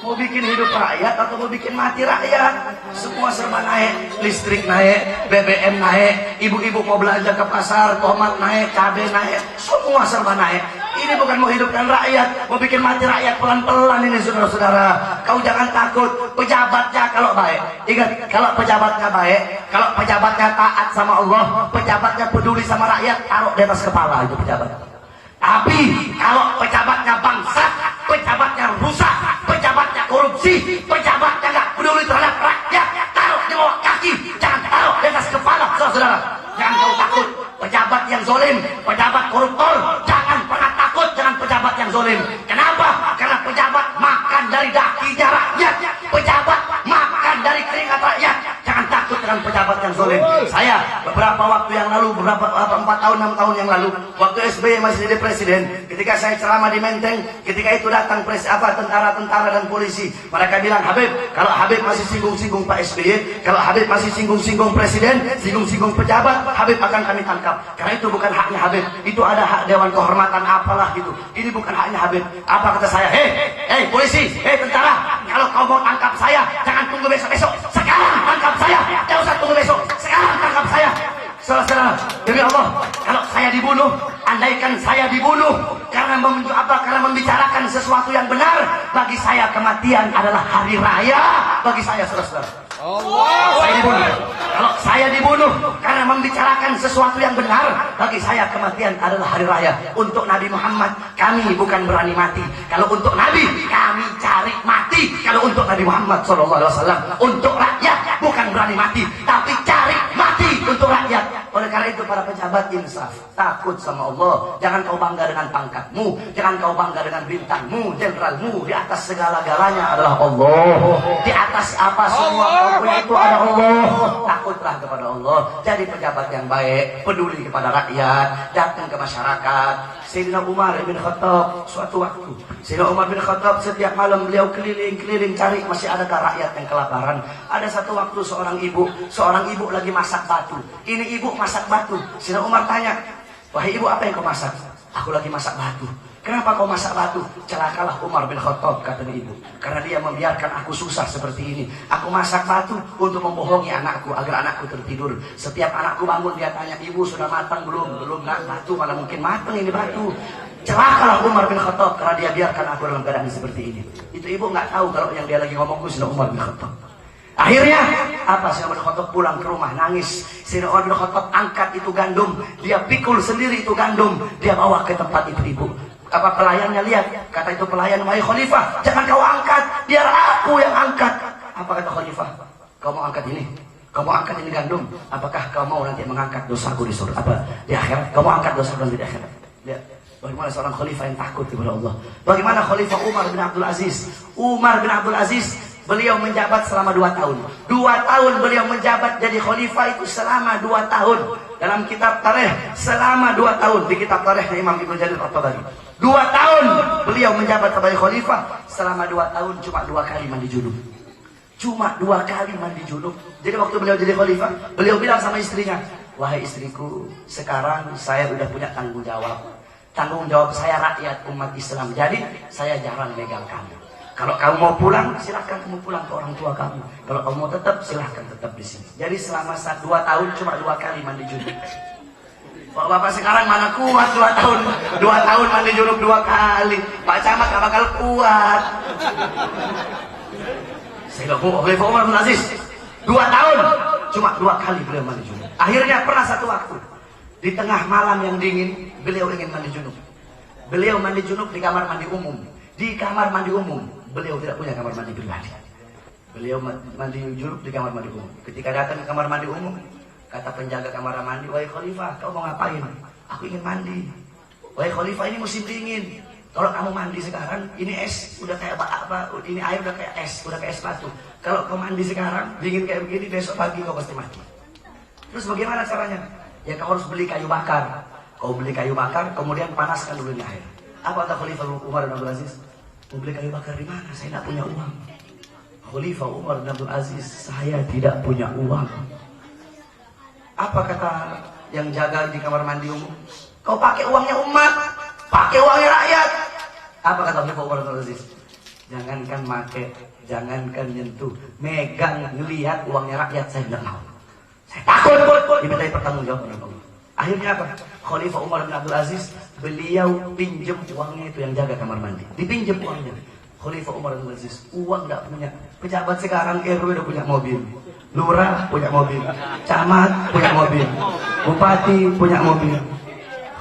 Mau bikin hidup rakyat atau mau bikin mati rakyat, semua serba naik. Listrik naik, BBM naik, ibu-ibu mau belanja ke pasar, tomat naik, cabai naik, semua serba naik. Ini bukan mau hidupkan rakyat, mau bikin mati rakyat pelan-pelan ini, saudara-saudara. Kau jangan takut, pejabatnya kalau baik, ingat, kalau pejabatnya baik, kalau pejabatnya taat sama Allah, pejabatnya peduli sama rakyat, taruh di atas kepala itu pejabat. Tapi kalau pejabatnya bangsat, pejabatnya rusak, pejabatnya korupsi, pejabatnya nggak peduli terhadap rakyat, taruh di bawah kaki, jangan taruh di atas kepala, saudara-saudara. Jangan kau takut pejabat yang zolim, pejabat koruptor, jangan pernah takut dengan pejabat yang zolim. Kenapa? Karena pejabat makan dari dakinya rakyat, pejabat makan dari keringat rakyat. Jangan takut takut dengan pejabat yang zalim. Saya beberapa waktu yang lalu, 4 tahun 6 tahun yang lalu, waktu SBY masih jadi presiden, ketika saya ceramah di Menteng, ketika itu datang tentara-tentara dan polisi. Mereka bilang, Habib, kalau Habib masih singgung-singgung Pak SBY, kalau Habib masih singgung-singgung presiden, singgung-singgung pejabat, Habib akan kami tangkap. Karena itu bukan haknya Habib, itu ada hak Dewan Kehormatan apalah gitu. Ini bukan haknya Habib. Apa kata saya? Hei polisi, hei tentara, kalau kau mau tangkap saya, jangan tunggu besok-besok. Sekarang tangkap saya, jangan usah tunggu besok. Sekarang tangkap saya. Saudara-saudara, demi Allah, kalau saya dibunuh, andaikan saya dibunuh karena membicarakan sesuatu yang benar, bagi saya kematian adalah hari raya. Bagi saya, saudara-saudara, saya dibunuh. Kalau saya dibunuh karena membicarakan sesuatu yang benar, bagi saya kematian adalah hari raya. Untuk Nabi Muhammad, kami bukan berani mati. Kalau untuk Nabi, kami cari mati. Kalau untuk Nabi Muhammad SAW, untuk rakyat bukan berani mati, tapi cari mati untuk rakyat. Oleh karena itu para pejabat insaf, takut sama Allah. Jangan kau bangga dengan pangkatmu, jangan kau bangga dengan bintangmu, jenderalmu. Di atas segala-galanya adalah Allah. Di atas apa semua kau punya itu ada Allah. Takutlah kepada Allah. Jadi pejabat yang baik, peduli kepada rakyat, datang ke masyarakat. Sayyidina Umar bin Khattab, suatu waktu Sayyidina Umar bin Khattab setiap malam beliau keliling-keliling cari masih adakah rakyat yang kelaparan. Ada satu waktu seorang ibu lagi masak batu. Ini ibu masak batu. Sayyidina Umar tanya, wahai ibu, apa yang kau masak? Aku lagi masak batu. Kenapa kau masak batu? Celakalah Umar bin Khattab, kata ibu, karena dia membiarkan aku susah seperti ini. Aku masak batu untuk membohongi anakku agar anakku tertidur. Setiap anakku bangun dia tanya, ibu sudah matang belum? Belum nak, batu mana mungkin matang ini batu. Celakalah Umar bin Khattab karena dia biarkan aku dalam keadaan seperti ini. Itu ibu nggak tahu kalau yang dia lagi ngomong itu sudah Umar bin Khattab. Akhirnya apa? Sayyidina Umar bin Khattab pulang ke rumah nangis. Sayyidina Umar bin Khattab angkat itu gandum, dia pikul sendiri itu gandum, dia bawa ke tempat ibu. Apa pelayannya lihat? Kata itu pelayan, wahai Khalifah, jangan kau angkat, biar aku yang angkat. Apa kata Khalifah? Kau mau angkat ini? Kau mau angkat ini gandum? Apakah kau mau nanti mengangkat dosaku di surga? Apa di akhirat? Kau mau angkat dosaku nanti di akhirat? Lihat bagaimana seorang khalifah yang takut kepada Allah. Bagaimana Khalifah Umar bin Abdul Aziz? Umar bin Abdul Aziz, beliau menjabat selama 2 tahun. 2 tahun beliau menjabat jadi khalifah itu selama 2 tahun. Dalam kitab tarikh selama 2 tahun. Di kitab tarikhnya Imam Ibnu Jarir At-Tabari. 2 tahun beliau menjabat sebagai khalifah. Selama 2 tahun cuma 2 kali mandi junub. Cuma 2 kali mandi junub. Jadi waktu beliau jadi khalifah, beliau bilang sama istrinya, wahai istriku, sekarang saya udah punya tanggung jawab. Tanggung jawab saya rakyat umat Islam. Jadi saya jarang megang kamu. Kalau kamu mau pulang, silahkan kamu pulang ke orang tua kamu. Kalau kamu mau tetap, silahkan tetap di sini. Jadi selama 2 tahun cuma 2 kali mandi junub. Bapak sekarang mana kuat 2 tahun? 2 tahun mandi junub 2 kali. Pak Camat gak bakal kuat. Saya Khalifah Umar bin Aziz 2 tahun cuma 2 kali beliau mandi junub. Akhirnya pernah satu waktu di tengah malam yang dingin, beliau ingin mandi junub. Beliau mandi junub di kamar mandi umum. Di kamar mandi umum, beliau tidak punya kamar mandi pribadi. Beliau mandi junub di kamar mandi umum. Ketika datang ke kamar mandi umum, kata penjaga kamar mandi, wahai Khalifah, kau mau ngapain? Aku ingin mandi. Wahai Khalifah, ini musim dingin. Kalau kamu mandi sekarang, ini es udah kayak apa? Ini air udah kayak es, udah kayak es batu. Kalau kau mandi sekarang, dingin kayak begini, besok pagi kau pasti mati. Terus bagaimana caranya? Ya kau harus beli kayu bakar. Kau beli kayu bakar, kemudian panaskan dulu ini air. Apa kata Khalifah Umar bin Abdul Aziz? Mau beli kayu bakar di mana? Saya tidak punya uang. Khalifah Umar bin Abdul Aziz, saya tidak punya uang. Apa kata yang jaga di kamar mandi umum? Kau pakai uangnya umat, pakai uangnya rakyat. Apa kata Khalifah Umar bin Abdul Aziz? Jangankan pakai, jangankan nyentuh, megang, ngelihat uangnya rakyat, saya tidak mau. Saya takut, dimintai pertanggungjawaban oleh Allah. Akhirnya apa? Khalifah Umar bin Abdul Aziz, beliau pinjam uangnya itu yang jaga kamar mandi. Dipinjam uangnya. Khalifah Umar bin Abdul Aziz, uang tidak punya. Pejabat sekarang RW udah punya mobil. Lurah punya mobil. Camat punya mobil. Bupati punya mobil.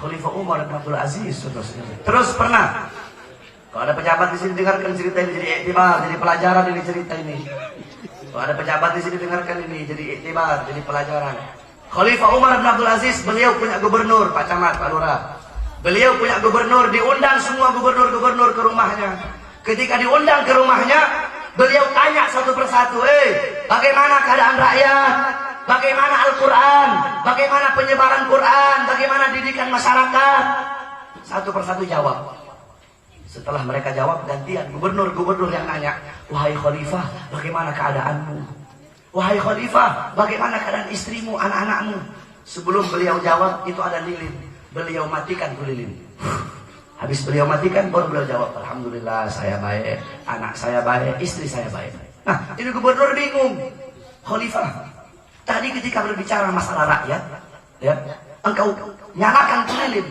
Khalifah Umar bin Abdul Aziz. Terus pernah, kalau ada pejabat di sini dengarkan cerita ini jadi iktibar, jadi pelajaran ini cerita ini. Kalau ada pejabat di sini dengarkan ini jadi iktibar, jadi pelajaran. Khalifah Umar bin Abdul Aziz, beliau punya gubernur, Pak Camat, Pak Lurah. Beliau punya gubernur, diundang semua gubernur-gubernur ke rumahnya. Ketika diundang ke rumahnya, beliau tanya satu persatu, bagaimana keadaan rakyat? bagaimana Al-Quran, bagaimana penyebaran Quran, bagaimana didikan masyarakat. Satu persatu jawab. Setelah mereka jawab, gantian gubernur-gubernur yang nanya, wahai khalifah, bagaimana keadaanmu? Wahai khalifah, bagaimana keadaan istrimu, anak-anakmu? Sebelum beliau jawab, itu ada lilin. Beliau matikan tuh lilin. Habis beliau matikan, baru beliau jawab, alhamdulillah saya baik, anak saya baik, istri saya baik. Nah, ini gubernur bingung. Khalifah, tadi ketika berbicara masalah rakyat, ya, engkau nyalakan tuh lilin.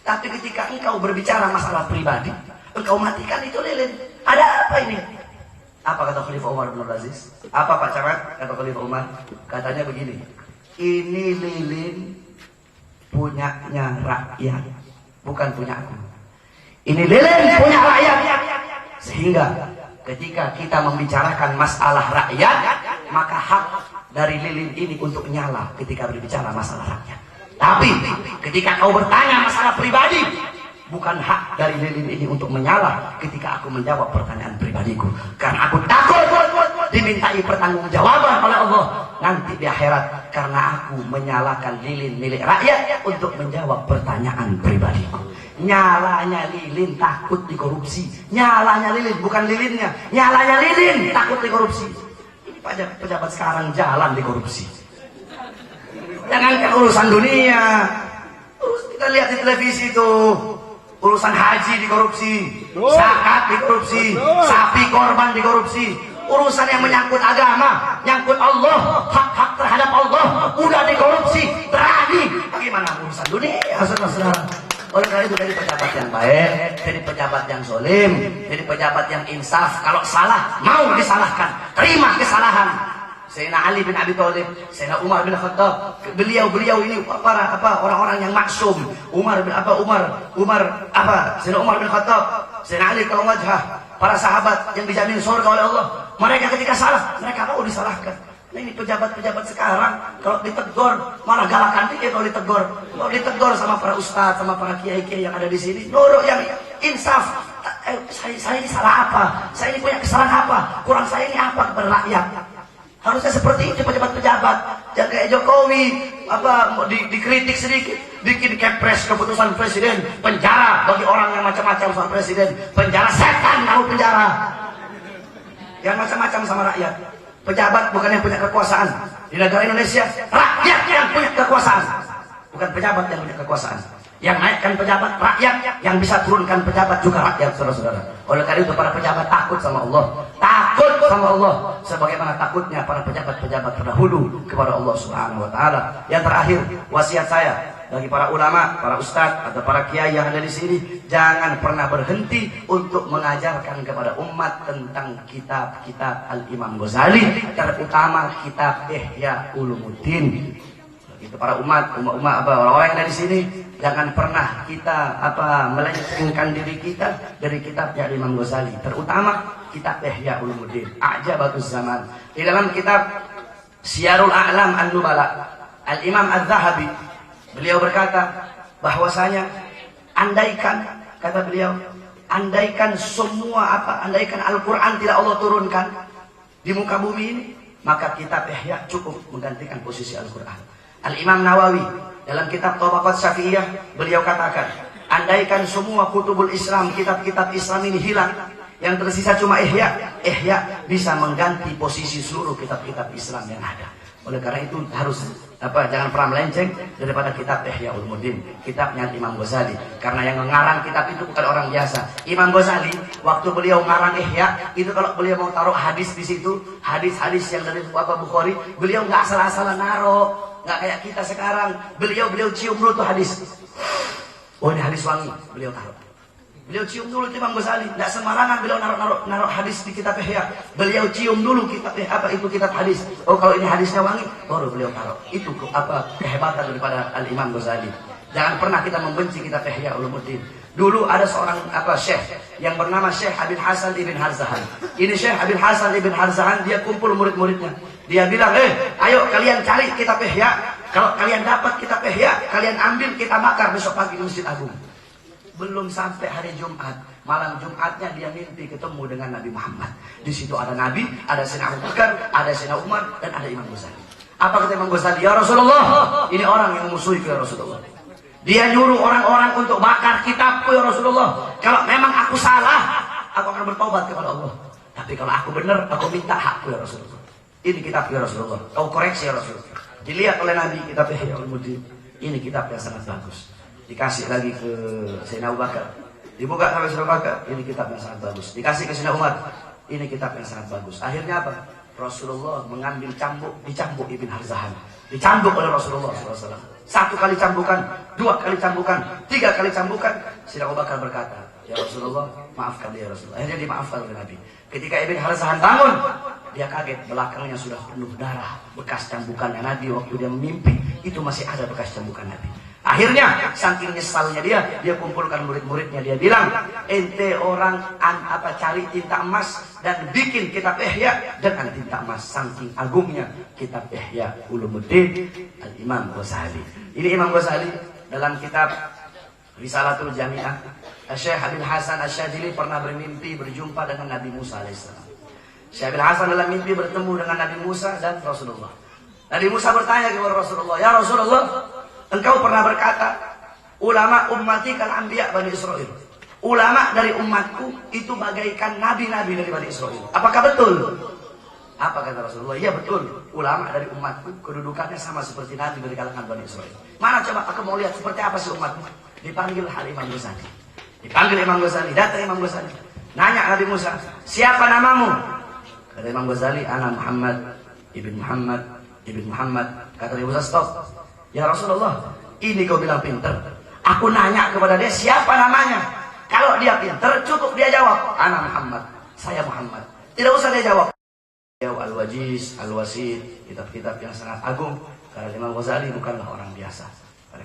Tapi ketika engkau berbicara masalah pribadi, engkau matikan itu lilin. Ada apa ini? Apa kata Khalifah Umar bin Abdul Aziz? Apa Pak Camat? Kata Khalifah Umar. Katanya begini. Ini lilin punyanya rakyat, bukan punya aku. Ini lilin punya rakyat. Sehingga ketika kita membicarakan masalah rakyat, maka hak dari lilin ini untuk nyala ketika berbicara masalah rakyat. Tapi ketika kau bertanya masalah pribadi, bukan hak dari lilin ini untuk menyala ketika aku menjawab pertanyaan pribadiku. Karena aku takut dimintai pertanggungjawaban oleh Allah nanti di akhirat, karena aku menyalakan lilin milik rakyat untuk menjawab pertanyaan pribadiku. Nyalanya lilin takut dikorupsi. Nyalanya lilin, bukan lilinnya. Nyalanya lilin takut dikorupsi. Ini pejabat sekarang jalan dikorupsi. Jangankan urusan dunia, kita lihat di televisi itu, urusan haji dikorupsi, zakat dikorupsi, sapi korban dikorupsi, urusan yang menyangkut agama, nyangkut Allah, hak-hak terhadap Allah, udah dikorupsi, berani. Bagaimana urusan dunia, saudara-saudara? Oleh karena itu, jadi pejabat yang baik, jadi pejabat yang zolim, jadi pejabat yang insaf. Kalau salah, mau disalahkan, terima kesalahan. Sayyidina Ali bin Abi Thalib, Sayyidina Umar bin Khattab, beliau ini orang-orang yang maksum. Sayyidina Umar bin Khattab, Sayyidina Ali kalau wajah, para sahabat yang dijamin surga oleh Allah. Mereka ketika salah, mereka mau disalahkan. Nah, ini pejabat-pejabat sekarang kalau ditegur malah galakan dia. Kalau ditegur sama para ustadz, sama para kiai-kiai yang ada di sini, nurut yang insaf. Saya ini salah apa? Saya ini punya kesalahan apa? Kurang saya ini apa kepada rakyat? Harusnya seperti itu pejabat-pejabat. Jangan kayak Jokowi, dikritik sedikit, bikin kepres keputusan presiden, penjara bagi orang yang macam-macam sama presiden, penjara setan kamu penjara. Yang macam-macam sama rakyat. Pejabat bukan yang punya kekuasaan di negara Indonesia, rakyat yang punya kekuasaan, bukan pejabat yang punya kekuasaan. Yang naikkan pejabat rakyat, yang bisa turunkan pejabat juga rakyat, saudara-saudara. Oleh karena itu para pejabat takut sama Allah, sebagaimana takutnya para pejabat-pejabat terdahulu kepada Allah Subhanahu wa taala. Yang terakhir, wasiat saya bagi para ulama, para ustadz atau para kiai yang ada di sini, jangan pernah berhenti untuk mengajarkan kepada umat tentang kitab-kitab Al-Imam Ghazali, terutama kitab Ihya Ulumuddin. Itu para orang-orang yang dari sini, jangan pernah kita melencengkan diri kita dari kitabnya Imam Ghazali, terutama kitab Ihya Ulumuddin, A'jabatuz Zaman. Di dalam kitab Syiarul A'lam An-Nubala, Al-Imam Az-Zahabi, beliau berkata bahwasanya andaikan andaikan Al-Quran tidak Allah turunkan di muka bumi ini, maka kitab Ihya cukup menggantikan posisi Al-Quran. Al-Imam Nawawi dalam kitab Tabaqat Syafi'iyah, beliau katakan, andaikan semua kutubul Islam, kitab-kitab Islam ini hilang, yang tersisa cuma Ihya bisa mengganti posisi seluruh kitab-kitab Islam yang ada. Oleh karena itu harus jangan pernah melenceng daripada kitab Ihya Ulumuddin, kitabnya Imam Ghazali. Karena yang mengarang kitab itu bukan orang biasa. Imam Ghazali waktu beliau mengarang Ihya itu, kalau beliau mau taruh hadis di situ, hadis-hadis yang dari Bukhari, beliau nggak salah-salah naruh. Nggak kayak kita sekarang, beliau cium dulu tuh hadis. Oh, ini hadis wangi, beliau taruh. Beliau cium dulu Imam Ghazali, nggak sembarangan beliau naruh hadis di kitab Ihya. Beliau cium dulu kitab itu kitab hadis. Oh, kalau ini hadisnya wangi, baru beliau taruh. Itu kehebatan daripada Al-Imam Ghazali. Jangan pernah kita membenci kitab Ihya Ulumuddin. Dulu ada seorang syekh yang bernama Syekh Abil Hasan Ibn Harzahan. Ini Syekh Abil Hasan Ibn Harzahan, dia kumpul murid-muridnya. Dia bilang, ayo kalian cari kitab Ihya. Kalau kalian dapat kitab Ihya, kalian ambil, kita bakar besok pagi di Masjid Agung. Belum sampai hari Jumat, malam Jumatnya dia mimpi ketemu dengan Nabi Muhammad. Di situ ada Nabi, ada Sayyidina Abu Bakar, ada Sayyidina Umar, dan ada Imam Ghazali. Apa kata Imam Ghazali? Ya Rasulullah, ini orang yang memusuhiku ya Rasulullah. Dia nyuruh orang-orang untuk bakar kitabku ya Rasulullah. Kalau memang aku salah, aku akan bertobat kepada Allah. Tapi kalau aku benar, aku minta hakku ya Rasulullah. Ini kitab ya Rasulullah. Kau koreksi ya Rasulullah. Dilihat oleh Nabi kitab Ihya Ulumuddin. Ini kitab yang sangat bagus. Dikasih lagi ke Sayyidina Abu Bakar. Dibuka sampai Sayyidina Abu Bakar. Ini kitab yang sangat bagus. Dikasih ke Sayyidina Umar. Ini kitab yang sangat bagus. Akhirnya apa? Rasulullah mengambil cambuk, dicambuk Ibn Harzahan. Dicambuk oleh Rasulullah SAW. 1 kali cambukan, 2 kali cambukan, 3 kali cambukan. Sayyidina Abu Bakar berkata, ya Rasulullah, maafkan dia Rasulullah. Akhirnya dimaafkan oleh Nabi. Ketika Ibn Harzahan bangun, dia kaget, belakangnya sudah penuh darah. Bekas cambukannya Nabi waktu dia mimpi, itu masih ada bekas cambukan Nabi. Akhirnya, saking nyesalnya dia kumpulkan murid-muridnya. Dia bilang, ente orang cari tinta emas dan bikin kitab Ihya dengan tinta emas. Saking agungnya kitab Ihya Ulumuddin Al-Imam Ghazali. Ini Imam Ghazali dalam kitab Risalatul Jami'ah. Syekh Abil Hasan Asy-Syadzili pernah bermimpi berjumpa dengan Nabi Musa alaihissalam. Syekh Abil Hasan dalam mimpi bertemu dengan Nabi Musa dan Rasulullah. Nabi Musa bertanya kepada Rasulullah, ya Rasulullah, engkau pernah berkata, ulama ummati kal anbiya Bani Israil. Ulama dari umatku itu bagaikan nabi-nabi dari Bani Israil. Apakah betul? Apa kata Rasulullah? Iya betul. Ulama dari umatku kedudukannya sama seperti nabi dari kalangan Bani Israil. Mana coba aku mau lihat seperti apa sih umatmu? Dipanggil Imam Ghazali. Dipanggil Imam Ghazali. Datang Imam Ghazali. Nanya Nabi Musa, siapa namamu? Kata Imam Ghazali, ana Muhammad ibn Muhammad ibn Muhammad. Kata Nabi Musa, stop. Ya Rasulullah, ini kau bilang pinter. Aku nanya kepada dia siapa namanya. Kalau dia pinter, cukup dia jawab, ana Muhammad, saya Muhammad. Tidak usah dia jawab. Al-Wajiz, Al-Wasid, kitab-kitab yang sangat agung. Karena Imam Ghazali bukanlah orang biasa.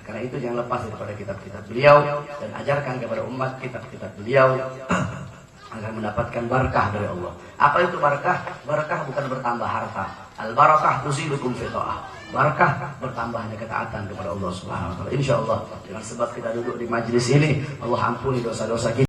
Karena itu jangan lepas daripada kitab-kitab beliau dan ajarkan kepada umat kitab-kitab beliau agar mendapatkan barakah dari Allah. Apa itu barakah? Barakah bukan bertambah harta. Al-barakah tuzilukum fi ta'ah. Barakah bertambahnya ketaatan kepada Allah Subhanahu wa taala. Insyaallah dengan sebab kita duduk di majlis ini, Allah ampuni dosa-dosa kita.